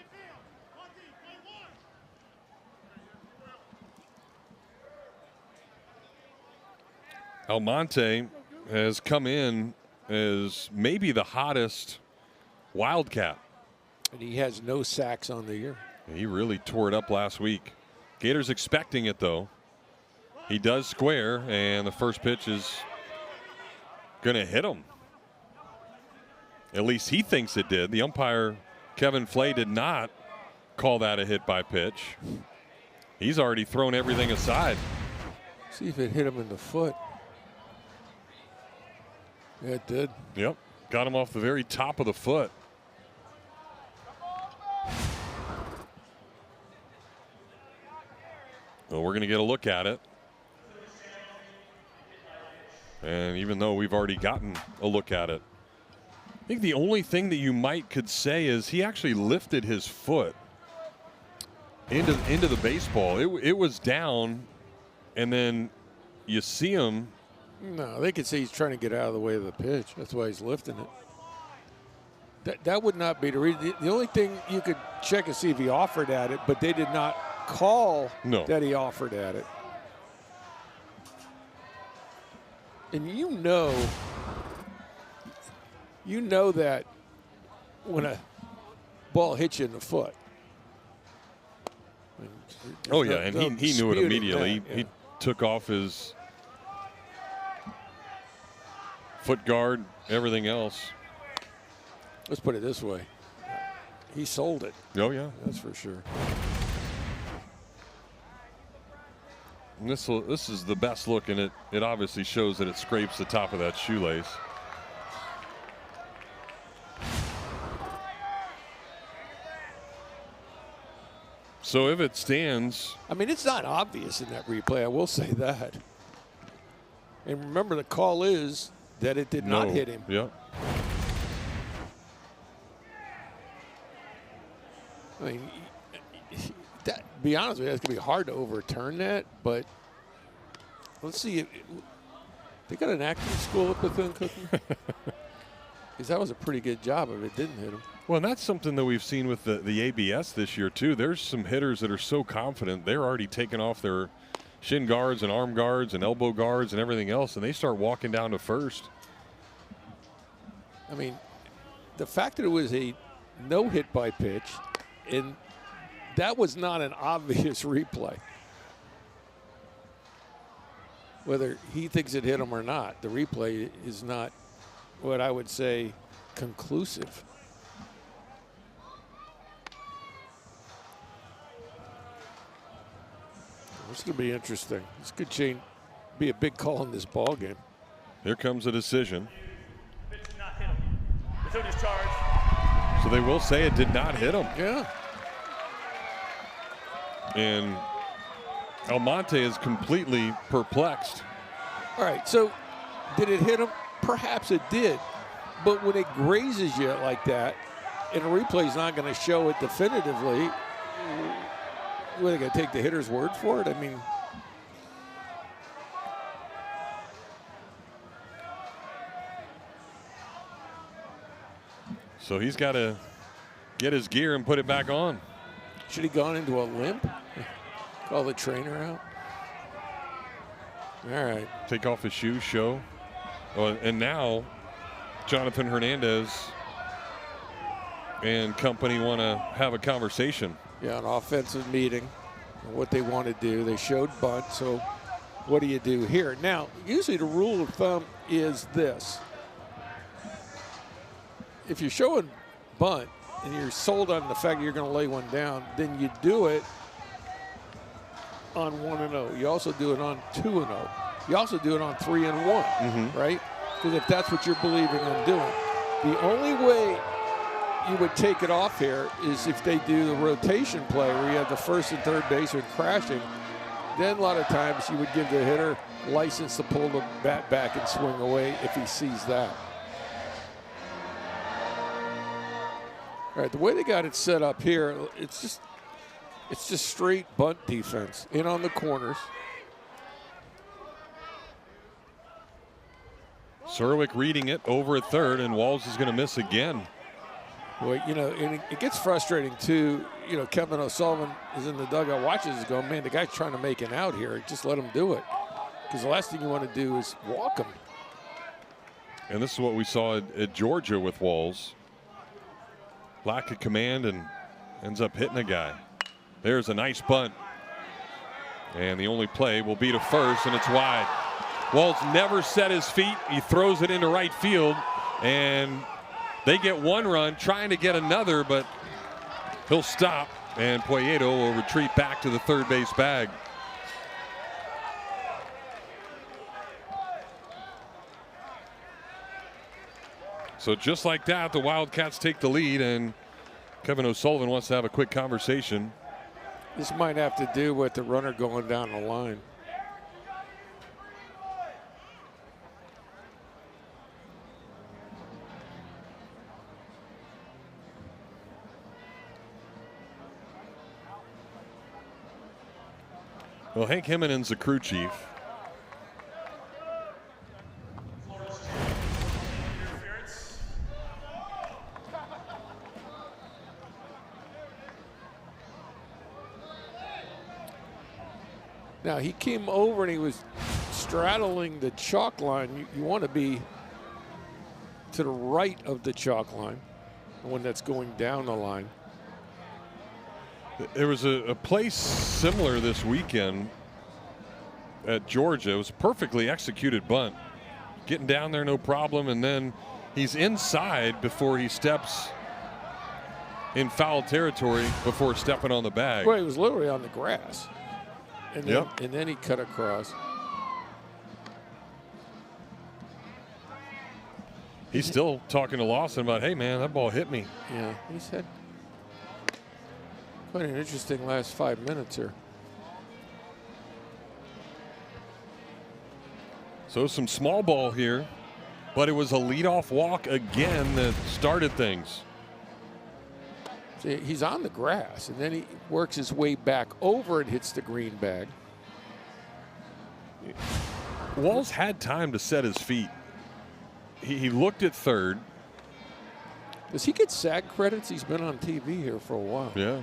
Almonte has come in as maybe the hottest Wildcat. And he has no sacks on the year. He really tore it up last week. Gators expecting it, though. He does square, and the first pitch is going to hit him. At least he thinks it did. The umpire, Kevin Flay, did not call that a hit by pitch. He's already thrown everything aside. See if it hit him in the foot. Yeah, it did. Yep. Got him off the very top of the foot. Well, we're going to get a look at it. And even though we've already gotten a look at it, I think the only thing that you could say is he actually lifted his foot into the baseball. It was down, and then you see him. No, they could say he's trying to get out of the way of the pitch. That's why he's lifting it. That would not be the reason. The only thing you could check is see if he offered at it, but they did not call that he offered at it. And you know that when a ball hits you in the foot. Oh, yeah, and he knew it immediately. That, yeah. He took off his foot guard, everything else. Let's put it this way. He sold it. Oh, yeah. That's for sure. And this is the best look, and it obviously shows that it scrapes the top of that shoelace. So if it stands, I mean, it's not obvious in that replay, I will say that. And remember, the call is that it did not hit him. Yep. I mean, be honest with you, it's going to be hard to overturn that, but let's see. They got an acting school up within Cooking? Because that was a pretty good job if it didn't hit him. Well, and that's something that we've seen with the ABS this year, too. There's some hitters that are so confident, they're already taking off their shin guards and arm guards and elbow guards and everything else, and they start walking down to first. I mean, the fact that it was a no hit by pitch, and that was not an obvious replay. Whether he thinks it hit him or not, the replay is not what I would say conclusive. This is going to be interesting. This could be a big call in this ball game. Here comes a decision. Pitch did not hit him. There's no discharge. So they will say it did not hit him. Yeah. And Almonte is completely perplexed. All right, so did it hit him? Perhaps it did. But when it grazes you like that, and a replay is not going to show it definitively, what, are they going to take the hitter's word for it? I mean, so he's got to get his gear and put it back on. should he gone into a limp? Call the trainer out? All right. Take off his shoes, show. Well, and now Jonathan Hernandez and company want to have a conversation. Yeah, an offensive meeting, what they want to do. They showed bunt, so what do you do here? Now, usually the rule of thumb is this. If you're showing bunt and you're sold on the fact that you're going to lay one down, then you do it on 1-0. You also do it on 2-0. You also do it on 3-1, right? Because if that's what you're believing in doing. The only way you would take it off here is if they do the rotation play where you have the first and third baseman crashing. Then a lot of times you would give the hitter license to pull the bat back and swing away if he sees that. All right, the way they got it set up here, it's just straight bunt defense in on the corners. Serwick reading it over at third, and Walls is going to miss again. Well, you know, and it gets frustrating too. You know, Kevin O'Sullivan is in the dugout, watches it, going, man, the guy's trying to make an out here. Just let him do it, because the last thing you want to do is walk him. And this is what we saw at Georgia with Walls. Lack of command and ends up hitting a guy. There's a nice bunt. And the only play will be to first, and it's wide. Walls never set his feet. He throws it into right field, and they get one run, trying to get another, but he'll stop, and Poyeto will retreat back to the third base bag. So just like that, the Wildcats take the lead, and Kevin O'Sullivan wants to have a quick conversation. This might have to do with the runner going down the line. Well, Hank Himenen's the crew chief. Now, he came over and he was straddling the chalk line. You want to be to the right of the chalk line when that's going down the line. There was a play similar this weekend at Georgia. It was a perfectly executed bunt. Getting down there, no problem, and then he's inside before he steps in foul territory before stepping on the bag. Well, he was literally on the grass. and then he cut across. He's still talking to Lawson about, hey, man, that ball hit me. Yeah, he's had quite an interesting last 5 minutes here. So some small ball here, but it was a leadoff walk again that started things. See, he's on the grass, and then he works his way back over and hits the green bag. Walls had time to set his feet. He looked at third. Does he get SAG credits? He's been on TV here for a while. Yeah.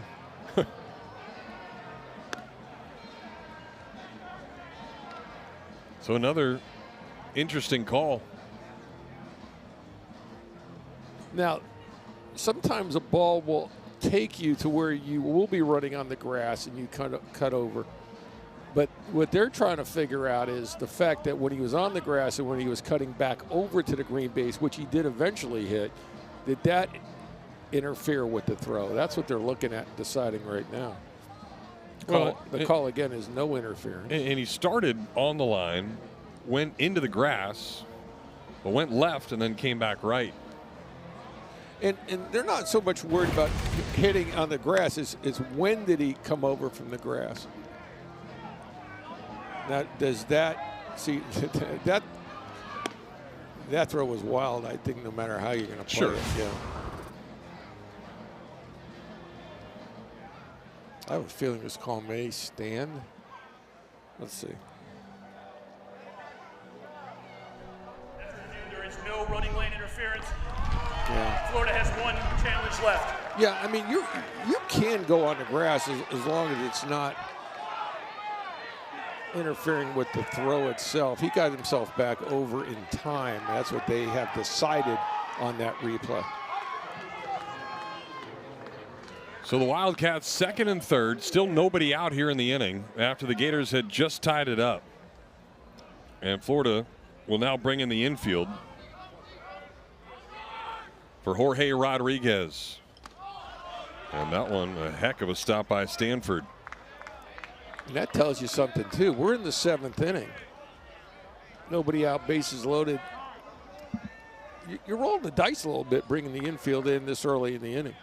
So another interesting call. Now, sometimes a ball will take you to where you will be running on the grass and you cut over. But what they're trying to figure out is the fact that when he was on the grass and when he was cutting back over to the green base, which he did eventually hit, did that interfere with the throw? That's what they're looking at deciding right now. Well, the call again is no interference. And he started on the line, went into the grass, but went left and then came back right. And they're not so much worried about hitting on the grass as when did he come over from the grass. Now, does that see that throw was wild? I think no matter how you're going to play it, yeah. I have a feeling this call may stand. Let's see. There is no running lane interference. Yeah. Florida has one challenge left. Yeah, I mean you can go on the grass as long as it's not interfering with the throw itself. He got himself back over in time. That's what they have decided on that replay. So the Wildcats second and third, still nobody out here in the inning after the Gators had just tied it up. And Florida will now bring in the infield for Jorge Rodriguez. And that one, a heck of a stop by Stanford. And that tells you something, too. We're in the seventh inning. Nobody out, bases loaded. You're rolling the dice a little bit bringing the infield in this early in the inning.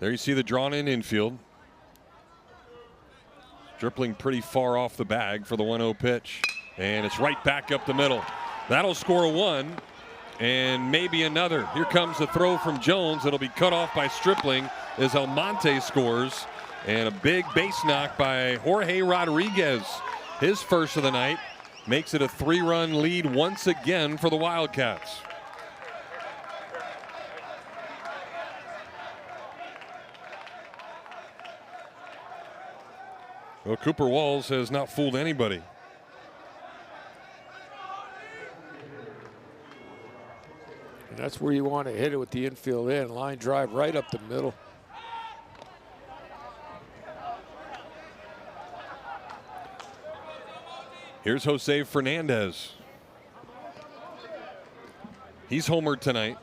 There you see the drawn-in infield. Dribbling pretty far off the bag for the 1-0 pitch. And it's right back up the middle. That'll score a one and maybe another. Here comes the throw from Jones. It'll be cut off by Stripling as Almonte scores. And a big base knock by Jorge Rodriguez. His first of the night makes it a 3-run lead once again for the Wildcats. Well, Cooper Walls has not fooled anybody. And that's where you want to hit it with the infield in. Line drive right up the middle. Here's Jose Fernandez. He's homered tonight.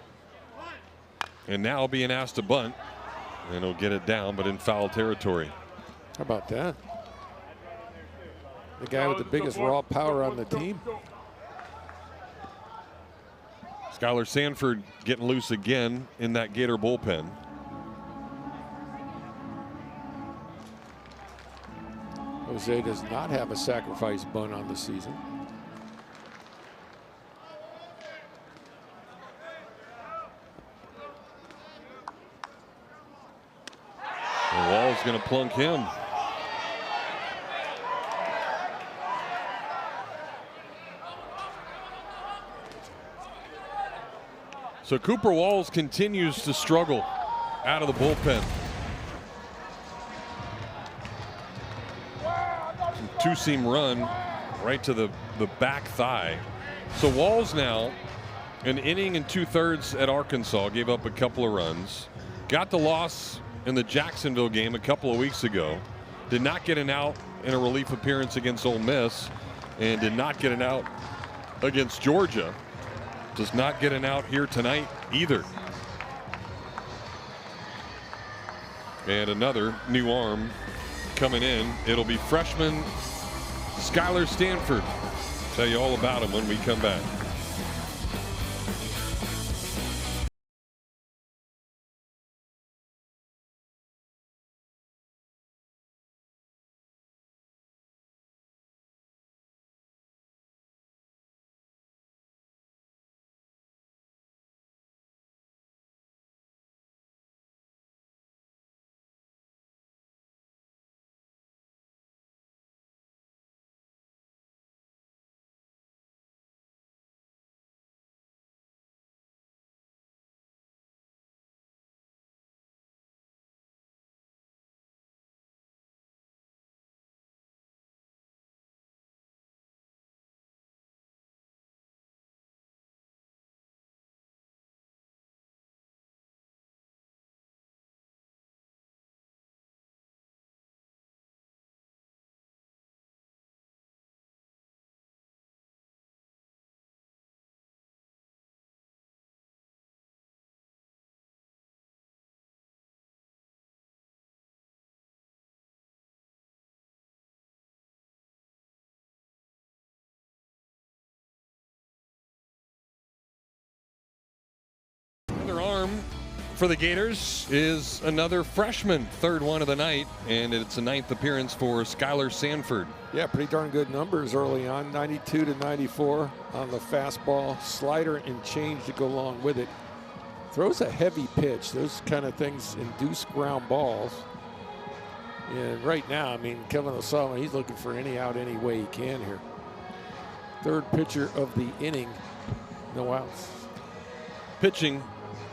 And now being asked to bunt. And he'll get it down, but in foul territory. How about that? The guy with the biggest raw power on the team. Skylar Sanford getting loose again in that Gator bullpen. Jose does not have a sacrifice bunt on the season. And Wall's going to plunk him. So Cooper Walls continues to struggle out of the bullpen. Two-seam run right to the back thigh. So Walls now, an inning and 2/3 at Arkansas, gave up a couple of runs. Got the loss in the Jacksonville game a couple of weeks ago. Did not get an out in a relief appearance against Ole Miss, and did not get an out against Georgia. does not get an out here tonight either. And another new arm coming in. It'll be freshman Skylar Stanford. Tell you all about him when we come back. Another arm for the Gators is another freshman, third one of the night, and it's a 9th appearance for Skylar Stanford. Yeah, pretty darn good numbers early on, 92 to 94 on the fastball, slider and change to go along with it. Throws a heavy pitch. Those kind of things induce ground balls. And right now, I mean, Kevin O'Sullivan, he's looking for any out any way he can here. Third pitcher of the inning, no outs. Pitching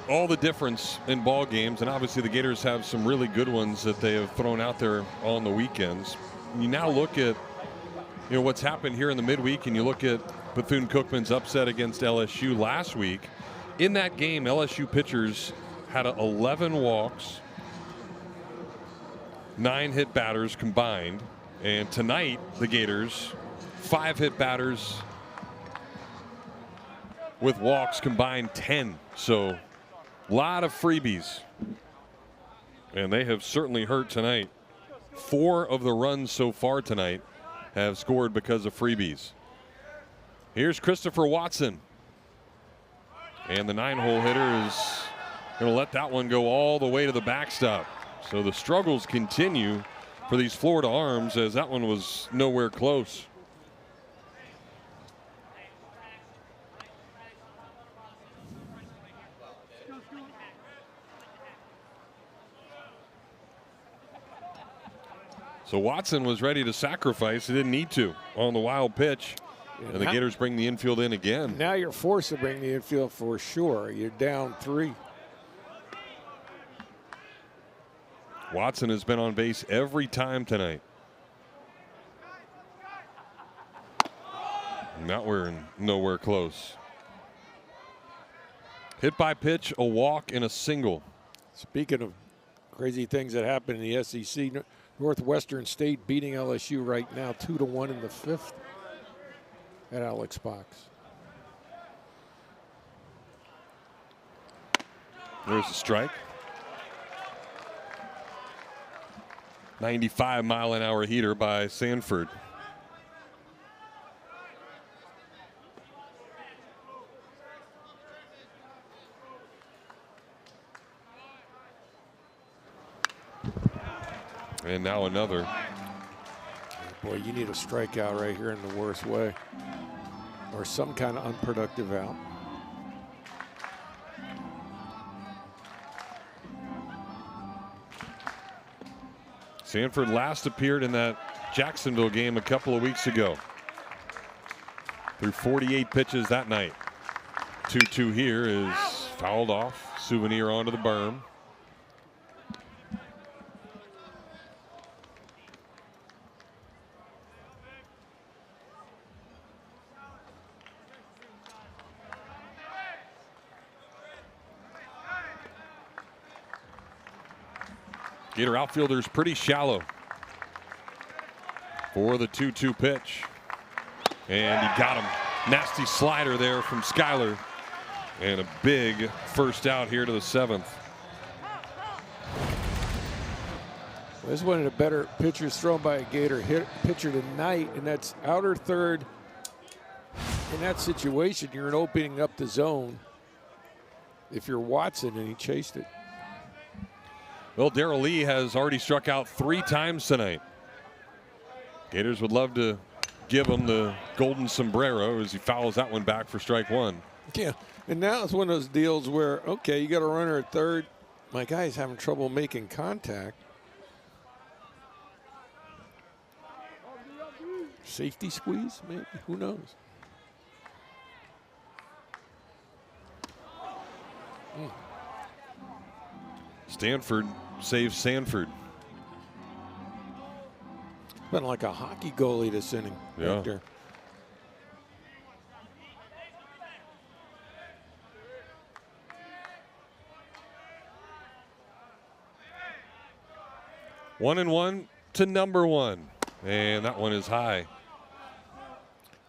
all the difference in ball games, and obviously the Gators have some really good ones that they have thrown out there on the weekends. You now look at what's happened here in the midweek, and you look at Bethune-Cookman's upset against LSU last week. In that game, LSU pitchers had 11 walks, 9 hit batters combined, and tonight the Gators 5 hit batters with walks combined 10. So a lot of freebies, and they have certainly hurt tonight. 4 of the runs so far tonight have scored because of freebies. Here's Christopher Watson, and the 9-hole hitter is going to let that one go all the way to the backstop. So the struggles continue for these Florida arms, as that one was nowhere close. So Watson was ready to sacrifice. He didn't need to on the wild pitch. And the Gators bring the infield in again. Now you're forced to bring the infield for sure. You're down 3. Watson has been on base every time tonight. Not nowhere close. Hit by pitch, a walk, and a single. Speaking of crazy things that happen in the SEC, Northwestern State beating LSU right now 2-1 in the 5th at Alex Box. There's a strike. 95-mile-an-hour heater by Sanford. And now another. Boy, you need a strikeout right here in the worst way, or some kind of unproductive out. Sanford last appeared in that Jacksonville game a couple of weeks ago. Threw 48 pitches that night. 2-2 here is fouled off. Souvenir onto the berm. Gator outfielders pretty shallow for the 2-2 pitch. And he got him. Nasty slider there from Skylar. And a big first out here to the 7th. Well, this is one of the better pitchers thrown by a Gator pitcher tonight, and that's outer third. In that situation, you're opening up the zone. If you're Watson, and he chased it. Well, Darrell Lee has already struck out 3 times tonight. Gators would love to give him the golden sombrero as he fouls that one back for strike 1. Yeah, and now it's one of those deals where, okay, you got a runner at third. My guy's having trouble making contact. Safety squeeze, maybe? Who knows? Stanford saves Sanford. Been like a hockey goalie this inning. Yeah. Right there. 1-1 to number 1. And that one is high.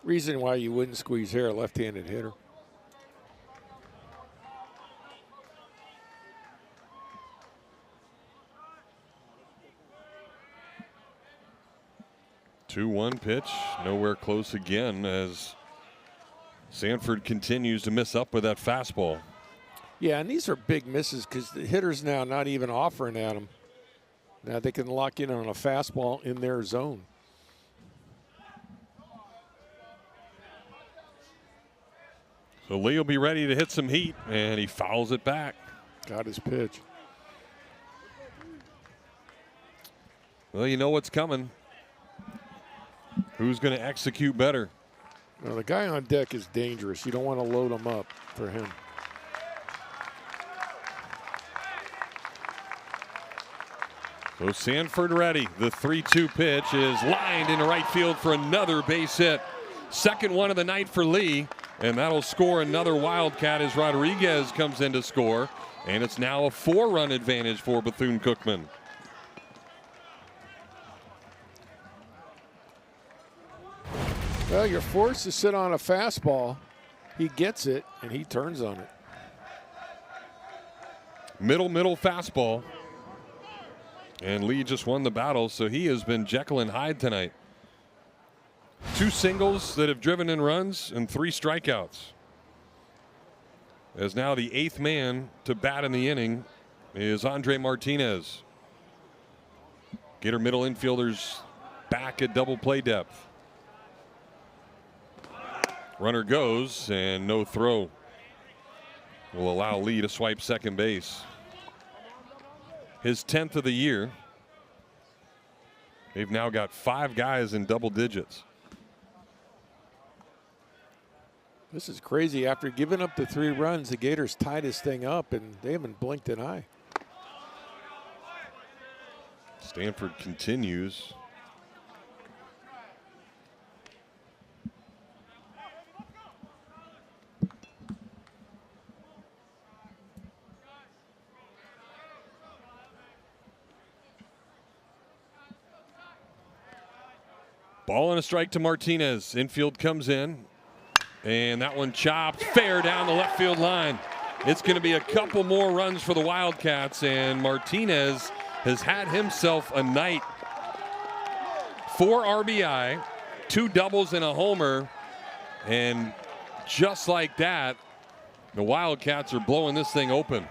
Reason why you wouldn't squeeze here, a left-handed hitter. Two-one pitch, nowhere close again as Sanford continues to miss up with that fastball. Yeah, and these are big misses because the hitter's now not even offering at them. Now they can lock in on a fastball in their zone. So Lee will be ready to hit some heat, and he fouls it back. Got his pitch. Well, you know what's coming. Who's going to execute better? Well, the guy on deck is dangerous. You don't want to load him up for him. So Sanford ready. The 3-2 pitch is lined into right field for another base hit. Second one of the night for Lee, and that'll score another Wildcat as Rodriguez comes in to score. And it's now a 4-run advantage for Bethune-Cookman. Well, you're forced to sit on a fastball. He gets it, and he turns on it. Middle fastball. And Lee just won the battle, so he has been Jekyll and Hyde tonight. 2 singles that have driven in runs and 3 strikeouts. As now the 8th man to bat in the inning is Andre Martinez. Gator middle infielders back at double play depth. Runner goes, and no throw will allow Lee to swipe second base. His 10th of the year. They've now got 5 guys in double digits. This is crazy. After giving up the 3 runs, the Gators tied this thing up, and they haven't blinked an eye. Stanford continues. Ball and a strike to Martinez. Infield comes in, and that one chopped fair down the left field line. It's going to be a couple more runs for the Wildcats, and Martinez has had himself a night. 4 RBI, 2 doubles and a homer, and just like that, the Wildcats are blowing this thing open.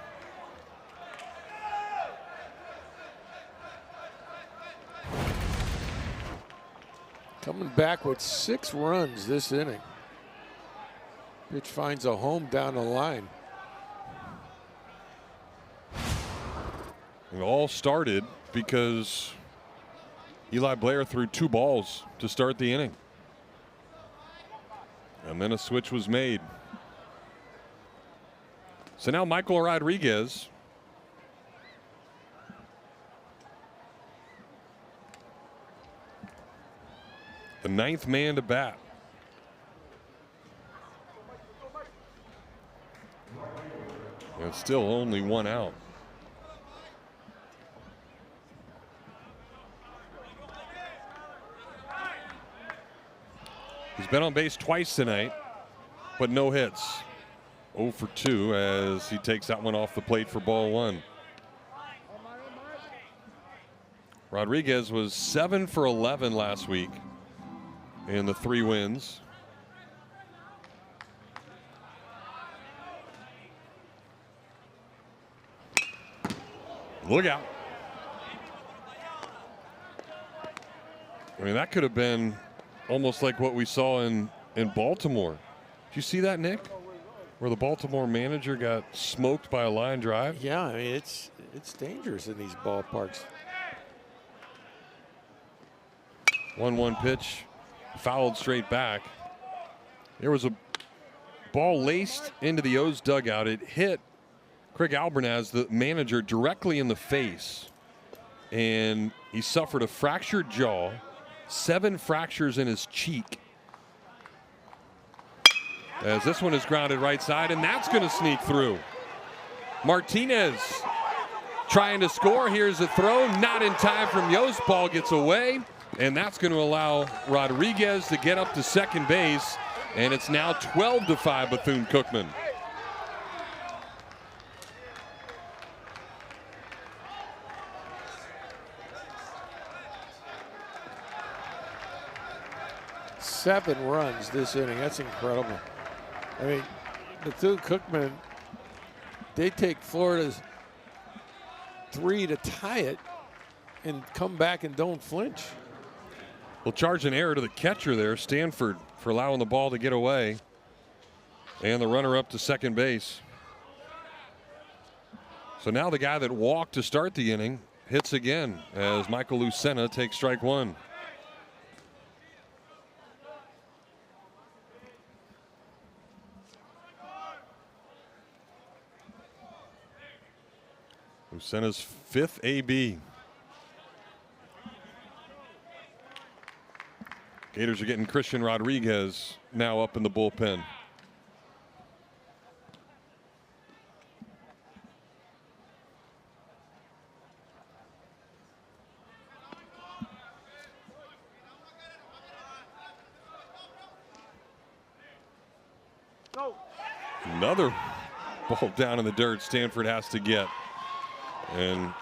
Coming back with 6 runs this inning. Pitch finds a home down the line. It all started because Eli Blair threw 2 balls to start the inning. And then a switch was made. So now Michael Rodriguez the 9th man to bat. And it's still only 1 out. He's been on base twice tonight, but no hits. 0 for 2 as he takes that one off the plate for ball 1. Rodriguez was 7 for 11 last week in the 3 wins. Look out. I mean, that could have been almost like what we saw in Baltimore. Did you see that, Nick? Where the Baltimore manager got smoked by a line drive? Yeah, I mean, it's dangerous in these ballparks. 1-1 pitch, fouled straight back. There was a ball laced into the O's dugout. It hit Craig Albernaz, the manager, directly in the face, and he suffered a fractured jaw, 7 fractures in his cheek. As this one is grounded right side, and that's going to sneak through. Martinez trying to score. Here's a throw, not in time from Yost. Ball gets away, and that's going to allow Rodriguez to get up to second base, and it's now 12-5 Bethune-Cookman. Seven runs this inning. That's incredible. I mean, Bethune-Cookman, they take Florida's 3 to tie it and come back and don't flinch. Will charge an error to the catcher there, Stanford, for allowing the ball to get away. And the runner up to second base. So now the guy that walked to start the inning hits again as Michael Lucena takes strike 1. Lucena's 5th AB. Gators are getting Christian Rodriguez now up in the bullpen. Another ball down in the dirt Stanford has to get. And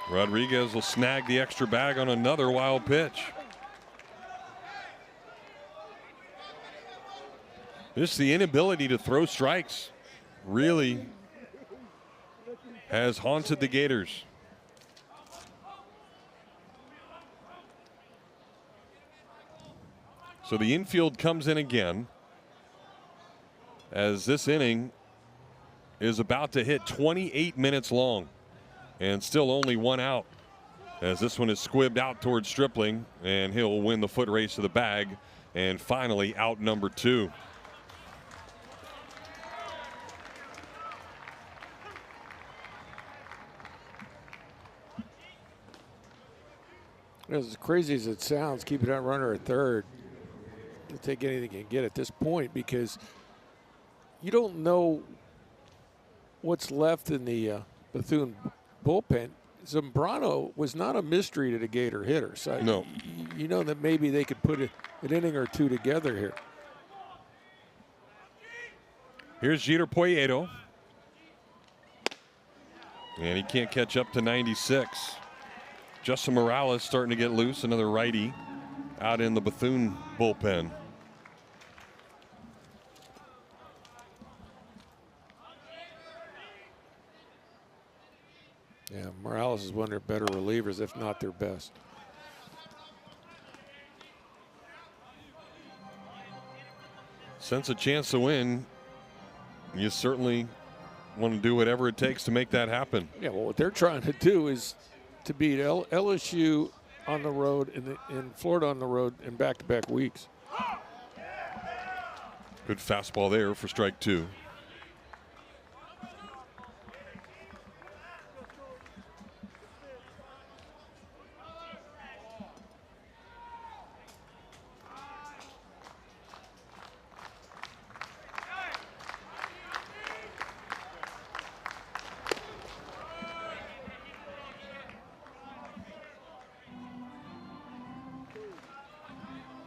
Rodriguez will snag the extra bag on another wild pitch. Just the inability to throw strikes really has haunted the Gators. So the infield comes in again as this inning is about to hit 28 minutes long. And still only 1 out as this one is squibbed out towards Stripling, and he'll win the foot race to the bag and finally out number 2. As crazy as it sounds, keeping that runner at third, you'll take anything you can get at this point because you don't know what's left in the Bethune bullpen. Zambrano was not a mystery to the Gator hitter. So no. You know that maybe they could put an inning or two together here. Here's Jeter Poyeto. And he can't catch up to 96. Justin Morales starting to get loose, another righty out in the Bethune bullpen. Yeah, Morales is one of their better relievers, if not their best. Sense a chance to win, you certainly want to do whatever it takes to make that happen. Yeah, well, what they're trying to do is to beat LSU on the road and Florida on the road in back-to-back weeks. Good fastball there for strike 2.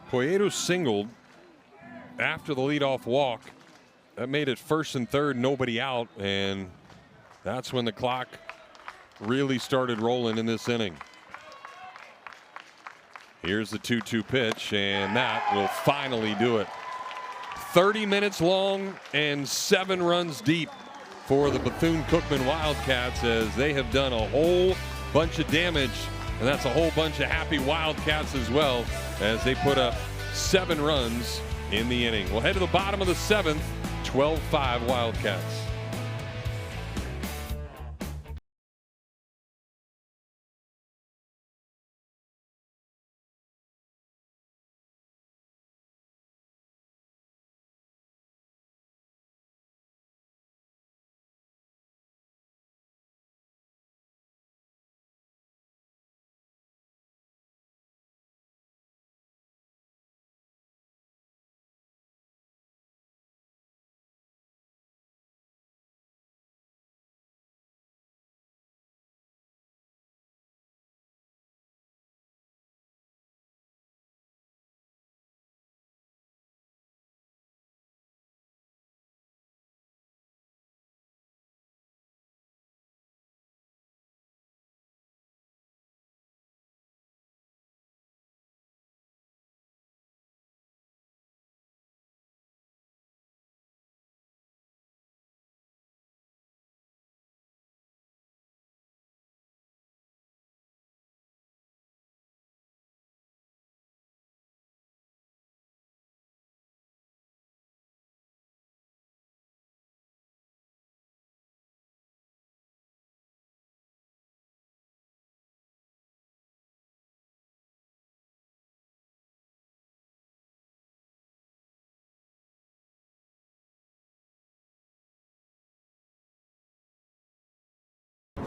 Poyeto singled after the leadoff walk That made it 1st and 3rd, nobody out, and that's when the clock really started rolling in this inning. Here's the 2-2 pitch, and that will finally do it. 30 minutes long and 7 runs deep for the Bethune-Cookman Wildcats, as they have done a whole bunch of damage, and that's a whole bunch of happy Wildcats as well, as they put up 7 runs in the inning. We'll head to the bottom of the 7th, 12-5 Wildcats.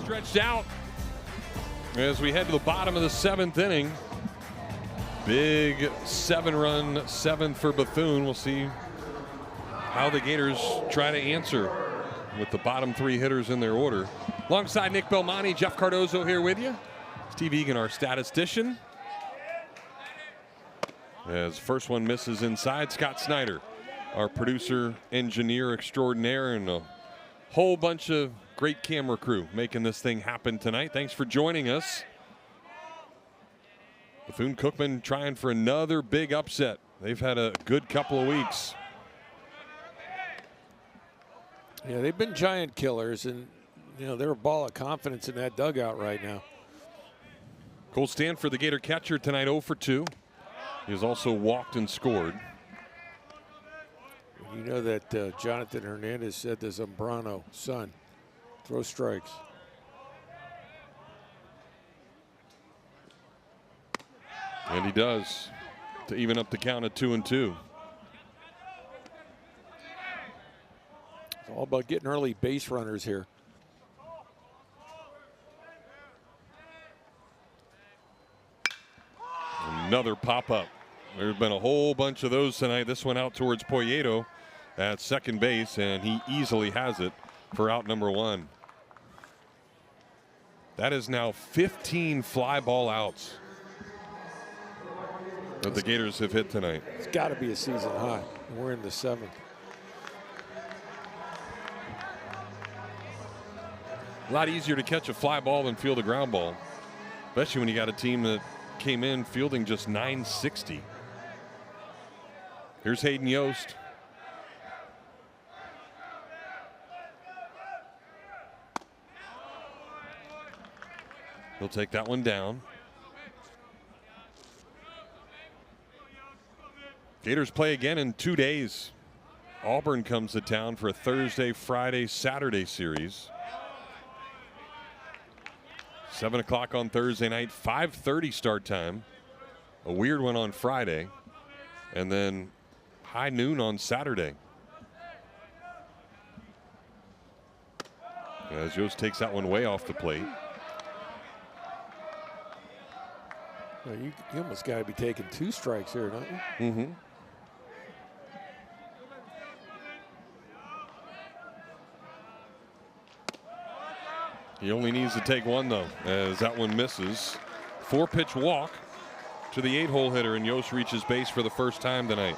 Stretched out as we head to the bottom of the 7th inning. Big 7-run 7th for Bethune. We'll see how the Gators try to answer with the bottom 3 hitters in their order. Alongside Nick Belmonte, Jeff Cardozo here with you. Steve Egan, our statistician. As first one misses inside, Scott Snyder, our producer, engineer extraordinaire, and a whole bunch of great camera crew making this thing happen tonight. Thanks for joining us. Bethune-Cookman trying for another big upset. They've had a good couple of weeks. Yeah, they've been giant killers, and they're a ball of confidence in that dugout right now. Cole Stanford, the Gator catcher tonight, 0 for 2. He has also walked and scored. You know that Jonathan Hernandez said to Zambrano, son, throw strikes. And he does, to even up the count at 2-2. It's all about getting early base runners here. Another pop-up. There's been a whole bunch of those tonight. This one out towards Poyeto at second base, and he easily has it for out number 1. That is now 15 fly ball outs that the Gators have hit tonight. It's got to be a season high. We're in the 7th. A lot easier to catch a fly ball than field a ground ball, especially when you got a team that came in fielding just 960. Here's Hayden Yost. He'll take that one down. Gators play again in 2 days. Auburn comes to town for a Thursday, Friday, Saturday series. 7 o'clock on Thursday night, 5:30 start time. A weird one on Friday, and then high noon on Saturday. As Yost takes that one way off the plate. Well, you almost got to be taking 2 strikes here, don't you? Mm-hmm. He only needs to take 1, though, as that one misses. 4-pitch walk to the 8-hole hitter, and Yost reaches base for the first time tonight.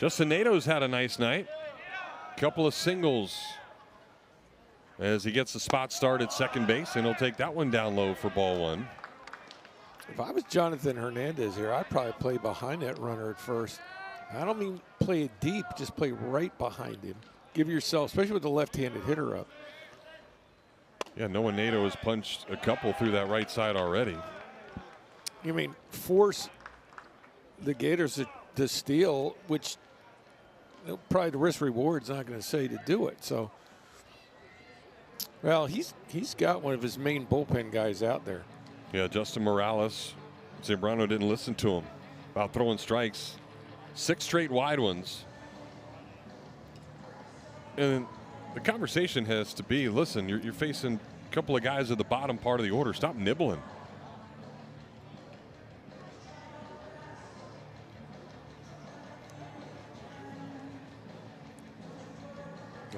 Justin Nato's had a nice night. Couple of singles as he gets the spot start at second base, and he'll take that one down low for ball one. If I was Jonathan Hernandez here, I'd probably play behind that runner at first. I don't mean play it deep, just play right behind him. Give yourself, especially with the left-handed hitter up. Yeah, Noah Nato has punched a couple through that right side already. You mean force the Gators to steal, which probably the risk reward's not going to say to do it. So, well, he's got one of his main bullpen guys out there. Yeah, Justin Morales. Zambrano didn't listen to him about throwing strikes. 6 straight wide ones. And the conversation has to be, listen, you're facing a couple of guys at the bottom part of the order. Stop nibbling.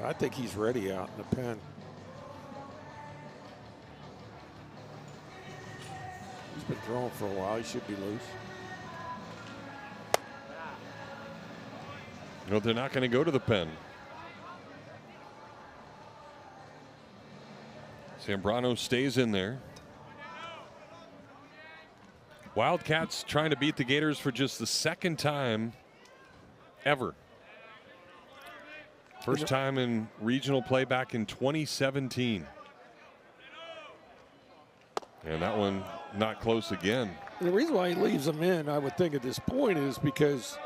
I think he's ready out in the pen. He's been throwing for a while. He should be loose. No, they're not going to go to the pen. Zambrano stays in there. Wildcats trying to beat the Gators for just the second time ever. First time in regional play back in 2017. And that one not close again. And the reason why he leaves them in, I would think at this point, is because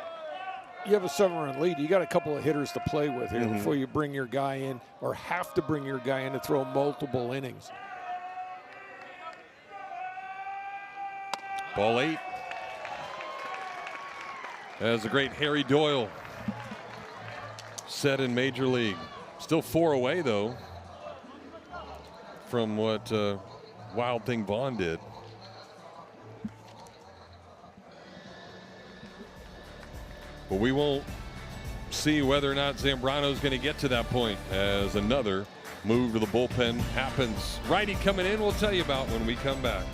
you have a 7-run lead. You got a couple of hitters to play with here before you bring your guy in, or have to bring your guy in to throw multiple innings. Ball 8. As the great Harry Doyle set in Major League. Still 4 away, though, from what Wild Thing Vaughn did. But we won't see whether or not Zambrano's going to get to that point as another move to the bullpen happens. Righty coming in, we'll tell you about when we come back.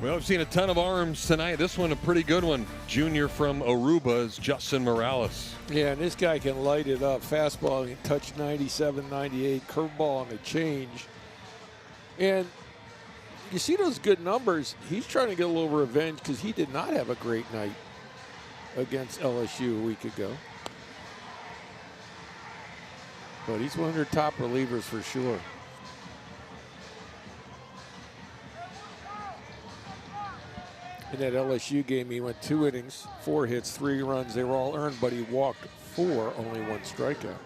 Well, we've seen a ton of arms tonight. This one a pretty good one. Junior from Aruba is Justin Morales. Yeah, and this guy can light it up. Fastball, he can touch 97, 98. Curveball on the change. And you see those good numbers. He's trying to get a little revenge because he did not have a great night against LSU a week ago. But he's one of their top relievers for sure. In that LSU game, he went 2 innings, 4 hits, 3 runs. They were all earned, but he walked 4, only 1 strikeout.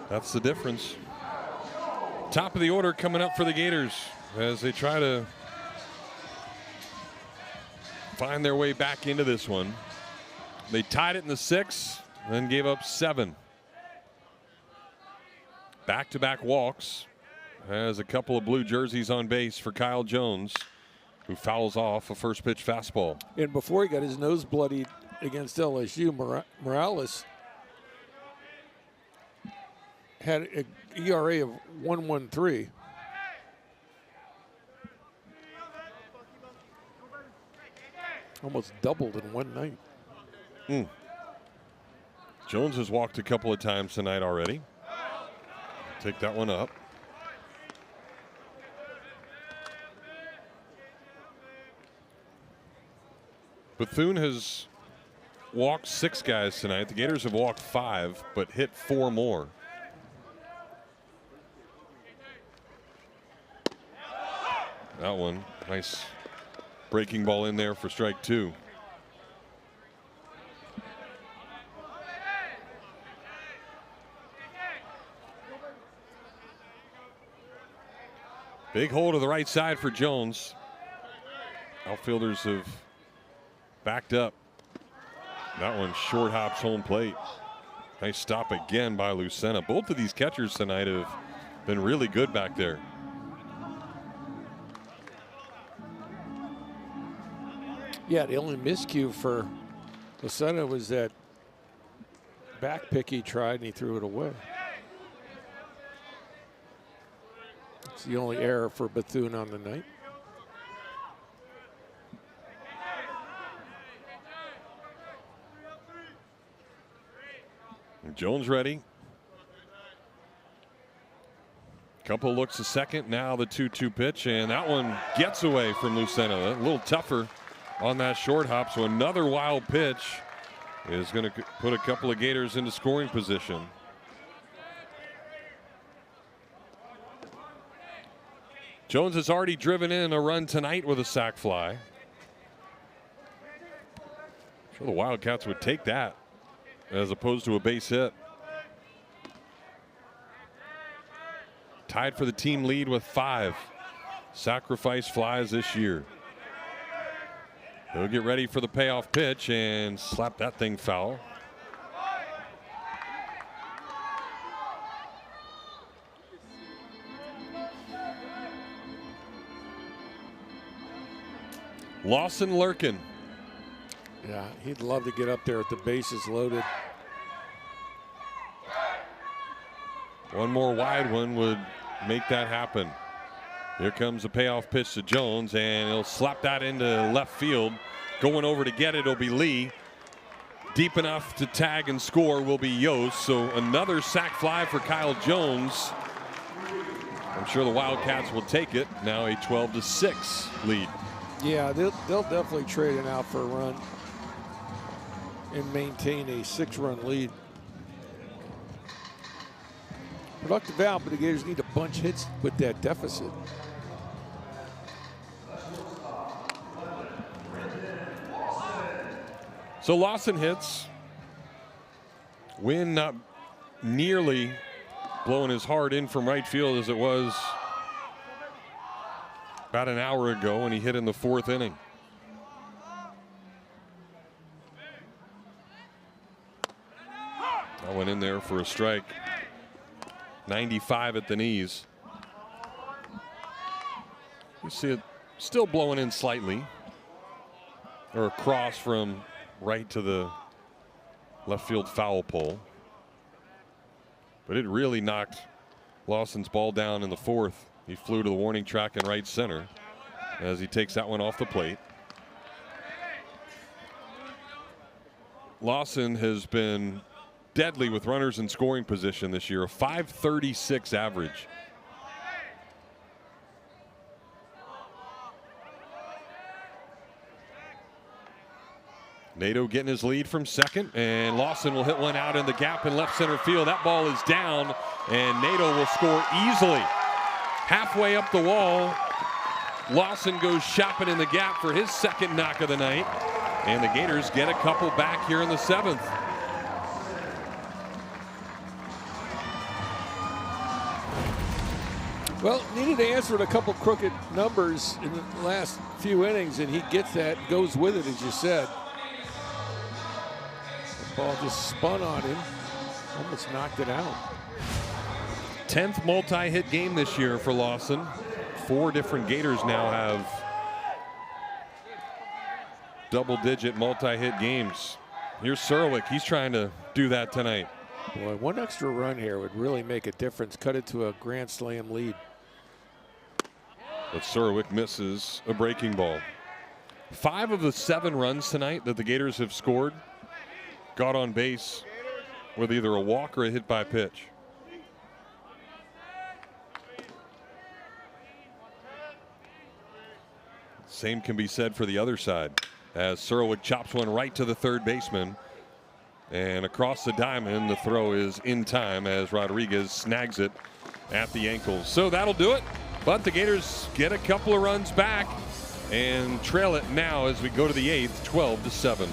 That's the difference. Top of the order coming up for the Gators as they try to find their way back into this one. They tied it in the 6th, then gave up 7. Back-to-back walks as a couple of blue jerseys on base for Kyle Jones. who fouls off a first pitch fastball. And before he got his nose bloodied against LSU, Morales had an ERA of 1.13. Almost doubled in one night. Jones has walked a couple of times tonight already. Take that one up. Bethune has walked 6 guys tonight. The Gators have walked 5, but hit 4 more. That one, nice breaking ball in there for strike 2. Big hole to the right side for Jones. Outfielders have backed up. That one short hops home plate. Nice stop again by Lucena. Both of these catchers tonight have been really good back there. Yeah, the only miscue for Lucena was that back pick he tried and he threw it away. It's the only error for Bethune on the night. Jones ready. Couple looks a second. Now the 2-2 pitch, and that one gets away from Lucena. A little tougher on that short hop. So another wild pitch is going to put a couple of Gators into scoring position. Jones has already driven in a run tonight with a sac fly. I'm sure the Wildcats would take that as opposed to a base hit. Tied for the team lead with 5 sacrifice flies this year. He'll get ready for the payoff pitch and slap that thing foul. Lawson Lurkin. Yeah, he'd love to get up there with the bases loaded. One more wide one would make that happen. Here comes the payoff pitch to Jones, and he'll slap that into left field. Going over to get it will be Lee. Deep enough to tag and score will be Yost. So another sac fly for Kyle Jones. I'm sure the Wildcats will take it. Now a 12-6 lead. Yeah, they'll definitely trade it out for a run and maintain a 6-run lead. Productive out, but the Gators need a bunch hits with that deficit. So Lawson hits. Wynn not nearly blowing his heart in from right field as it was about an hour ago when he hit in the 4th inning. That went in there for a strike. 95 at the knees. You see it still blowing in slightly, or across from right to the left field foul pole. But it really knocked Lawson's ball down in the 4th. He flew to the warning track in right center as he takes that one off the plate. Lawson has been deadly with runners in scoring position this year, a .536 average. Nadeau getting his lead from second, and Lawson will hit one out in the gap in left center field. That ball is down, and Nadeau will score easily. Halfway up the wall, Lawson goes shopping in the gap for his second knock of the night, and the Gators get a couple back here in the 7th. Well, needed to answer a couple crooked numbers in the last few innings, and he gets that, goes with it, as you said. The ball just spun on him, almost knocked it out. 10th multi-hit game this year for Lawson. 4 different Gators now have double-digit multi-hit games. Here's Surowiec. He's trying to do that tonight. Boy, one extra run here would really make a difference. Cut it to a grand slam lead. But Surowiec misses a breaking ball. 5 of the 7 runs tonight that the Gators have scored got on base with either a walk or a hit by pitch. Same can be said for the other side, as Surowiec chops one right to the third baseman. And across the diamond, the throw is in time as Rodriguez snags it at the ankles. So that'll do it. But the Gators get a couple of runs back and trail it now as we go to the 8th, 12-7.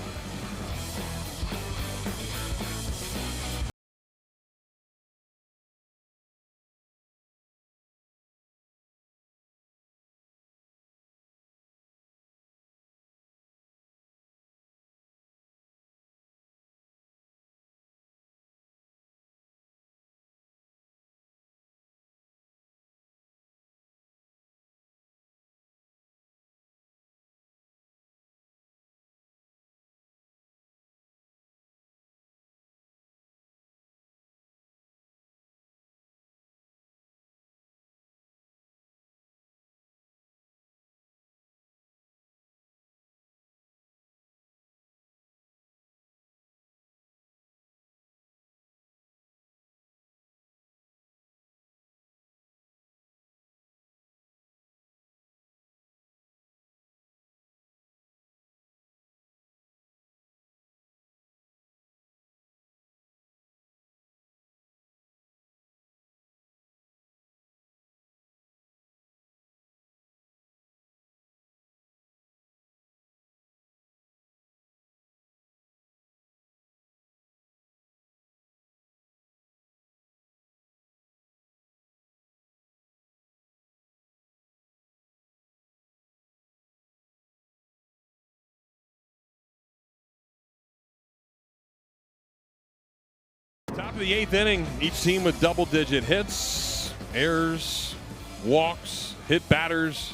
Top of the 8th inning, each team with double-digit hits, errors, walks, hit batters,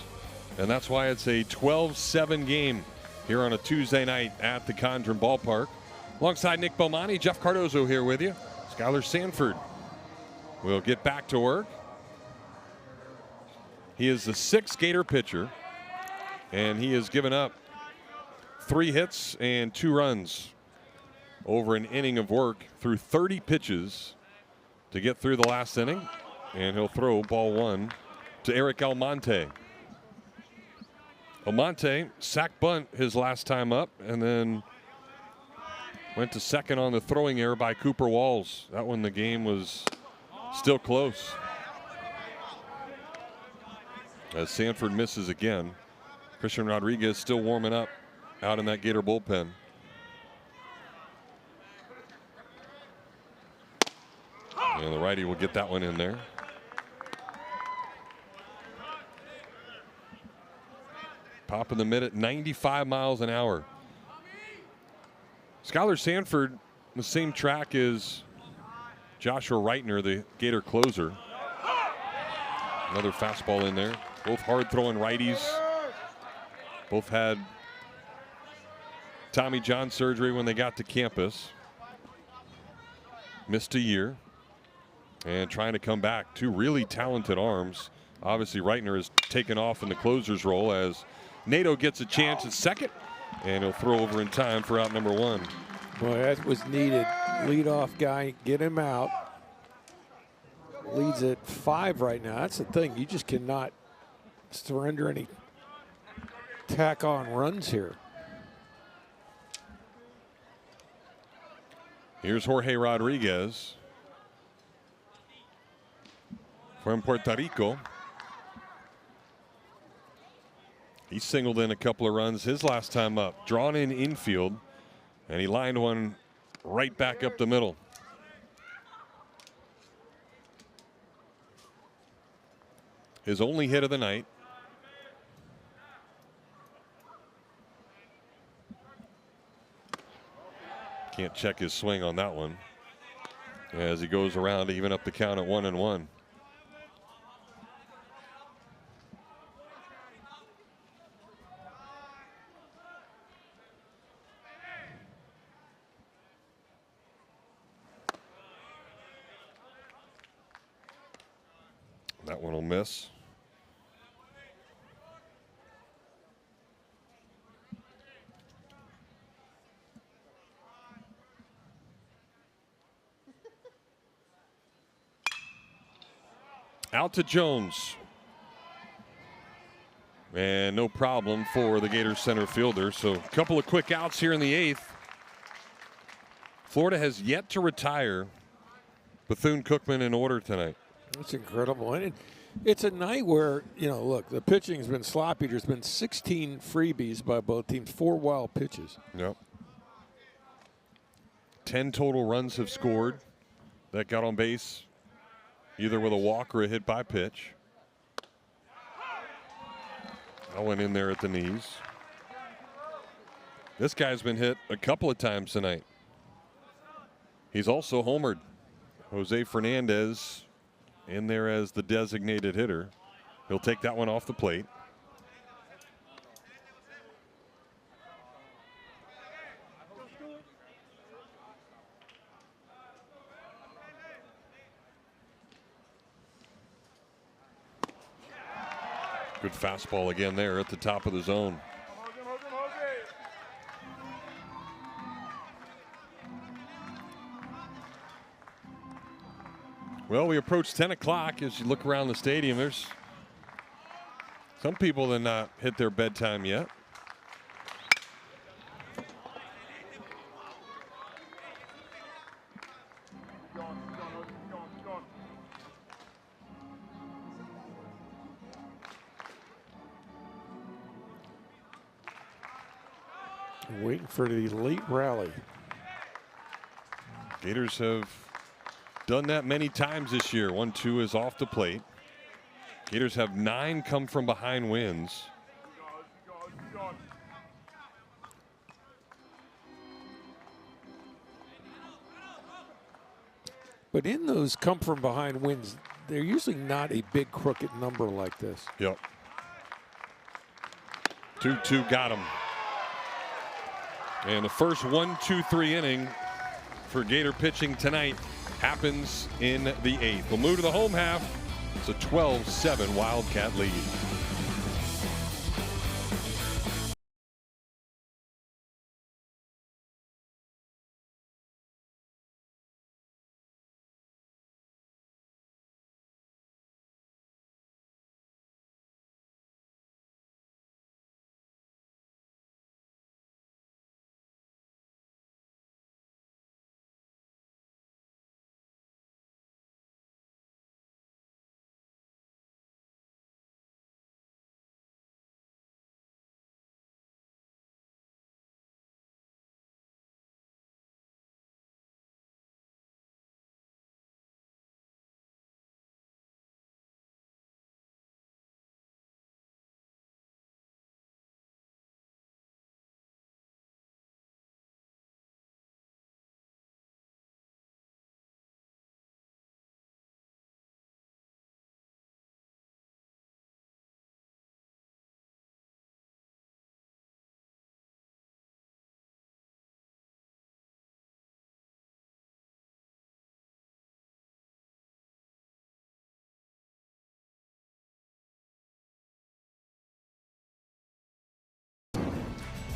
and that's why it's a 12-7 game here on a Tuesday night at the Condren Ballpark. Alongside Nick Bomani, Jeff Cardozo here with you. Skylar Sanford will get back to work. He is the 6th Gator pitcher, and he has given up 3 hits and 2 runs over an inning of work through 30 pitches to get through the last inning. And he'll throw ball 1 to Eric Almonte. Almonte sack bunt his last time up and then went to second on the throwing error by Cooper Walls. That one the game was still close. As Sanford misses again. Christian Rodriguez still warming up out in that Gator bullpen. And the righty will get that one in there. Popping the mid at 95 miles an hour. Skylar Sanford, the same track as Joshua Reitner, the Gator closer. Another fastball in there. Both hard throwing righties. Both had Tommy John surgery when they got to campus. Missed a year. And trying to come back. 2 really talented arms. Obviously, Reitner has taken off in the closer's role as Nato gets a chance at second. And he'll throw over in time for out number 1. Boy, that was needed. Leadoff guy, get him out. Leads at 5 right now. That's the thing. You just cannot surrender any tack on runs here. Here's Jorge Rodriguez from Puerto Rico. He singled in a couple of runs his last time up. Drawn in infield. And he lined one right back up the middle. His only hit of the night. Can't check his swing on that one as he goes around to even up the count at 1-1. That one will miss. Out to Jones. And no problem for the Gators center fielder. So a couple of quick outs here in the 8th. Florida has yet to retire Bethune-Cookman in order tonight. That's incredible. And it's a night where, look, the pitching's been sloppy. There's been 16 freebies by both teams, 4 wild pitches. Yep. 10 total runs have scored that got on base either with a walk or a hit by pitch. I went in there at the knees. This guy's been hit a couple of times tonight. He's also homered. Jose Fernandez in there as the designated hitter. He'll take that one off the plate. Good fastball again there at the top of the zone. Well, we approach 10 o'clock. As you look around the stadium, there's some people that have not hit their bedtime yet. Waiting for the late rally. Gators have done that many times this year. 1-2 is off the plate. Gators have 9 come from behind wins. But in those come from behind wins, they're usually not a big crooked number like this. Yep. 2-2 got him. And the first 1-2-3 inning for Gator pitching tonight happens in the 8th. We'll move to the home half. It's a 12-7 Wildcat lead.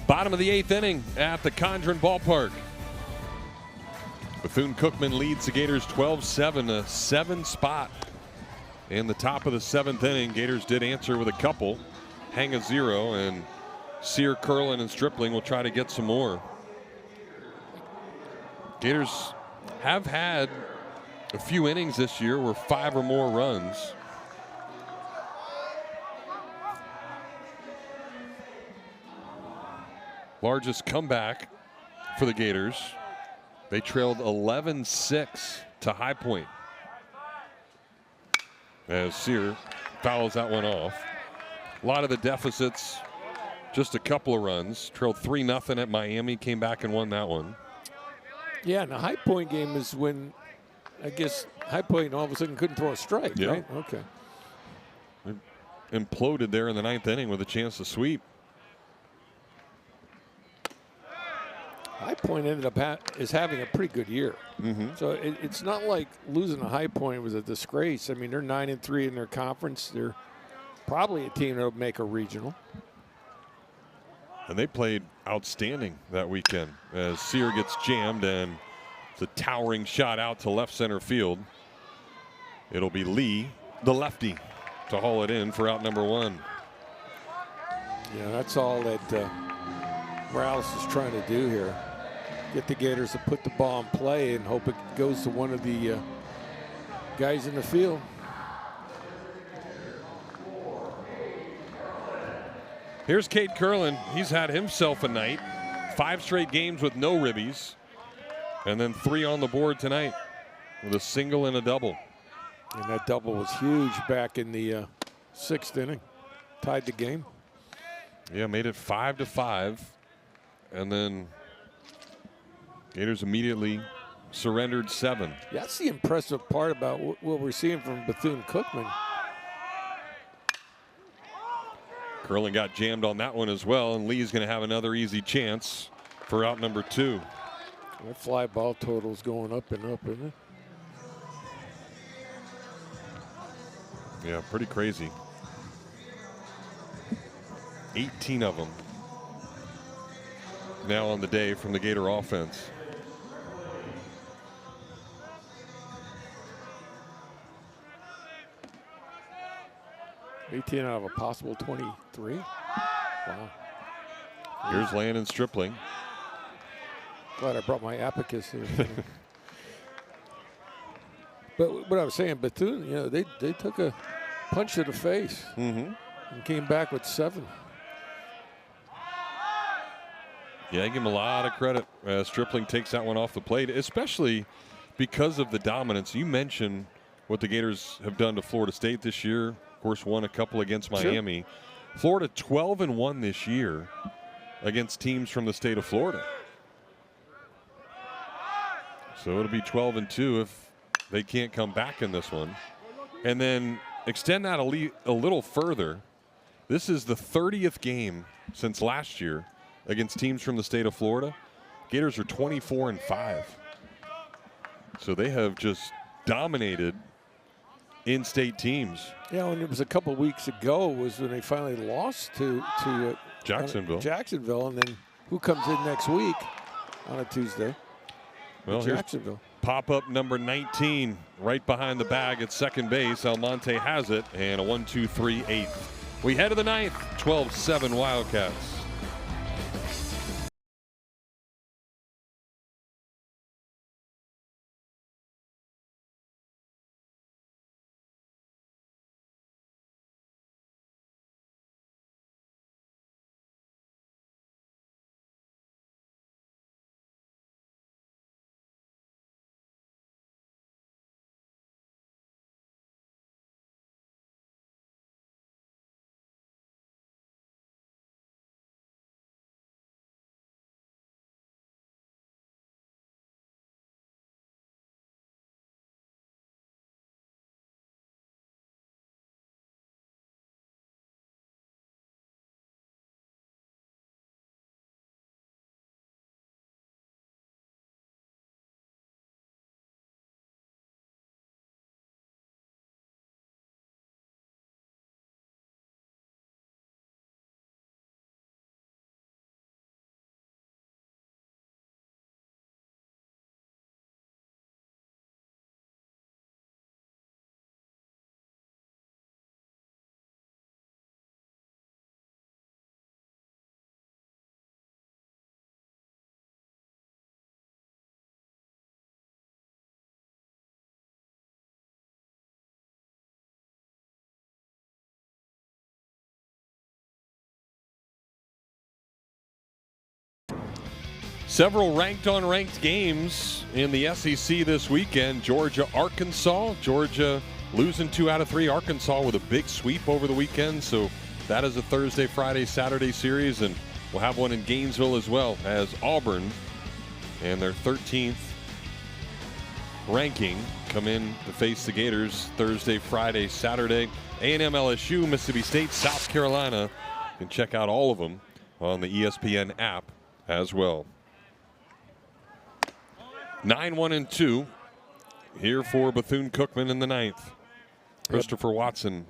Bottom of the 8th inning at the Condren Ballpark. Bethune-Cookman leads the Gators 12-7, a 7 spot. In the top of the 7th inning, Gators did answer with a couple. Hang a 0, and Sear, Curlin, and Stripling will try to get some more. Gators have had a few innings this year where 5 or more runs. Largest comeback for the Gators. They trailed 11-6 to High Point. As Sear fouls that one off. A lot of the deficits, just a couple of runs. Trailed 3-0 at Miami, came back and won that one. Yeah, and the High Point game is when, I guess, High Point all of a sudden couldn't throw a strike, Yeah. right? Okay. It imploded there in the 9th inning with a chance to sweep. High Point ended up is having a pretty good year. So it's not like losing a High Point was a disgrace. I mean, they're 9-3 in their conference. They're probably a team that will make a regional. And they played outstanding that weekend as Sear gets jammed and it's a towering shot out to left center field. It'll be Lee, the lefty, to haul it in for out number 1. Yeah, that's all that Morales is trying to do here. Get the Gators to put the ball in play and hope it goes to one of the guys in the field. Here's Cade Curlin. He's had himself a night. 5 straight games with no ribbies. And then 3 on the board tonight with a single and a double. And that double was huge back in the 6th inning. Tied the game. Yeah, made it 5-5. And then Gators immediately surrendered 7. That's the impressive part about what we're seeing from Bethune-Cookman. Curlin got jammed on that one as well, and Lee's going to have another easy chance for out number 2. That fly ball total is going up and up, isn't it? Yeah, pretty crazy. 18 of them now on the day from the Gator offense. $18 out of a possible 23. Wow. Here's Landon Stripling. Glad I brought my abacus here. But what I was saying, Bethune, you know, they took a punch to the face and came back with 7. Yeah, I give him a lot of credit. Stripling takes that one off the plate, especially because of the dominance. You mentioned what the Gators have done to Florida State this year. Of course, won a couple against Miami. Sure. Florida 12-1 this year against teams from the state of Florida. So it'll be 12-2 if they can't come back in this one. And then extend that a little further. This is the 30th game since last year against teams from the state of Florida. Gators are 24-5. So they have just dominated in-state teams. Yeah, and it was a couple weeks ago was when they finally lost to Jacksonville. And then who comes in next week on a Tuesday? Well, Jacksonville. Pop-up number 19 right behind the bag at second base. Almonte has it, and a 1-2-3 8th. We head to the 9th, 12-7 Wildcats. Several ranked-on-ranked games in the SEC this weekend. Georgia, Arkansas. Georgia losing 2 out of 3. Arkansas with a big sweep over the weekend. So that is a Thursday, Friday, Saturday series. And we'll have one in Gainesville as well as Auburn and their 13th ranking come in to face the Gators Thursday, Friday, Saturday. A&M, LSU, Mississippi State, South Carolina. You can check out all of them on the ESPN app as well. 9-1-2 here for Bethune-Cookman in the 9th. Christopher Watson.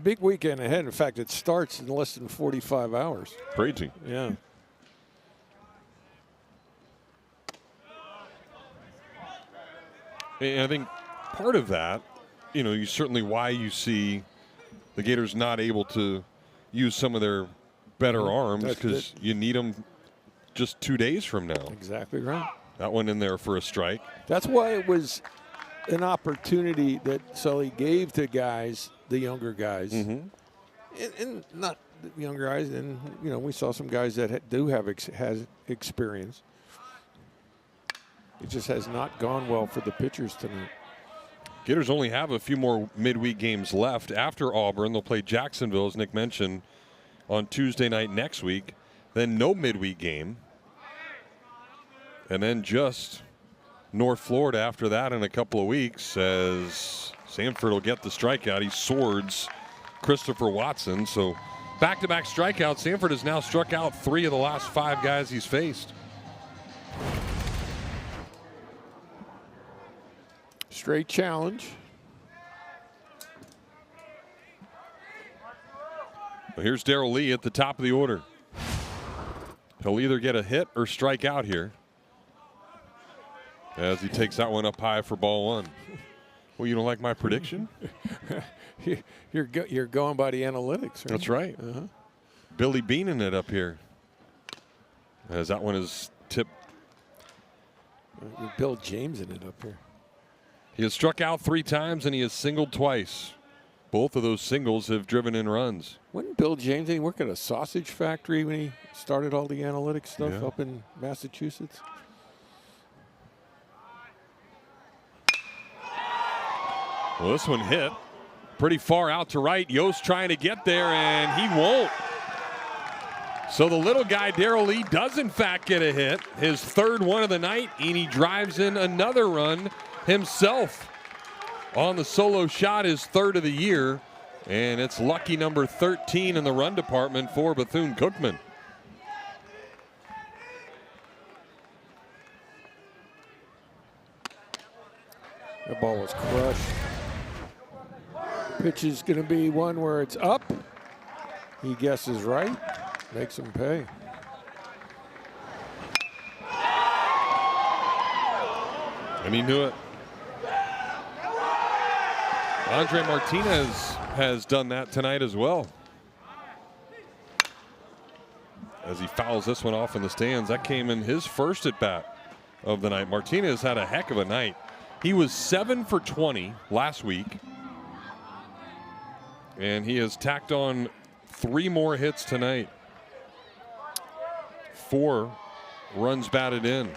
Big weekend ahead. In fact, it starts in less than 45 hours. Crazy. Yeah. And I think part of that, you certainly why you see the Gators not able to use some of their better arms, because you need them just 2 days from now. Exactly right. That one in there for a strike. That's why it was an opportunity that Sully gave to guys, the younger guys, and not the younger guys. And we saw some guys that do have has experience. It just has not gone well for the pitchers tonight. Gators only have a few more midweek games left. After Auburn, they'll play Jacksonville, as Nick mentioned, on Tuesday night next week. Then no midweek game. And then just North Florida after that in a couple of weeks, as Sanford will get the strikeout. He swords Christopher Watson. So back-to-back strikeouts. Sanford has now struck out 3 of the last 5 guys he's faced. Straight challenge. Well, here's Darrell Lee at the top of the order. He'll either get a hit or strike out here, as he takes that one up high for ball 1. Well, you don't like my prediction? You're going by the analytics, right? That's right. Billy Beanin it up here, as that one is tipped. You're Bill James in it up here. He has struck out 3 times and he has singled twice. Both of those singles have driven in runs. Wasn't Bill James, did he work at a sausage factory when he started all the analytics stuff up in Massachusetts? Well, this one hit pretty far out to right. Yost trying to get there, and he won't. So the little guy, Darrell Lee, does in fact get a hit. His 3rd one of the night, and he drives in another run himself on the solo shot, his 3rd of the year. And it's lucky number 13 in the run department for Bethune-Cookman. That ball was crushed. Pitch is going to be one where it's up. He guesses right. Makes him pay. And he knew it. Andre Martinez has done that tonight as well, as he fouls this one off in the stands. That came in his first at bat of the night. Martinez had a heck of a night. He was 7 for 20 last week, and he has tacked on 3 more hits tonight. 4 runs batted in.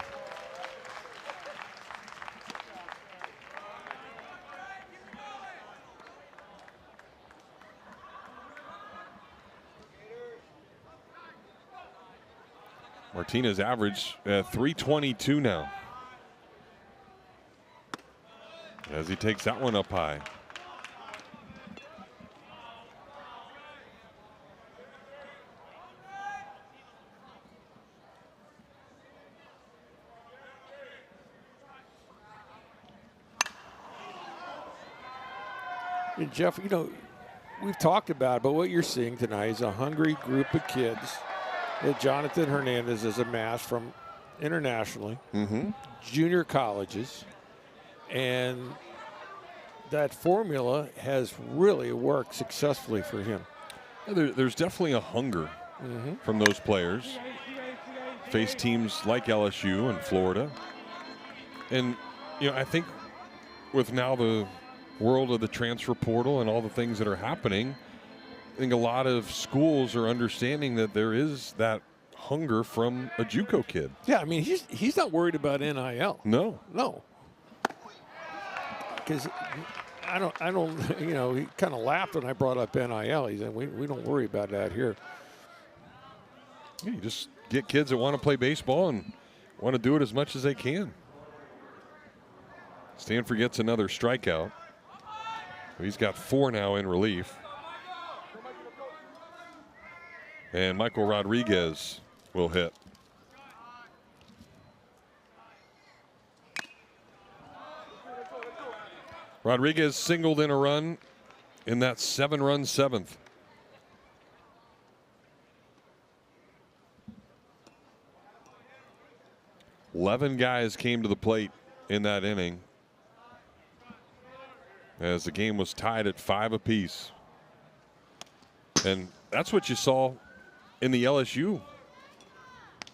Martinez averaged 322 now, as he takes that one up high. And Jeff, we've talked about it, but what you're seeing tonight is a hungry group of kids that Jonathan Hernandez has amassed from internationally, junior colleges, and that formula has really worked successfully for him. There's definitely a hunger from those players. Face teams like LSU and Florida. And, I think with now the world of the transfer portal and all the things that are happening, I think a lot of schools are understanding that there is that hunger from a JUCO kid. Yeah, I mean, he's not worried about NIL. No. Because I don't, he kind of laughed when I brought up NIL. He said, we don't worry about that here. Yeah, you just get kids that want to play baseball and want to do it as much as they can. Stanford gets another strikeout. He's got 4 now in relief. And Michael Rodriguez will hit. Rodriguez singled in a run in that 7-run seventh. Eleven guys came to the plate in that inning as the game was tied at 5 apiece. And that's what you saw in the LSU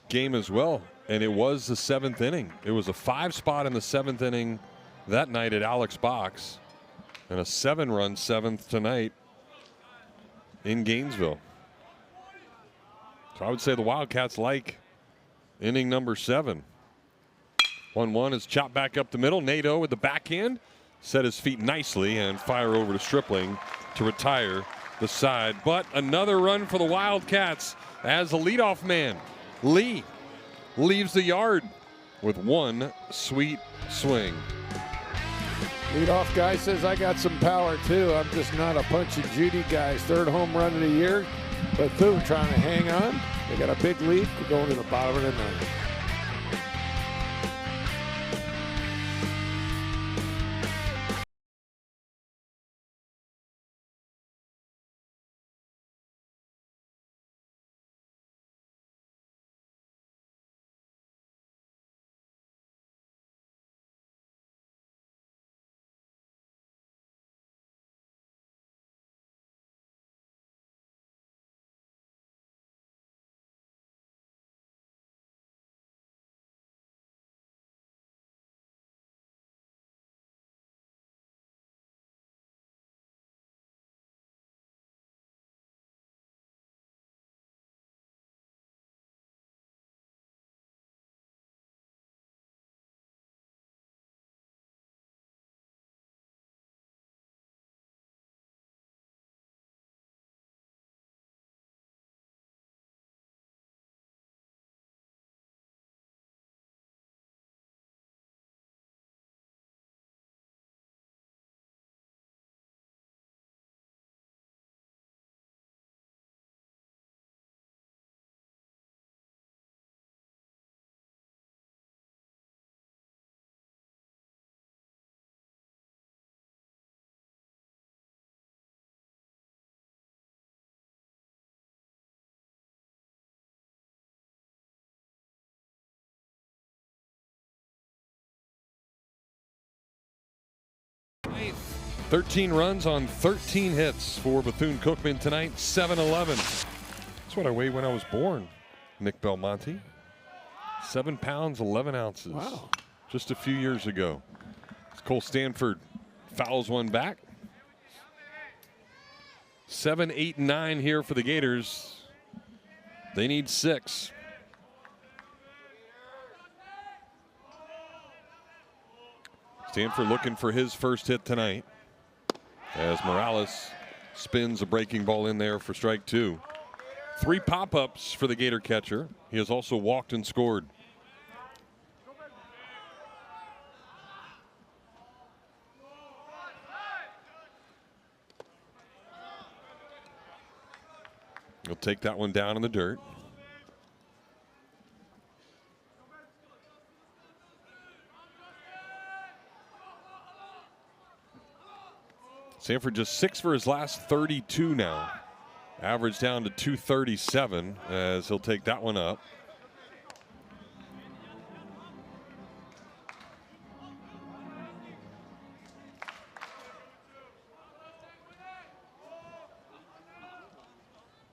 game as well. And it was the 7th inning. It was a 5 spot in the 7th inning that night at Alex Box, and a 7-run 7th tonight in Gainesville. So I would say the Wildcats like inning number 7. 1-1 is chopped back up the middle. Nadeau with the backhand, set his feet nicely and fire over to Stripling to retire the side. But another run for the Wildcats as the leadoff man, Lee, leaves the yard with one sweet swing. Leadoff guy says, I got some power too. I'm just not a punch and Judy guy. 3rd home run of the year. Bethune trying to hang on. They got a big lead. We're going to the bottom of the 9th. Right. 13 runs on 13 hits for Bethune-Cookman tonight, 7-11. That's what I weighed when I was born, Nick Belmonte. 7 pounds, 11 ounces. Wow. Just a few years ago. Cole Stanford fouls one back. 7, 8, 9 here for the Gators. They need 6. Stanford looking for his first hit tonight as Morales spins a breaking ball in there for strike 2. 3 pop-ups for the Gator catcher. He has also walked and scored. He'll take that one down in the dirt. Stanford just 6 for his last 32 now. Average down to 237 as he'll take that one up.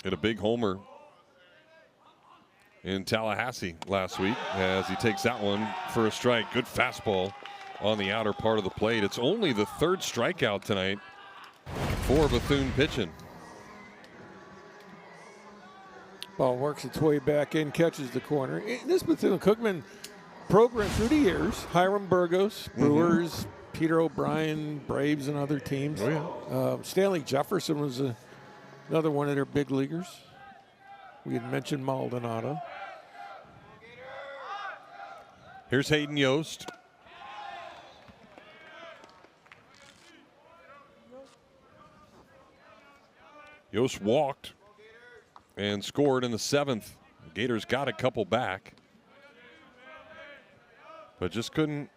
Hit a big homer in Tallahassee last week as he takes that one for a strike. Good fastball on the outer part of the plate. It's only the 3rd strikeout tonight for Bethune pitching. Ball works its way back in, catches the corner. This Bethune-Cookman program through the years, Hiram Burgos, Brewers, Peter O'Brien, Braves, and other teams. Oh, yeah. Stanley Jefferson was another one of their big leaguers. We had mentioned Maldonado. Here's Hayden Yost. Yost walked and scored in the 7th. The Gators got a couple back, but just couldn't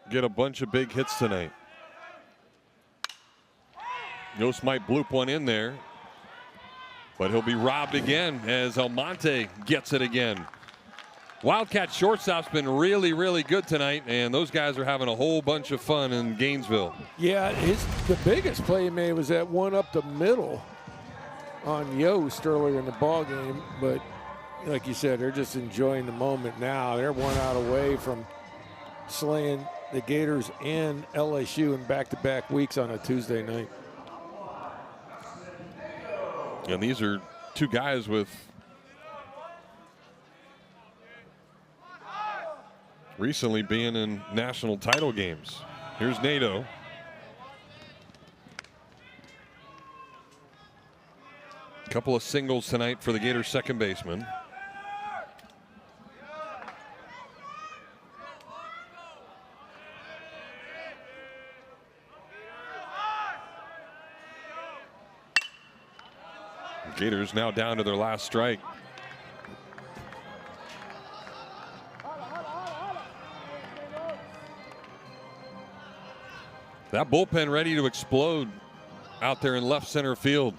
get a bunch of big hits tonight. Yost might bloop one in there, but he'll be robbed again as Almonte gets it again. Wildcat shortstop's been really, really good tonight, and those guys are having a whole bunch of fun in Gainesville. Yeah, the biggest play he made was that one up the middle on Yost earlier in the ball game, but like you said, they're just enjoying the moment now. They're 1 out away from slaying the Gators and LSU in back-to-back weeks on a Tuesday night. And these are two guys with recently being in national title games. Here's Nato. A couple of singles tonight for the Gators second baseman. Gators now down to their last strike. That bullpen ready to explode out there in left center field.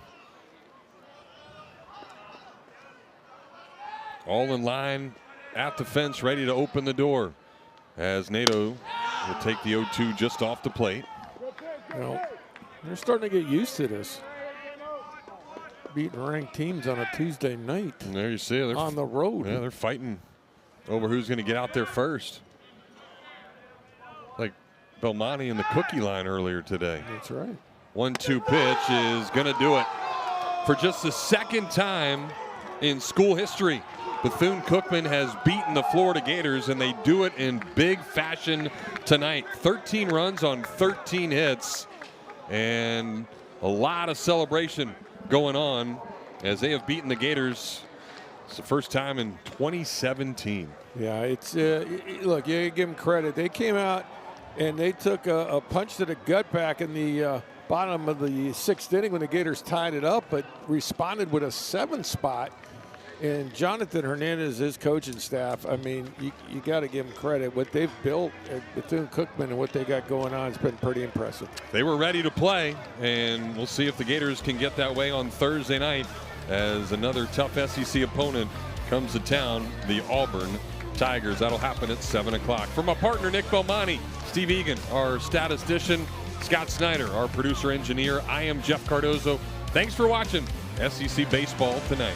All in line at the fence, ready to open the door as Nato will take the 0-2 just off the plate. Well, they're starting to get used to this. Beating ranked teams on a Tuesday night. And there you see it. On the road. Yeah, they're fighting over who's going to get out there first. Like Belmonte in the cookie line earlier today. That's right. 1-2 pitch is going to do it. For just the second time in school history, Bethune-Cookman has beaten the Florida Gators, and they do it in big fashion tonight. 13 runs on 13 hits, and a lot of celebration going on as they have beaten the Gators. It's the first time in 2017. Yeah, it's look, you give them credit. They came out and they took a punch to the gut back in the bottom of the sixth inning when the Gators tied it up, but responded with a 7 spot. And Jonathan Hernandez, his coaching staff, I mean, you got to give them credit. What they've built at Bethune-Cookman and what they got going on has been pretty impressive. They were ready to play, and we'll see if the Gators can get that way on Thursday night as another tough SEC opponent comes to town, the Auburn Tigers. That'll happen at 7 o'clock. For my partner, Nick Belmonte, Steve Egan, our statistician, Scott Snyder, our producer engineer, I am Jeff Cardozo. Thanks for watching SEC Baseball tonight.